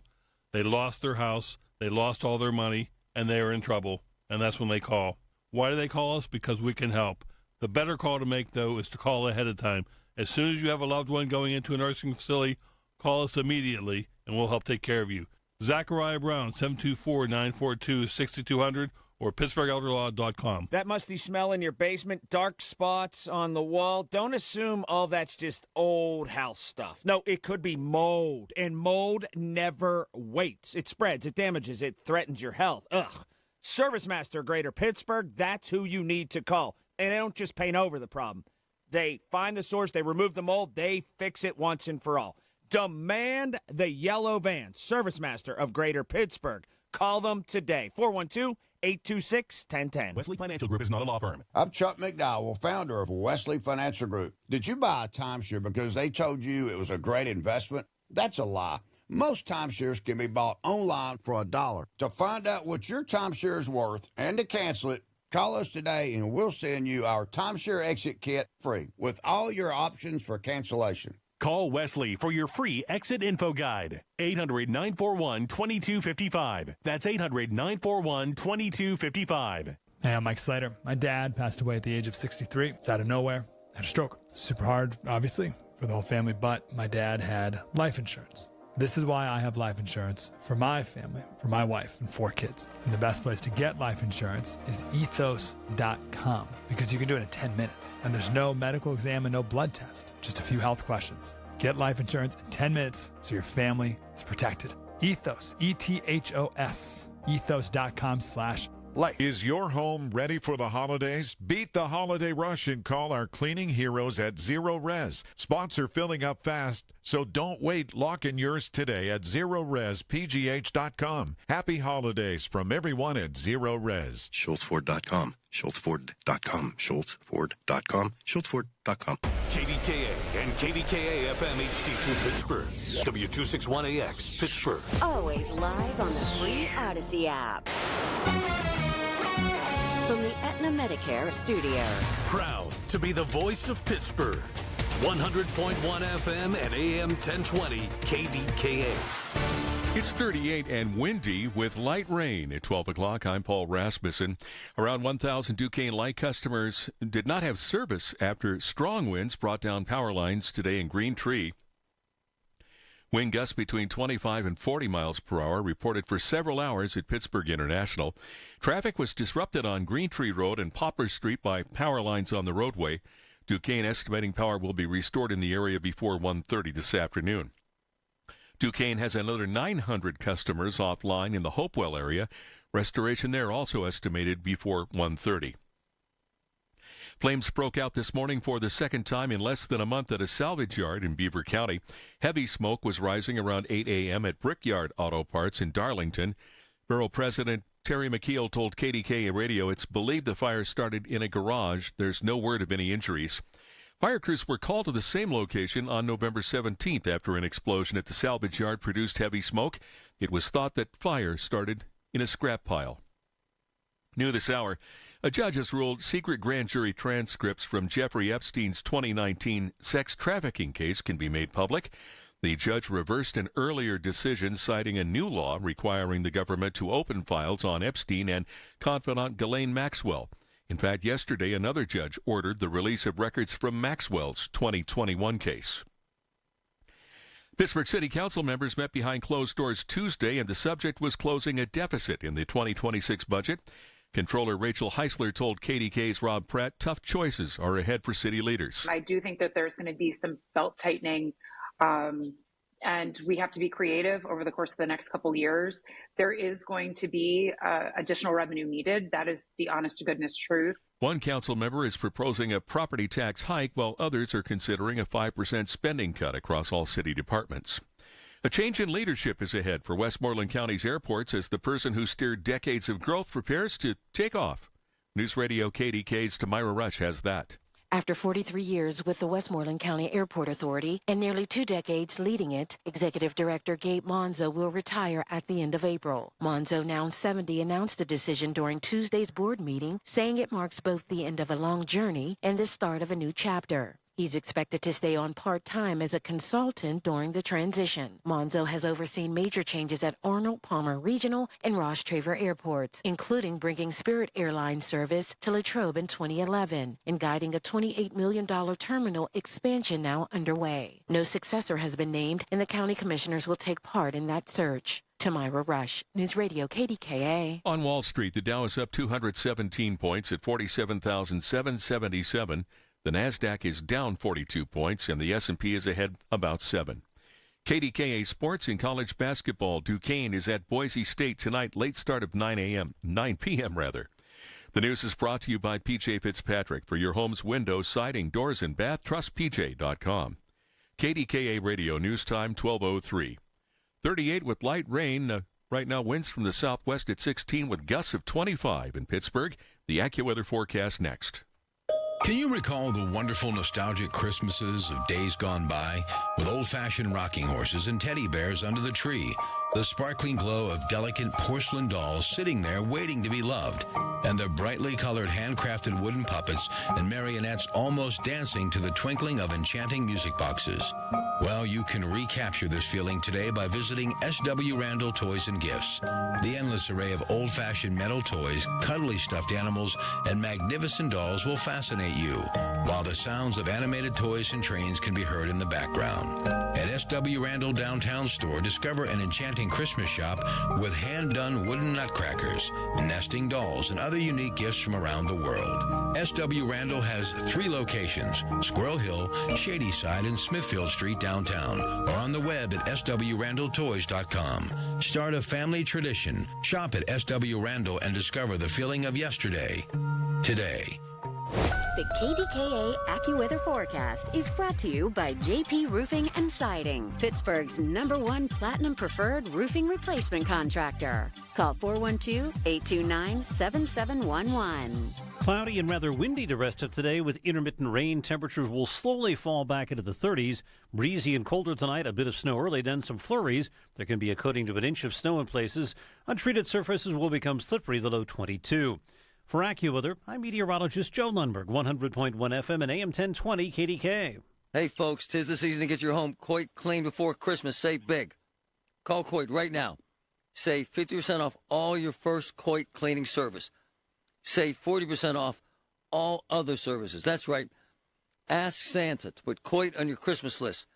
They lost their house, they lost all their money, and they are in trouble, and that's when they call. Why do they call us? Because we can help. The better call to make, though, is to call ahead of time. As soon as you have a loved one going into a nursing facility, call us immediately, and we'll help take care of you. Zachariah Brown, 724-942-6200, or PittsburghElderLaw.com. That musty smell in your basement, dark spots on the wall. Don't assume all that's just old house stuff. No, it could be mold, and mold never waits. It spreads, it damages, it threatens your health. Ugh. Service Master Greater Pittsburgh, that's who you need to call. And they don't just paint over the problem. They find the source, they remove the mold, they fix it once and for all. Demand the yellow van. Service Master of Greater Pittsburgh. Call them today. 412-826-1010. Wesley Financial Group is not a law firm. I'm Chuck McDowell, founder of Wesley Financial Group. Did you buy a timeshare because they told you it was a great investment? That's a lie. Most timeshares can be bought online for $1. To find out what your timeshare is worth and to cancel it, call us today and we'll send you our timeshare exit kit free with all your options for cancellation. Call Wesley for your free exit info guide. 800-941-2255. That's 800-941-2255. Hey, I'm Mike Slater. My dad passed away at the age of 63. It's out of nowhere. Had a stroke. Super hard, obviously, for the whole family, but my dad had life insurance. This is why I have life insurance for my family, for my wife and 4 kids. And the best place to get life insurance is ethos.com because you can do it in 10 minutes. And there's no medical exam and no blood test, just a few health questions. Get life insurance in 10 minutes so your family is protected. Ethos, E-T-H-O-S, ethos.com/life. Is your home ready for the holidays? Beat the holiday rush and call our cleaning heroes at Zero Res. Spots are filling up fast, so don't wait. Lock in yours today at ZeroResPGH.com. Happy holidays from everyone at Zero Res. SchultzFord.com. SchultzFord.com. SchultzFord.com. SchultzFord.com. KDKA and KDKA FM HD2 Pittsburgh. W261AX Pittsburgh. Always live on the free Odyssey app. From the Aetna Medicare studios. Proud to be the voice of Pittsburgh. 100.1 FM and AM 1020 KDKA. It's 38 and windy with light rain at 12 o'clock. I'm Paul Rasmussen. Around 1,000 Duquesne Light customers did not have service after strong winds brought down power lines today in Green Tree. Wind gusts between 25 and 40 miles per hour reported for several hours at Pittsburgh International. Traffic was disrupted on Green Tree Road and Poplar Street by power lines on the roadway. Duquesne estimating power will be restored in the area before 1:30 this afternoon. Duquesne has another 900 customers offline in the Hopewell area. Restoration there also estimated before 1:30. Flames broke out this morning for the second time in less than a month at a salvage yard in Beaver County. Heavy smoke was rising around 8 a.m. at Brickyard Auto Parts in Darlington. Borough President Terry McKeel told KDKA Radio it's believed the fire started in a garage. There's no word of any injuries. Fire crews were called to the same location on November 17th after an explosion at the salvage yard produced heavy smoke. It was thought that fire started in a scrap pile. New this hour, a judge has ruled secret grand jury transcripts from Jeffrey Epstein's 2019 sex trafficking case can be made public. The judge reversed an earlier decision citing a new law requiring the government to open files on Epstein and confidant Ghislaine Maxwell. In fact, yesterday, another judge ordered the release of records from Maxwell's 2021 case. Pittsburgh City Council members met behind closed doors Tuesday, and the subject was closing a deficit in the 2026 budget. Controller Rachel Heisler told KDKA's Rob Pratt tough choices are ahead for city leaders. I do think that there's going to be some belt tightening, and we have to be creative over the course of the next couple years. There is going to be additional revenue needed. That is the honest to goodness truth. One council member is proposing a property tax hike, while others are considering a 5% spending cut across all city departments. A change in leadership is ahead for Westmoreland County's airports as the person who steered decades of growth prepares to take off. News Radio KDK's Tamira Rush has that. After 43 years with the Westmoreland County Airport Authority and nearly 2 decades leading it, Executive Director Gabe Monzo will retire at the end of April. Monzo, now 70, announced the decision during Tuesday's board meeting, saying it marks both the end of a long journey and the start of a new chapter. He's expected to stay on part-time as a consultant during the transition. Monzo has overseen major changes at Arnold Palmer Regional and Ross Traver airports, including bringing Spirit Airlines service to Latrobe in 2011 and guiding a $28 million terminal expansion now underway. No successor has been named, and the county commissioners will take part in that search. Tamira Rush, News Radio KDKA. On Wall Street, the Dow is up 217 points at 47,777. The NASDAQ is down 42 points, and the S&P is ahead about 7. KDKA Sports in college basketball. Duquesne is at Boise State tonight, late start of 9 p.m. The news is brought to you by PJ Fitzpatrick. For your home's windows, siding, doors, and bath, trust PJ.com. KDKA Radio News Time, 12:03. 38 with light rain. Right now, winds from the southwest at 16 with gusts of 25 in Pittsburgh. The AccuWeather forecast next. Can you recall the wonderful nostalgic Christmases of days gone by with old-fashioned rocking horses and teddy bears under the tree, the sparkling glow of delicate porcelain dolls sitting there waiting to be loved, and the brightly colored handcrafted wooden puppets and marionettes almost dancing to the twinkling of enchanting music boxes? Well, you can recapture this feeling today by visiting S.W. Randall Toys and Gifts. The endless array of old-fashioned metal toys, cuddly stuffed animals, and magnificent dolls will fascinate you, while the sounds of animated toys and trains can be heard in the background. At S.W. Randall Downtown Store, discover an enchanting Christmas shop with hand-done wooden nutcrackers, nesting dolls, and other unique gifts from around the world. S.W. Randall has 3 locations: Squirrel Hill, Shadyside, and Smithfield Street downtown, or on the web at swrandalltoys.com. Start a family tradition. Shop at S.W. Randall and discover the feeling of yesterday, today. The KDKA AccuWeather forecast is brought to you by JP Roofing and Siding, Pittsburgh's #1 Platinum Preferred Roofing Replacement Contractor. Call 412-829-7711. Cloudy and rather windy the rest of today with intermittent rain. Temperatures will slowly fall back into the 30s. Breezy and colder tonight. A bit of snow early, then some flurries. There can be a coating to an inch of snow in places. Untreated surfaces will become slippery, the low 22. For AccuWeather, I'm meteorologist Joe Lundberg, 100.1 FM and AM 1020 KDKA. Hey, folks, 'tis the season to get your home quite clean before Christmas. Save big. Call Coit right now. Save 50% off all your first Coit cleaning service. Save 40% off all other services. That's right. Ask Santa to put Coit on your Christmas list.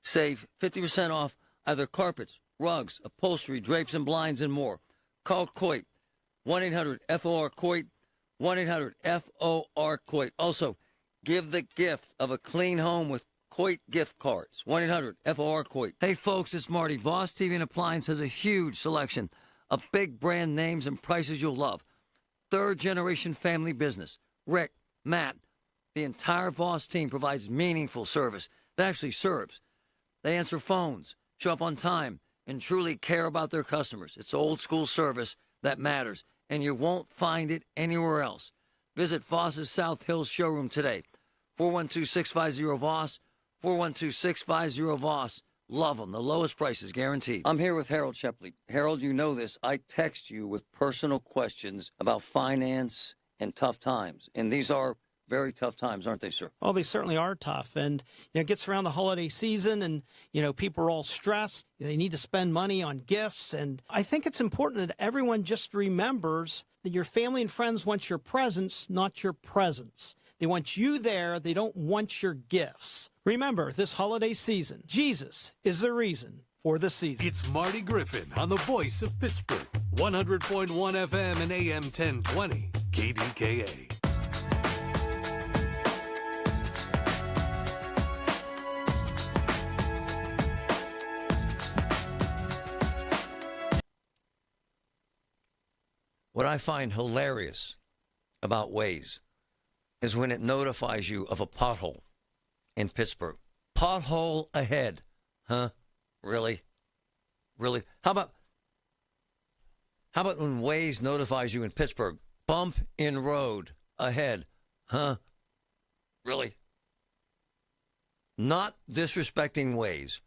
Save 50% off either carpets, rugs, upholstery, drapes, and blinds, and more. Call Coit. 1-800-FOR-COIT, 1-800-FOR-COIT. Also, give the gift of a clean home with Coit gift cards. 1-800-FOR-COIT. Hey, folks, it's Marty. Voss TV and Appliance has a huge selection of big brand names and prices you'll love. Third-generation family business. Rick, Matt, the entire Voss team provides meaningful service that actually serves. They answer phones, show up on time, and truly care about their customers. It's old-school service that matters, and you won't find it anywhere else. Visit Voss's South Hills showroom today. 412-650-VOSS, 412-650-VOSS, Love them. The lowest prices, guaranteed. I'm here with Harold Shepley. Harold, you know this. I text you with personal questions about finance and tough times. And these are very tough times, aren't they, sir? Oh, they certainly are tough. And, it gets around the holiday season and, people are all stressed. They need to spend money on gifts. And I think it's important that everyone just remembers that your family and friends want your presents, not your presents. They want you there. They don't want your gifts. Remember, this holiday season, Jesus is the reason for the season. It's Marty Griffin on the voice of Pittsburgh. 100.1 FM and AM 1020. KDKA. What I find hilarious about Waze is when it notifies you of a pothole in Pittsburgh. Pothole ahead. Huh? Really? Really? How about when Waze notifies you in Pittsburgh? Bump in road ahead. Huh? Really? Not disrespecting Waze.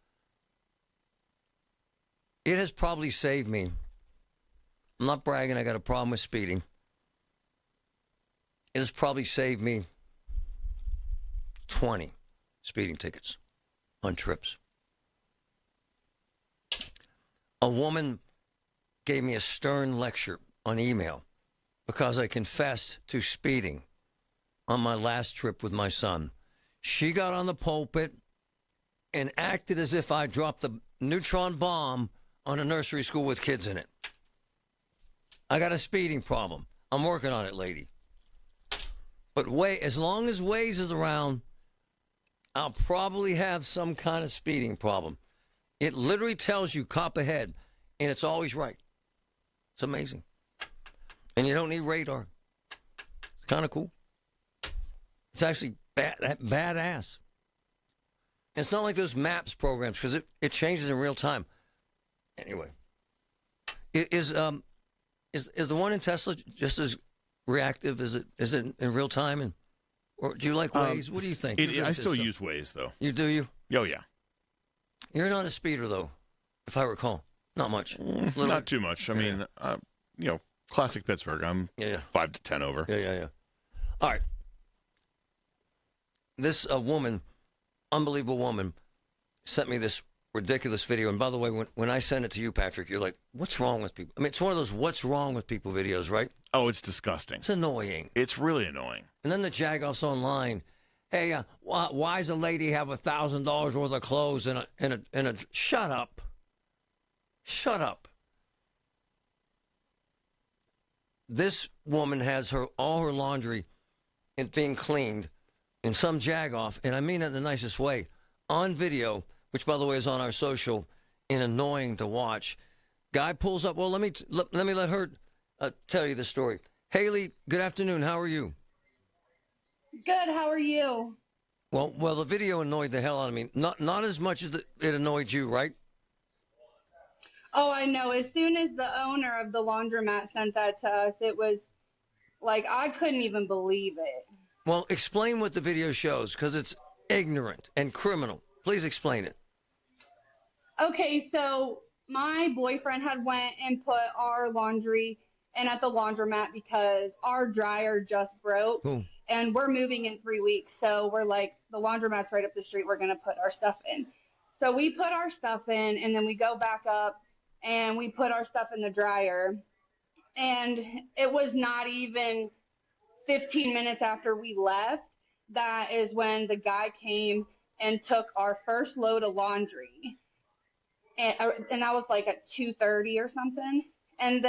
It has probably saved me. I'm not bragging, I got a problem with speeding. It has probably saved me 20 speeding tickets on trips. A woman gave me a stern lecture on email because I confessed to speeding on my last trip with my son. She got on the pulpit and acted as if I dropped a neutron bomb on a nursery school with kids in it. I got a speeding problem. I'm working on it, lady. But as long as Waze is around, I'll probably have some kind of speeding problem. It literally tells you cop ahead, and it's always right. It's amazing. And you don't need radar. It's kind of cool. It's actually badass. It's not like those maps programs, because it changes in real time. Anyway, is the one in Tesla just as reactive? Is it in real time? Or do you like Waze? What do you think? I still use Waze, though. You do? Oh, yeah. You're not a speeder, though, if I recall. Not much. Not too much. I mean, classic Pittsburgh. I'm 5 to 10 over. Yeah. All right. This woman, unbelievable woman, sent me this ridiculous video. And by the way, when I send it to you, Patrick, you're like, what's wrong with people? I mean, it's one of those what's wrong with people videos, right? Oh, it's disgusting. It's annoying. It's really annoying. And then the jagoffs online. Hey, why does a lady have $1,000 worth of clothes in a shut up. Shut up. This woman has all her laundry being cleaned in some jagoff, and I mean that in the nicest way, on video, which, by the way, is on our social, and annoying to watch. Guy pulls up. Well, let me let her tell you the story. Haley, good afternoon. How are you? Good. How are you? Well, the video annoyed the hell out of me. Not as much as it annoyed you, right? Oh, I know. As soon as the owner of the laundromat sent that to us, it was like I couldn't even believe it. Well, explain what the video shows, because it's ignorant and criminal. Please explain it. Okay, so my boyfriend had went and put our laundry in at the laundromat because our dryer just broke. Ooh. And we're moving in 3 weeks. So we're like, the laundromat's right up the street. We're going to put our stuff in. So we put our stuff in, and then we go back up and we put our stuff in the dryer. And it was not even 15 minutes after we left. That is when the guy came and took our first load of laundry. And that was like at 2:30 or something. And then